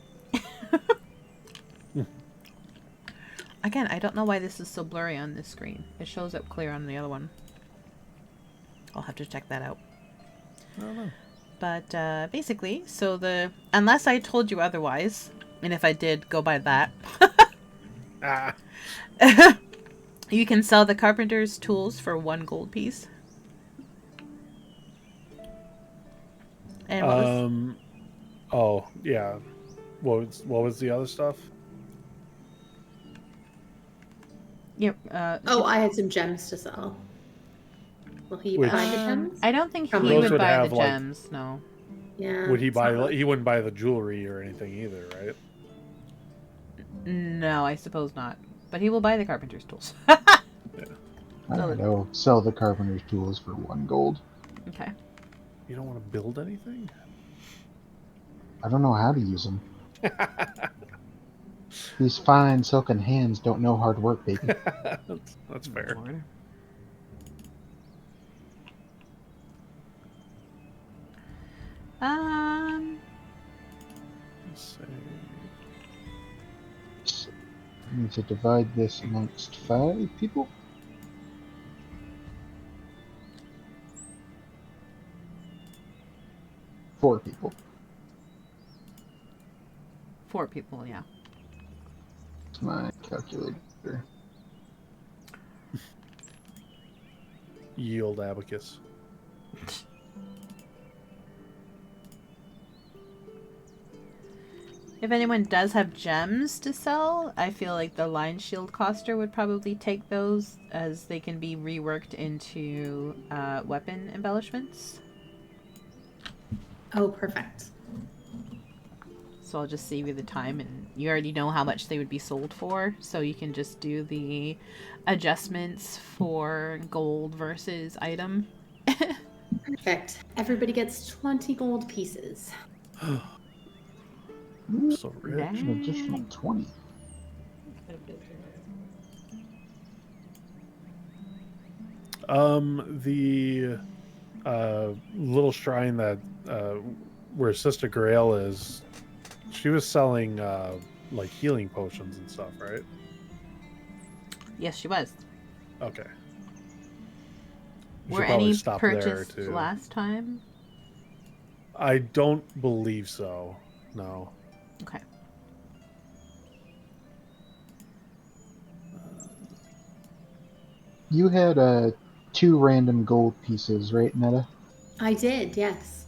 Again, I don't know why this is so blurry on this screen. It shows up clear on the other one. I'll have to check that out. I don't know. But basically, so unless I told you otherwise, and if I did, go by that. You can sell the carpenter's tools for 1 gold piece. And what was... Oh, yeah. What was the other stuff? Yep. I had some gems to sell. Will he Which- buy the gems? I don't think From he those would would buy have, the like- gems. No. Yeah. Would he it's not buy? really- He wouldn't buy the jewelry or anything either, right? No, I suppose not. But he will buy the carpenter's tools. Alright, I'll sell the carpenter's tools for 1 gold. Okay. You don't want to build anything? I don't know how to use them. These fine silken hands don't know hard work, baby. That's fair. Lord. Let's see. I need to divide this amongst 5 people. Four people. 4 people, yeah. It's my calculator. Yield abacus. If anyone does have gems to sell, I feel like the Line Shield Coster would probably take those, as they can be reworked into weapon embellishments. Oh, perfect. So I'll just save you the time, and you already know how much they would be sold for, so you can just do the adjustments for gold versus item. Perfect. Everybody gets 20 gold pieces. So rich. An additional 20. The little shrine that where Sister Grail is, she was selling like healing potions and stuff, right? Yes, she was. Okay. Were Should probably any stop there purchased too. last time? I don't believe so. No. Okay. You had 2 random gold pieces, right, Nedda? I did, yes.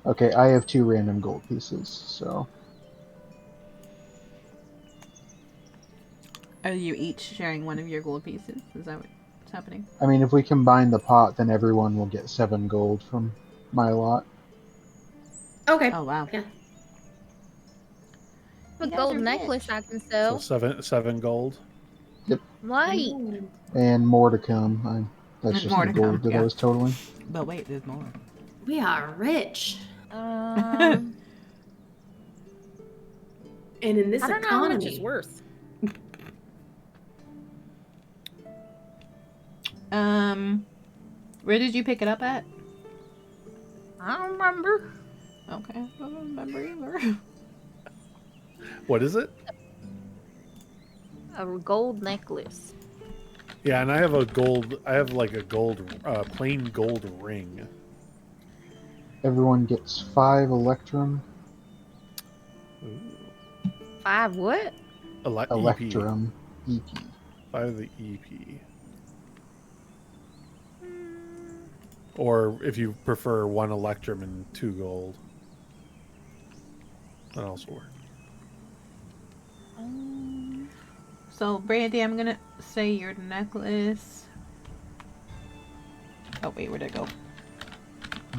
Okay, I have 2 random gold pieces, so... Are you each sharing one of your gold pieces? Is that what's happening? I mean, if we combine the pot, then everyone will get 7 gold from my lot. Okay. Oh, wow. Yeah. A You guys gold are necklace rich. I can So sell. seven gold. Right. Ooh. And more to come. That's just More the to come, gold that yeah. I was totaling. But wait, there's more. We are rich. Um, And in this I don't know how economy. much it's worth. Where did you pick it up at? I don't remember. Okay, I don't remember either. What is it? A gold necklace. Yeah, and I have a gold. I have like a gold, plain gold ring. Everyone gets 5 Electrum. Ooh. 5 what? EP. Electrum. EP. 5 of the EP. Or if you prefer 1 Electrum and 2 gold. That also works. So, Brandee, I'm gonna say your necklace. Oh, wait, where'd it go?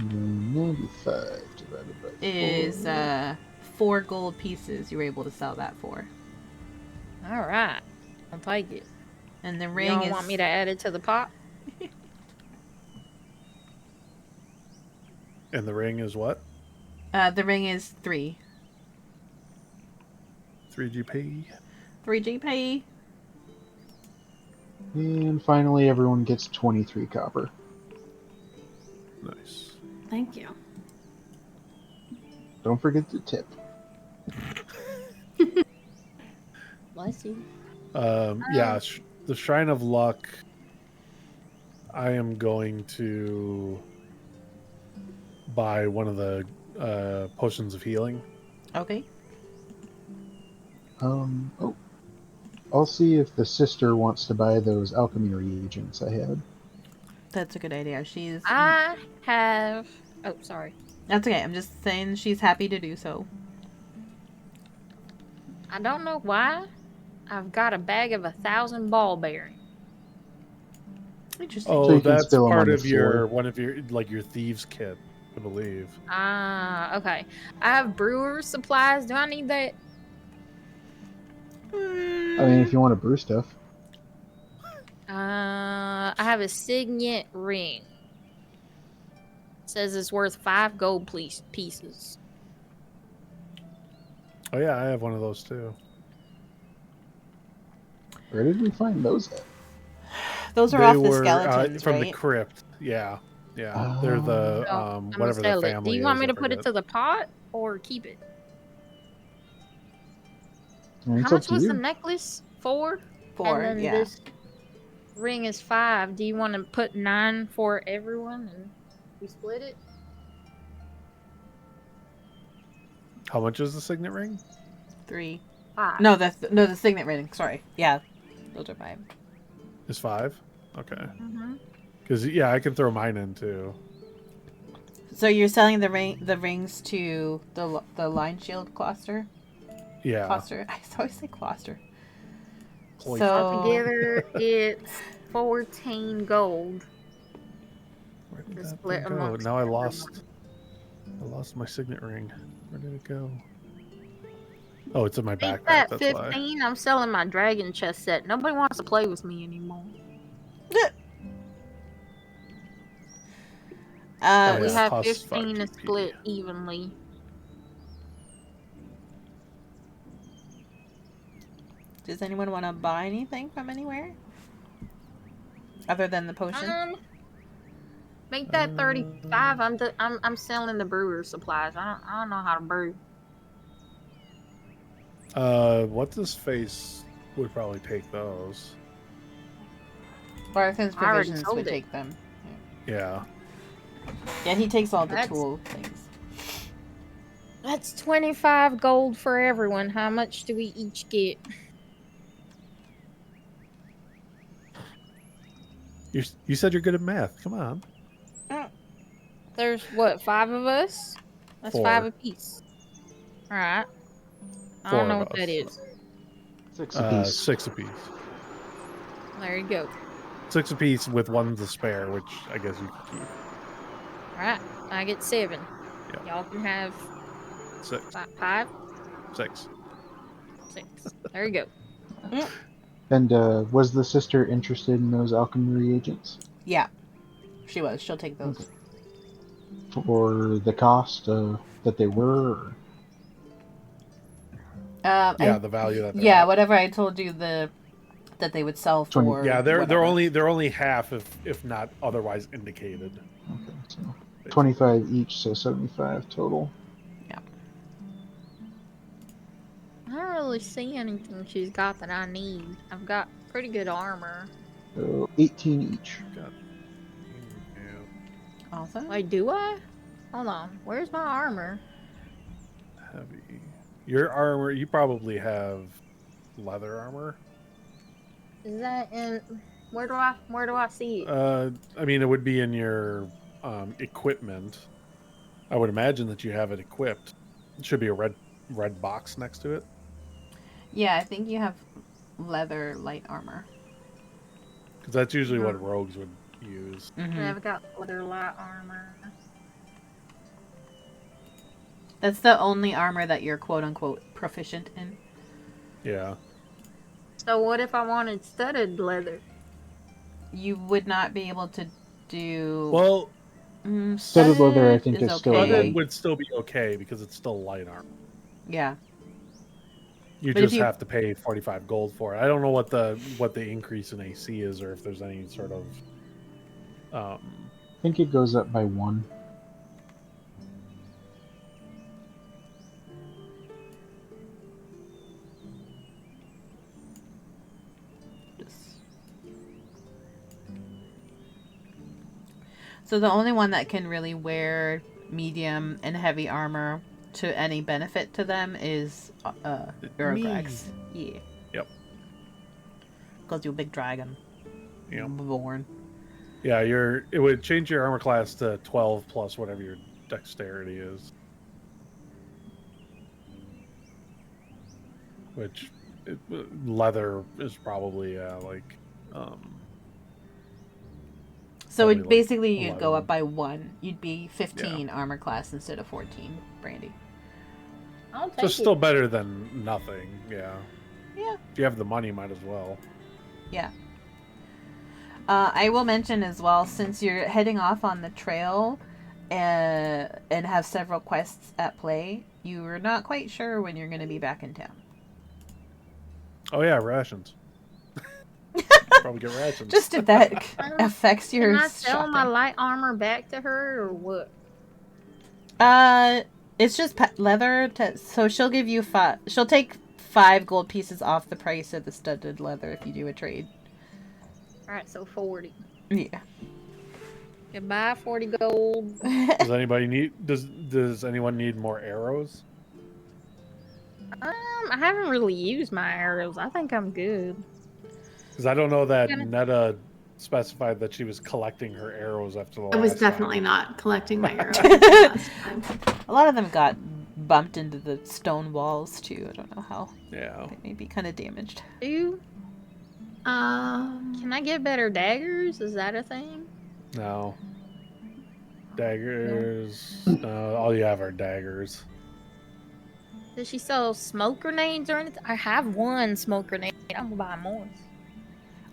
95 divided by 4. Is 4 gold pieces you were able to sell that for. All right. I'll take it. And the You ring don't is. want me to add it to the pot? And the ring is what? The ring is 3. 3 GP. 3 GP. And finally, everyone gets 23 copper. Nice. Thank you. Don't forget to tip. Bless you. Yeah, the Shrine of Luck. I am going to buy one of the potions of healing. Okay. Oh. I'll see if the sister wants to buy those alchemy reagents I had. That's a good idea. She's. I have. Oh, sorry. That's okay. I'm just saying she's happy to do so. I don't know why. I've got a bag of 1,000 ball bearings. Interesting. Oh, So you can that's spill 'em part on of the your floor. one of your like your thieves kit, I believe. Ah, okay. I have brewer supplies. Do I need that? I mean, if you want to brew stuff. I have a signet ring. It says it's worth 5 gold pieces. Oh yeah, I have one of those too. Where did we find those at? Those are They off the were skeletons, from right? the crypt. Yeah, yeah. They're the So, I'm gonna whatever the sell it. family Do you is. want me I to put it forget. to the pot or keep it? I mean, How it's up much to was you. the necklace? 4? 4, And then yeah. this ring is 5. Do you want to put 9 for everyone and we split it? How much is the signet ring? 3. 5. No, the signet ring. Sorry. Yeah, those are 5. Is 5? Okay. Mm-hmm. Because yeah, I can throw mine in too. So you're selling the rings to the line shield cluster? Yeah. Cluster. I always say cluster. Cloister. So Together, it's 14 gold. Where did To that split thing go? amongst Now I everyone. lost my signet ring. Where did it go? Oh, it's in my Ain't backpack. that That's 15? I'm selling my dragon chess set. Nobody wants to play with me anymore. why. We Yeah, have costs 15 to 5 GP. split evenly. does anyone want to buy anything from anywhere? Other than the potion? Make that 35. I'm selling the brewer supplies. I don't know how to brew. What's his face would probably take those. Barthen's I already provisions sold would it. take them. Yeah. Yeah, he takes all the That's- tool things. That's 25 gold for everyone. How much do we each get? You said you're good at math. Come on. There's what, 5 of us? That's 4. 5 apiece. Alright. I 4 don't know of what that us. is. 6 apiece. 6 apiece. There you go. 6 apiece with 1 to spare, which I guess you could keep. Alright. I get 7. Yep. Y'all can have 6. 5, 6. 6. There you go. And was the sister interested in those alchemy reagents? Yeah, she was. She'll take those. Okay. For the cost that they were? Or? Yeah, the value that. Yeah, whatever I told you that they would sell 20. for. Yeah, they're whatever. only half if not otherwise indicated. Okay, so 25 each, so 75 total. Yeah. I don't really see anything she's got that I need. I've got pretty good armor. So 18 each. God. Awesome. Wait, do I? Hold on. Where's my armor? Heavy. Your armor, you probably have leather armor. Is that in? Where do I see it? I mean, it would be in your equipment. I would imagine that you have it equipped. It should be a red box next to it. Yeah, I think you have leather light armor. Because that's usually what rogues would use. Mm-hmm. I've got leather light armor. That's the only armor that you're quote unquote proficient in. Yeah. So what if I wanted studded leather? You would not be able to do. Well, Studded leather, I think, is still okay. studded light. would still be okay because it's still light armor. Yeah. You But if just you- have to pay 45 gold for it. I don't know what the increase in AC is, or if there's any sort of. I think it goes up by 1. So the only one that can really wear medium and heavy armor to any benefit to them is Urograx. Yeah. Yep. Because you're a big dragon. Yep. Born. Yeah, it would change your armor class to 12 plus whatever your dexterity is. Which leather is probably So probably it like basically you'd go 11. up by 1. You'd be 15 armor class instead of 14, Brandee. I'll take So it. still better than nothing. Yeah. Yeah. If you have the money, might as well. Yeah. I will mention as well, since you're heading off on the trail and have several quests at play, you are not quite sure when you're going to be back in town. Oh yeah, rations. Probably get rations. Just if that affects your Can I sell shopping. my light armor back to her, or what? It's just leather. So she'll give you 5. She'll take 5 gold pieces off the price of the studded leather if you do a trade. Alright, so 40. Yeah. Goodbye, 40 gold. Does anybody need? Does anyone need more arrows? I haven't really used my arrows. I think I'm good. Because I don't know that Gonna- Nedda specified that she was collecting her arrows after the last I was time. definitely not collecting my arrows last time. A lot of them got bumped into the stone walls too. I don't know how. Yeah. They may be kind of damaged. Can I get better daggers? Is that a thing? No. Daggers. No, all you have are daggers. Does she sell smoke grenades or anything? I have one smoke grenade. I'm gonna buy more.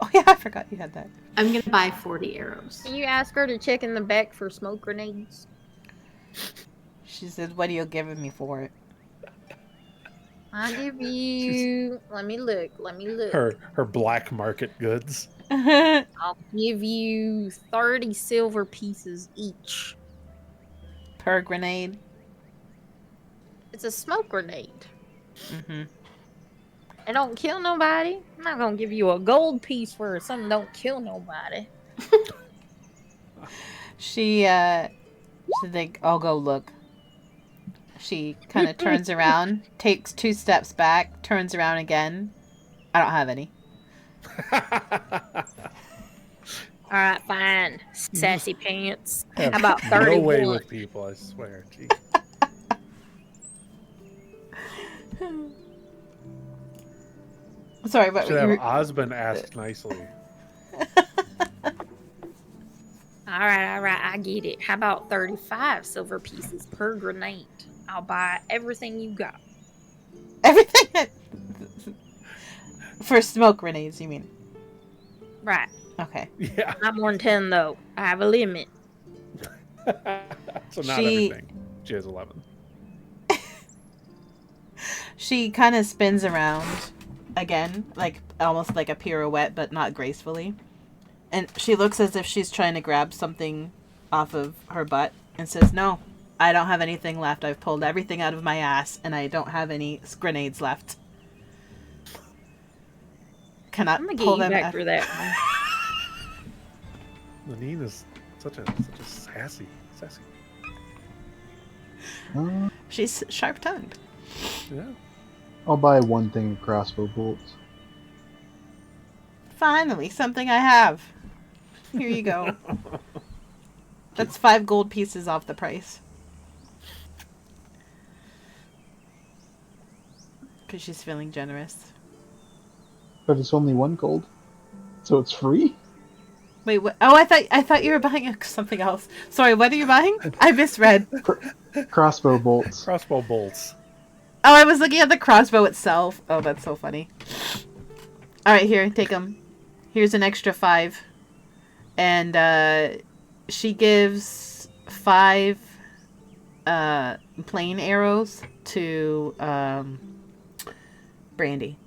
Oh yeah, I forgot you had that. I'm gonna buy 40 arrows. Can you ask her to check in the back for smoke grenades? She said, "What are you giving me for it?" I'll give you. Let me look. Her black market goods. I'll give you 30 silver pieces each. Per grenade. It's a smoke grenade. Mm-hmm. It don't kill nobody. I'm not gonna give you a gold piece for something that don't kill nobody. She think I'll go look. She kind of turns around, takes 2 steps back, turns around again. I don't have any. Alright, fine. Sassy pants. Have How about no 31? way with people, I swear. Jeez. Sorry, but Should have Osmond ask nicely. Alright, I get it. How about 35 silver pieces per grenade? I'll buy everything you got. everything that... For smoke grenades, you mean? Right. Okay. Yeah. Not more than 10 though. I have a limit. So not everything. She has 11. She kind of spins around again, like almost like a pirouette, but not gracefully. And she looks as if she's trying to grab something off of her butt and says, "No, I don't have anything left. I've pulled everything out of my ass and I don't have any grenades left." Cannot I'm gonna pull get you them back out. for that one. Lanine is such a sassy. She's sharp-tongued. Yeah. I'll buy one thing of crossbow bolts. Finally, something I have. Here you go. That's 5 gold pieces off the price. Because she's feeling generous. But it's only 1 gold. So it's free? Wait, what? Oh, I thought you were buying something else. Sorry, what are you buying? I misread. Crossbow bolts. Crossbow bolts. Oh, I was looking at the crossbow itself. Oh, that's so funny. Alright, here, take them. Here's an extra 5. And, she gives 5, plain arrows to, Brandee.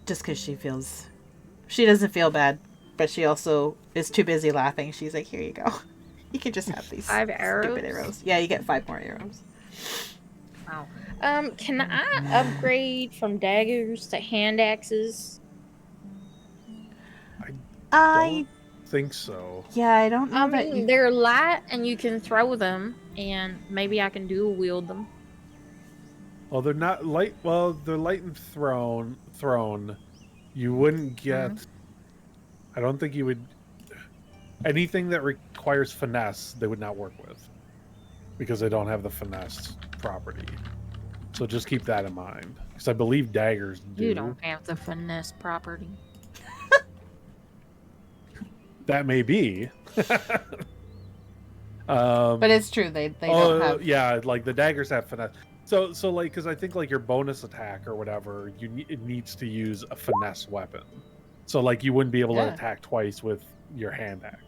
Just because she doesn't feel bad, but she also is too busy laughing. She's like, "Here you go. You can just have these 5 arrows? stupid arrows." Yeah, you get 5 more arrows. Wow. Can I upgrade from daggers to hand axes? I Think so. I don't know I that mean, they're light and you can throw them, and maybe I can dual wield them. Well, they're not light. Well, they're light and thrown. You wouldn't get. I don't think you would. Anything that requires finesse, they would not work with, because they don't have the finesse property. So just keep that in mind, because I believe daggers do. You don't have the finesse property. That may be. but it's true. They don't have. Yeah, like the daggers have finesse. So like, because I think like your bonus attack or whatever, it needs to use a finesse weapon. So like you wouldn't be able to attack twice with your hand axe.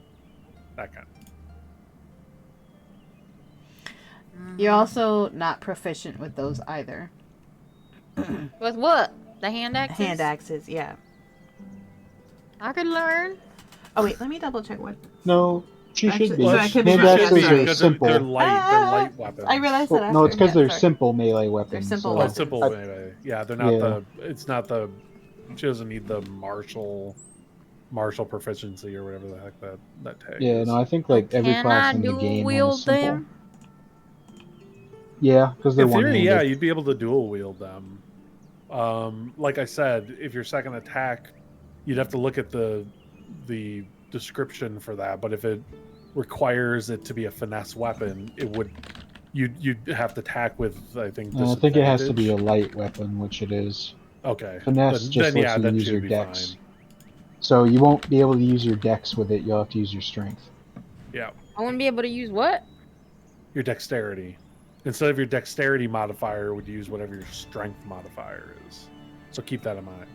That kind of. You're also not proficient with those either. With what? The hand axes? Hand axes, yeah. I could learn. Oh wait, let me double check what. No, she Actually, should be. so I could be Hand wrong. axes Sorry. are simple. They're light weapons. I realized that. No, it's because they're sorry. simple melee weapons. simple so weapons. Simple I- melee. Yeah, they're not Yeah. it's not the. She doesn't need the martial proficiency or whatever the heck that tag Yeah, is. no, I think like every Can class I in the dual game wield has simple. them? Yeah, because they're In theory, one-handed. yeah, you'd be able to dual wield them. Like I said, if your second attack, you'd have to look at the description for that. But if it requires it to be a finesse weapon, you'd have to attack with, I think. I think it has to be a disadvantage. light weapon, which it is. Okay. Finesse just lets you that use should your be dex. fine. So you won't be able to use your dex with it. You'll have to use your strength. Yeah. I wouldn't be able to use what? Your dexterity. Instead of your dexterity modifier, would use whatever your strength modifier is. So keep that in mind.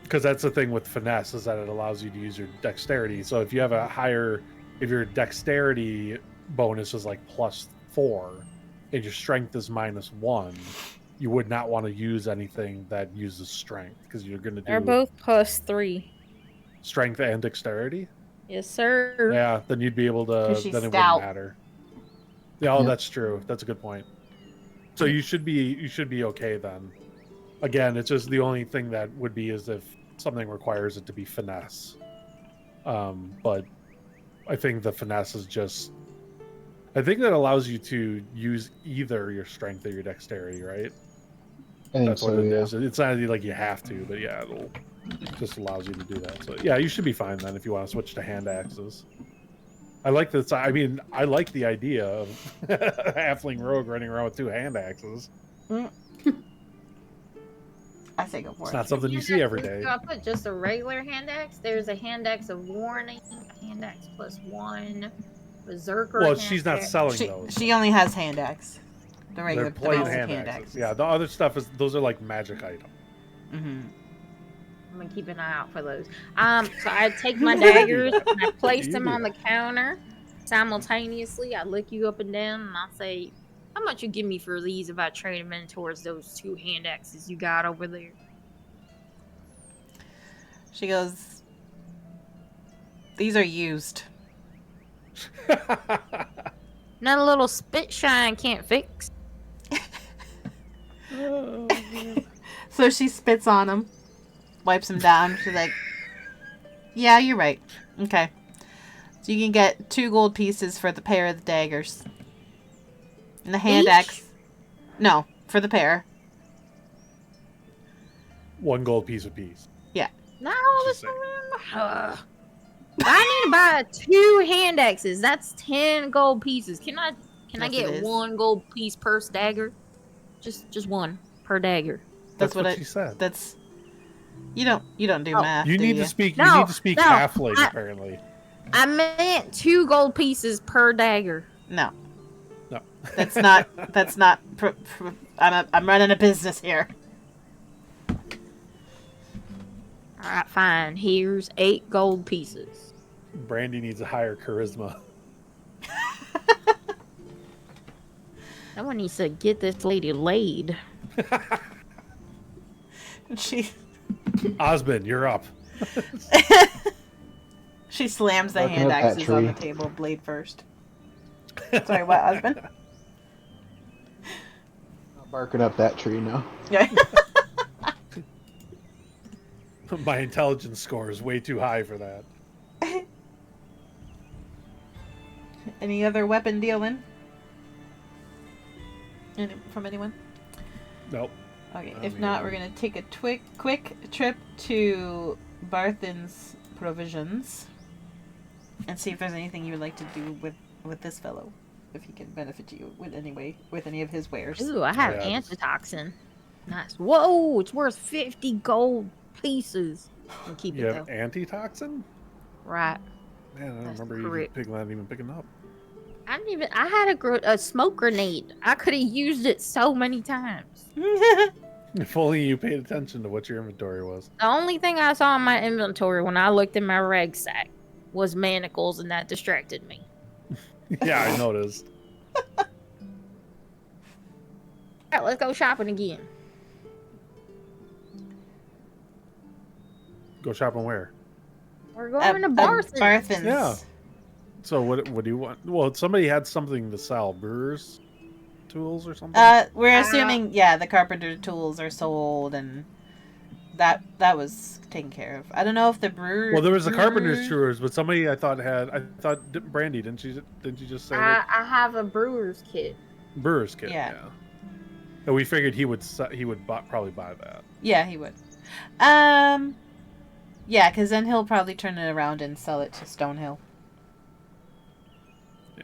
Because that's the thing with finesse, is that it allows you to use your dexterity. So if you have if your dexterity bonus is like +4 and your strength is -1, you would not want to use anything that uses strength, because you're going to do They're both +3. strength and dexterity. Yes, sir. Yeah, then you'd be able to. 'Cause she's then it stout. wouldn't matter. Yeah, Yeah. that's true. That's a good point. So you should be okay then. Again, it's just the only thing that would be is if something requires it to be finesse. But I think the finesse is just. I think that allows you to use either your strength or your dexterity, right? I think That's so, what it yeah. is. It's not like you have to, but yeah, it'll just allows you to do that. So yeah, you should be fine then if you want to switch to hand axes. I like this. I mean, I like the idea of a halfling rogue running around with 2 hand axes. I say go for It's it. not something you see every day. Do I put just a regular hand axe? There's a hand axe of warning, a hand axe +1, berserker. Well, hand she's not axe. selling She, those. she only has hand axe. The They're regular, the plain basic hand hand axes. axes. Yeah, the other stuff those are like magic items. Mm-hmm. I'm gonna keep an eye out for those. So I take my daggers and I place them on the counter. Simultaneously, I look you up and down and I say, "How much you give me for these if I trade them in towards those 2 hand axes you got over there?" She goes, "These are used." Not a little spit shine can't fix. So she spits on him, wipes him down. She's like, "Yeah, you're right. Okay. So you can get 2 gold pieces for the pair of the daggers. And the hand Each? axe. No, for the pair. 1 gold piece apiece. Not all Just this. I need to buy 2 hand axes. That's 10 gold pieces. Can I Yes, it get is. 1 gold piece per dagger? Just 1 per dagger. That's what I she said. That's you don't do Oh, math. You do need you? to speak. No, you need to speak no, halfling, I- apparently. I meant 2 gold pieces per dagger. No. No. That's not I'm running a business here. Alright, fine. Here's 8 gold pieces. Brandee needs a higher charisma. Someone needs to get this lady laid. She Osmond, you're up. she slams the Barking hand up that axes on the tree. table, blade first. Sorry, what, husband? Not barking up that tree, no. Yeah. My intelligence score is way too high for that. Any other weapon dealing? From anyone? Nope. Okay, I if mean- not, we're gonna take a quick trip to Barthen's provisions and see if there's anything you would like to do with this fellow, if he can benefit you with any of his wares. Ooh, I have Yeah, antitoxin. Nice. Whoa, it's worth 50 gold pieces. I'll keep You it have though. antitoxin? Right. Man, I don't That's remember correct. not even picking up. I had a smoke grenade. I could have used it so many times. If only you paid attention to what your inventory was. The only thing I saw in my inventory when I looked in my rag sack was manacles, and that distracted me. Yeah, I noticed. Alright, let's go shopping again. Go shopping where? We're going to Barthen's. Barthen's. Yeah. So what do you want? Well, somebody had something to sell. Brewers tools or something? We're assuming, the carpenter tools are sold, and that was taken care of. I don't know if the brewer. Well, there was the carpenter's tools, but somebody I thought Brandee, didn't you just say that? I have a brewer's kit. Brewer's kit. Yeah. Yeah. And we figured he would probably buy that. Yeah, he would. Yeah, because then he'll probably turn it around and sell it to Stonehill. Yeah.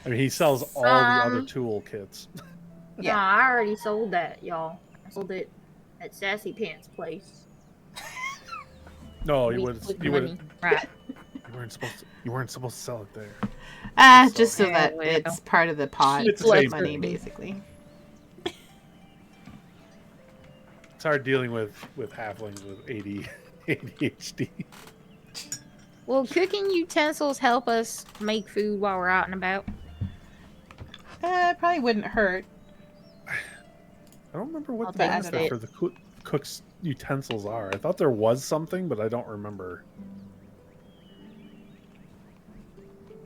I mean, he sells all the other tool kits. Yeah. No, I already sold that, y'all. I sold it at Sassy Pants' place. No, With money. Right. You weren't supposed to sell it there. Just so Yeah, that well, it's part of the pot. It's It's safe. money, basically. It's hard dealing with halflings with ADHD. Will cooking utensils help us make food while we're out and about? It probably wouldn't hurt. I don't remember I'll what the take answer it. for the cook's utensils are. I thought there was something, but I don't remember.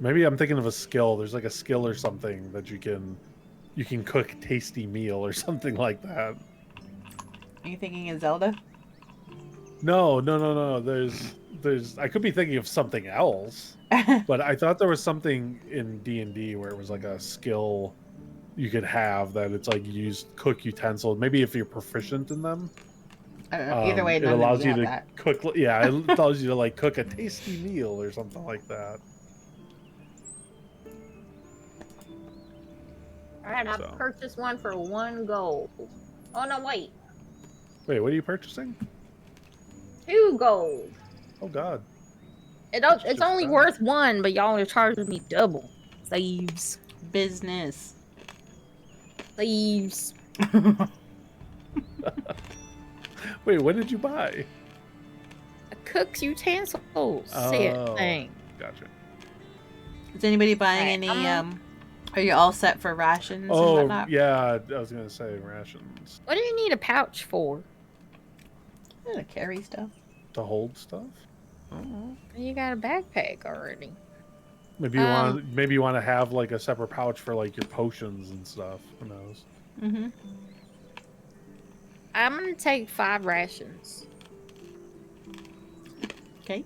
Maybe I'm thinking of a skill. There's like a skill or something that you can cook a tasty meal or something like that. Are you thinking of Zelda? No. There's. I could be thinking of something else, but I thought there was something in D&D where it was like a skill you could have that it's like cook utensils. Maybe if you're proficient in them. I don't know. Either way, it none allows of you have to that. cook. Yeah, it allows you to like cook a tasty meal or something like that. Alright, I So. purchased one for 1 gold. Oh no, wait. Wait, what are you purchasing? 2 gold. Oh God. It's just only fine. worth 1, but y'all are charging me double. Thieves. Business. Thieves. Wait, what did you buy? A cook's utensils Oh. set thing. Gotcha. Is anybody buying Alright, any, are you all set for rations and Oh, whatnot? yeah, I was gonna say rations What do you need a pouch for? To carry stuff. to hold stuff. You got a backpack already. Maybe you want to have like a separate pouch for like your potions and stuff. Who knows? Mm-hmm. I'm gonna take 5 rations. Okay.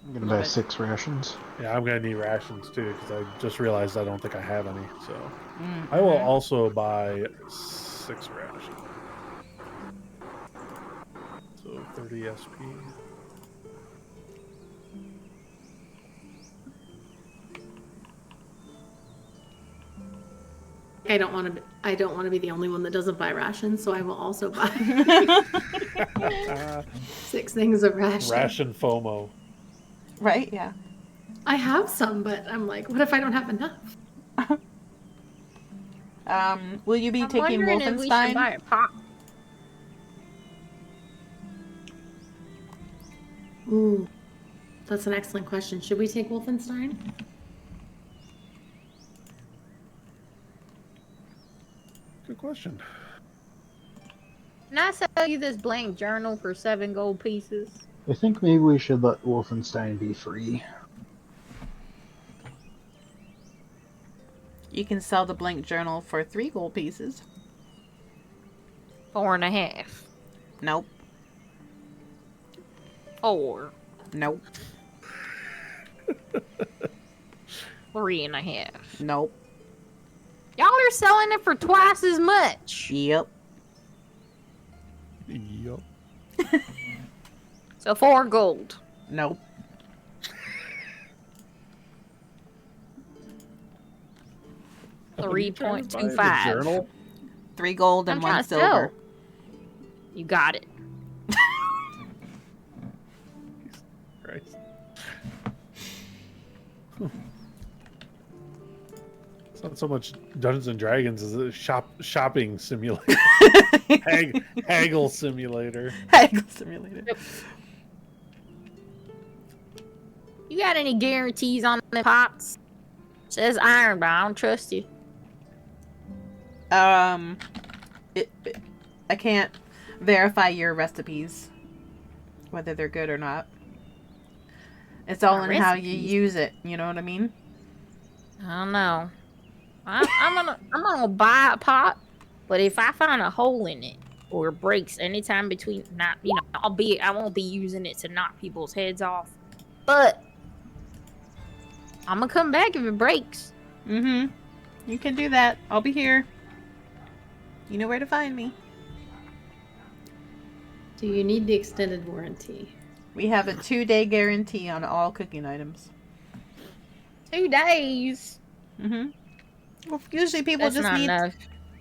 I'm gonna buy 6 rations. Yeah, I'm gonna need rations too because I just realized I don't think I have any. So Mm-hmm. I will also buy 6 rations. So 30 SP. I don't want to be the only one that doesn't buy rations, so I will also buy 6 things of rations. Ration FOMO. Right, yeah. I have some, but I'm like, what if I don't have enough? Will you be I'm taking wondering if we should buy Wolfenstein? a pot. Ooh, that's an excellent question. Should we take Wolfenstein? Good question. Can I sell you this blank journal for 7 gold pieces? I think maybe we should let Wolfenstein be free. You can sell the blank journal for 3 gold pieces. 4.5. Nope. 4. Nope. 3.5. Nope. Y'all are selling it for twice as much. Yep. Yup. So 4 gold. Nope. Are you trying to buy the 3.25. journal? 3 gold and I'm 1 trying to silver. sell. You got it. Christ. It's not so much Dungeons and Dragons as a shopping simulator. Haggle simulator. Haggle simulator. You got any guarantees on the pots? Says iron, but I don't trust you. I can't verify your recipes, whether they're good or not. It's all My in how you recipes? use it. You know what I mean? I don't know. I'm gonna buy a pot, but if I find a hole in it or it breaks anytime between, I won't be using it to knock people's heads off. But I'm gonna come back if it breaks. Mm-hmm. You can do that. I'll be here. You know where to find me. Do you need the extended warranty? We have a 2-day guarantee on all cooking items. 2 days. Mm-hmm. Well, usually people That's just not need... enough.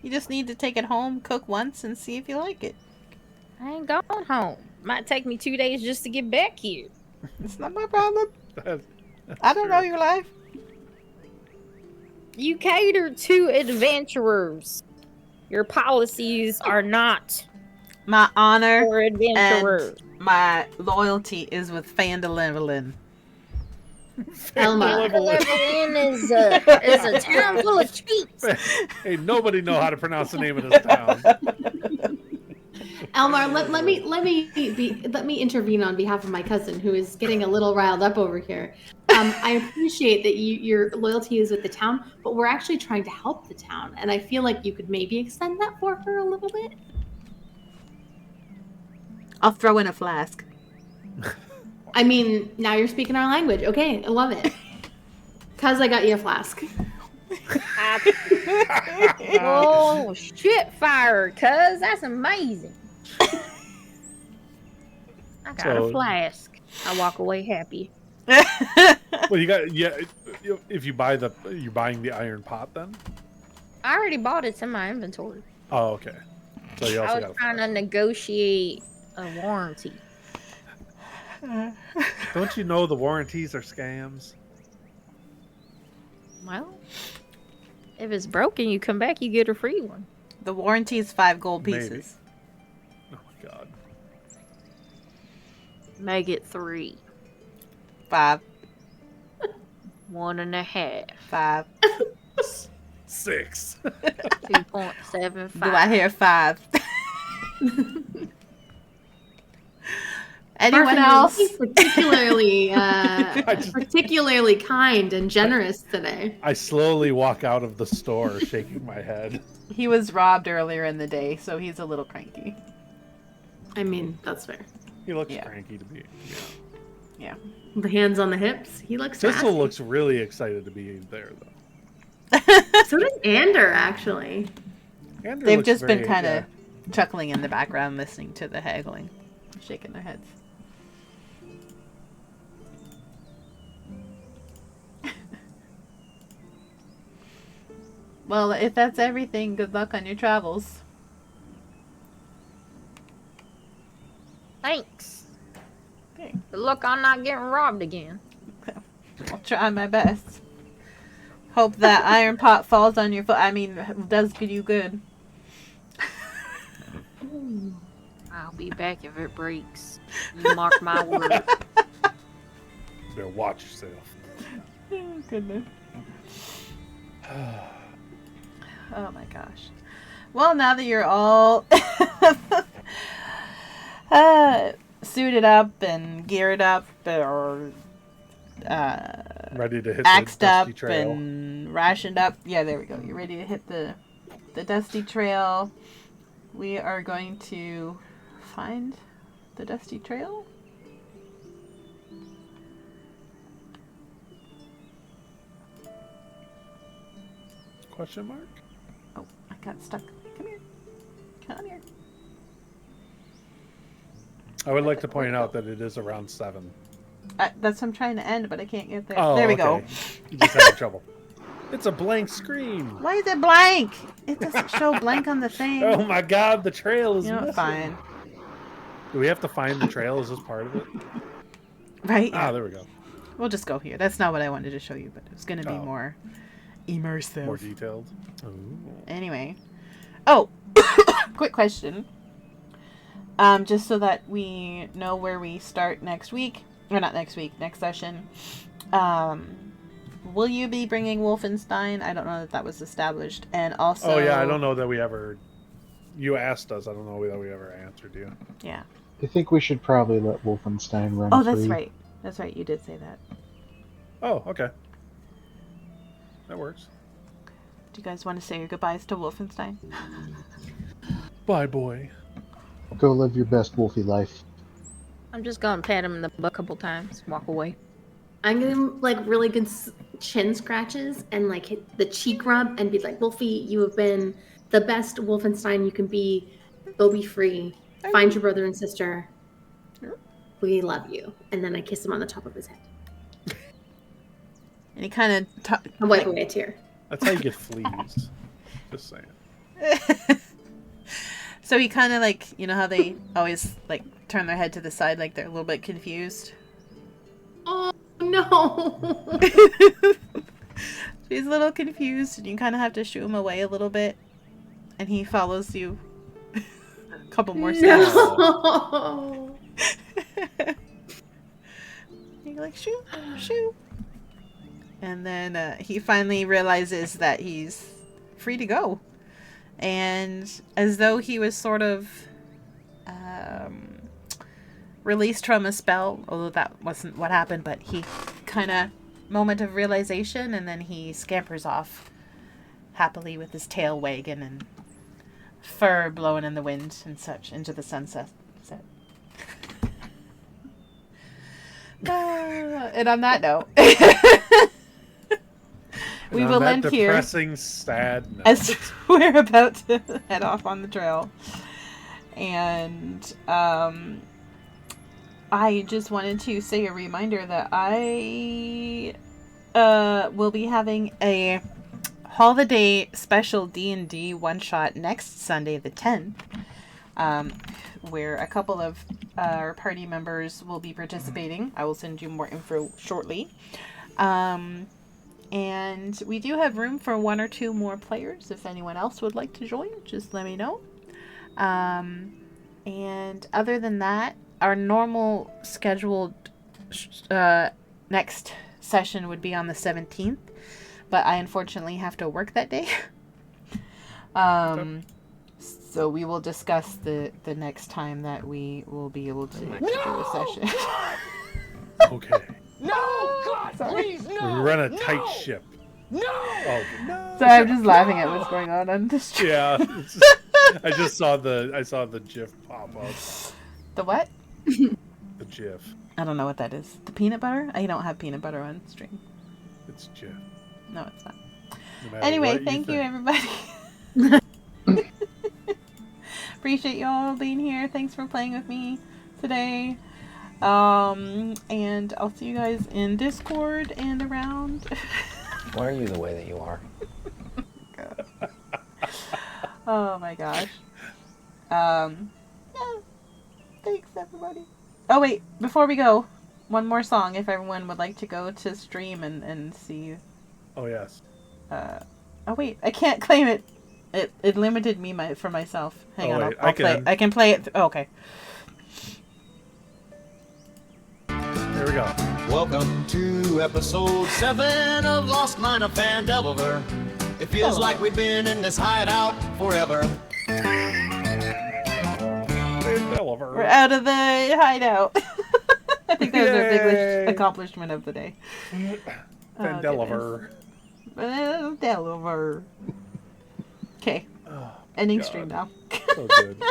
You just need to take it home, cook once, and see if you like it. I ain't going home. Might take me 2 days just to get back here. It's not my problem. That's I don't know true. your life. You cater to adventurers. Your policies are not My honor for adventurers. and my loyalty is with Phandalin. Elma. Phandalin is a town full of cheats. Hey, nobody know how to pronounce the name of this town. Elmar, let me intervene on behalf of my cousin who is getting a little riled up over here. I appreciate that your loyalty is with the town, but we're actually trying to help the town, and I feel like you could maybe extend that for her a little bit. I'll throw in a flask. I mean, now you're speaking our language. Okay, I love it. Cuz I got you a flask. Oh shit, fire, cuz that's amazing. I got a flask. I walk away happy. Well, you got if you buy you're buying the iron pot then. I already bought it. It's in my inventory. Oh, okay. So you also I got was trying to negotiate a warranty. Don't you know the warranties are scams? Well, if it's broken, you come back, you get a free one. The warranty is 5 gold Maybe. pieces. Oh my god. Make it 3. 5. 1.5. 5. 6. 2.75. Do I hear 5? Anyone Parson, else? you're particularly kind and generous today. I slowly walk out of the store, shaking my head. He was robbed earlier in the day, so he's a little cranky. I mean, that's fair. He looks cranky to me. Yeah. The hands on the hips. He looks Thistle sassy. looks really excited to be there, though. So does Ander, actually. Andrew They've looks just been very- kind of chuckling in the background, listening to the haggling, shaking their heads. Well, if that's everything, good luck on your travels. Thanks. Okay. Good luck on not getting robbed again. I'll try my best. Hope that iron pot falls on your foot. I mean, does you good. I'll be back if it breaks. You mark my word. Better watch yourself. Oh, goodness. Oh my gosh. Well, now that you're all suited up and geared up, or Ready to hit the axed dusty up trail. and rationed up. Yeah, there we go. You're ready to hit the dusty trail. We are going to find the dusty trail. Question mark? Oh, I got stuck. Come here. Come here. I would like to point out that it is around 7. That's what I'm trying to end, but I can't get there. Oh, there we okay. go. You just having trouble. It's a blank screen. Why is it blank? It doesn't show blank on the thing. Oh my god, the trail is You know, missing. fine. Do we have to find the trail? Is this part of it? Right? Ah, there we go. We'll just go here. That's not what I wanted to show you, but it was going to be Oh. more immersive. More detailed. Ooh. Anyway. Oh, quick question. Just so that we know where we start next week. Or not next week, next session. Will you be bringing Wolfenstein? I don't know that was established. And also... Oh yeah, I don't know that we ever... You asked us. I don't know that we ever answered you. Yeah. I think we should probably let Wolfenstein run Oh, that's free. right. That's right. You did say that. Oh, okay. That works. Do you guys want to say your goodbyes to Wolfenstein? Bye, boy. Go live your best Wolfie life. I'm just gonna pat him in the butt a couple times, walk away. I'm gonna give him like really good chin scratches and like hit the cheek rub and be like, Wolfie, you have been the best Wolfenstein you can be. Go be free. Find your brother and sister. We love you. And then I kiss him on the top of his head. And he kind of I wipe away a tear. That's how you get fleas. Just saying. So he kind of like, you know how they always like turn their head to the side like they're a little bit confused? Oh, no. He's a little confused and you kind of have to shoo him away a little bit. And he follows you a couple more steps. No. You're like, shoo, shoo. And then he finally realizes that he's free to go. And as though he was sort of released from a spell, although that wasn't what happened, but he kind of moment of realization, and then he scampers off happily with his tail wagging and fur blowing in the wind and such into the sunset. And on that note, we will end here. Depressing, sad note. As we're about to head off on the trail. And I just wanted to say a reminder that I will be having a holiday special D&D one-shot next Sunday the 10th, where a couple of our party members will be participating. I will send you more info shortly. And we do have room for 1 or 2 more players. If anyone else would like to join, just let me know. And other than that, our normal scheduled next session would be on the 17th, but I unfortunately have to work that day. So we will discuss the next time that we will be able to do a session. Okay. No, God, please, no. We run a tight ship. No. Oh, no. So I'm just laughing at what's going on this stream. Yeah. I just saw the GIF pop up. The what? The GIF. I don't know what that is. The peanut butter? I don't have peanut butter on stream. It's GIF. No, it's not. No matter Anyway, what thank you, think. everybody. Appreciate y'all being here. Thanks for playing with me today. And I'll see you guys in Discord and around. Why are you the way that you are? Oh my gosh. Yeah. Thanks, everybody. Oh wait, before we go, one more song if everyone would like to go to stream and see. Oh yes. Oh wait, I can't claim it. It limited me for myself. Hang on, wait, I'll play. can. I can play it. Oh, okay. There we go. Welcome to episode 7 of Lost Mine of Phandelver. It feels like we've been in this hideout forever. Phandelver. We're out of the hideout. I think that was our Yay. biggest accomplishment of the day. Phandelver. Phandelver. Okay. Oh, Ending God. stream now. So good.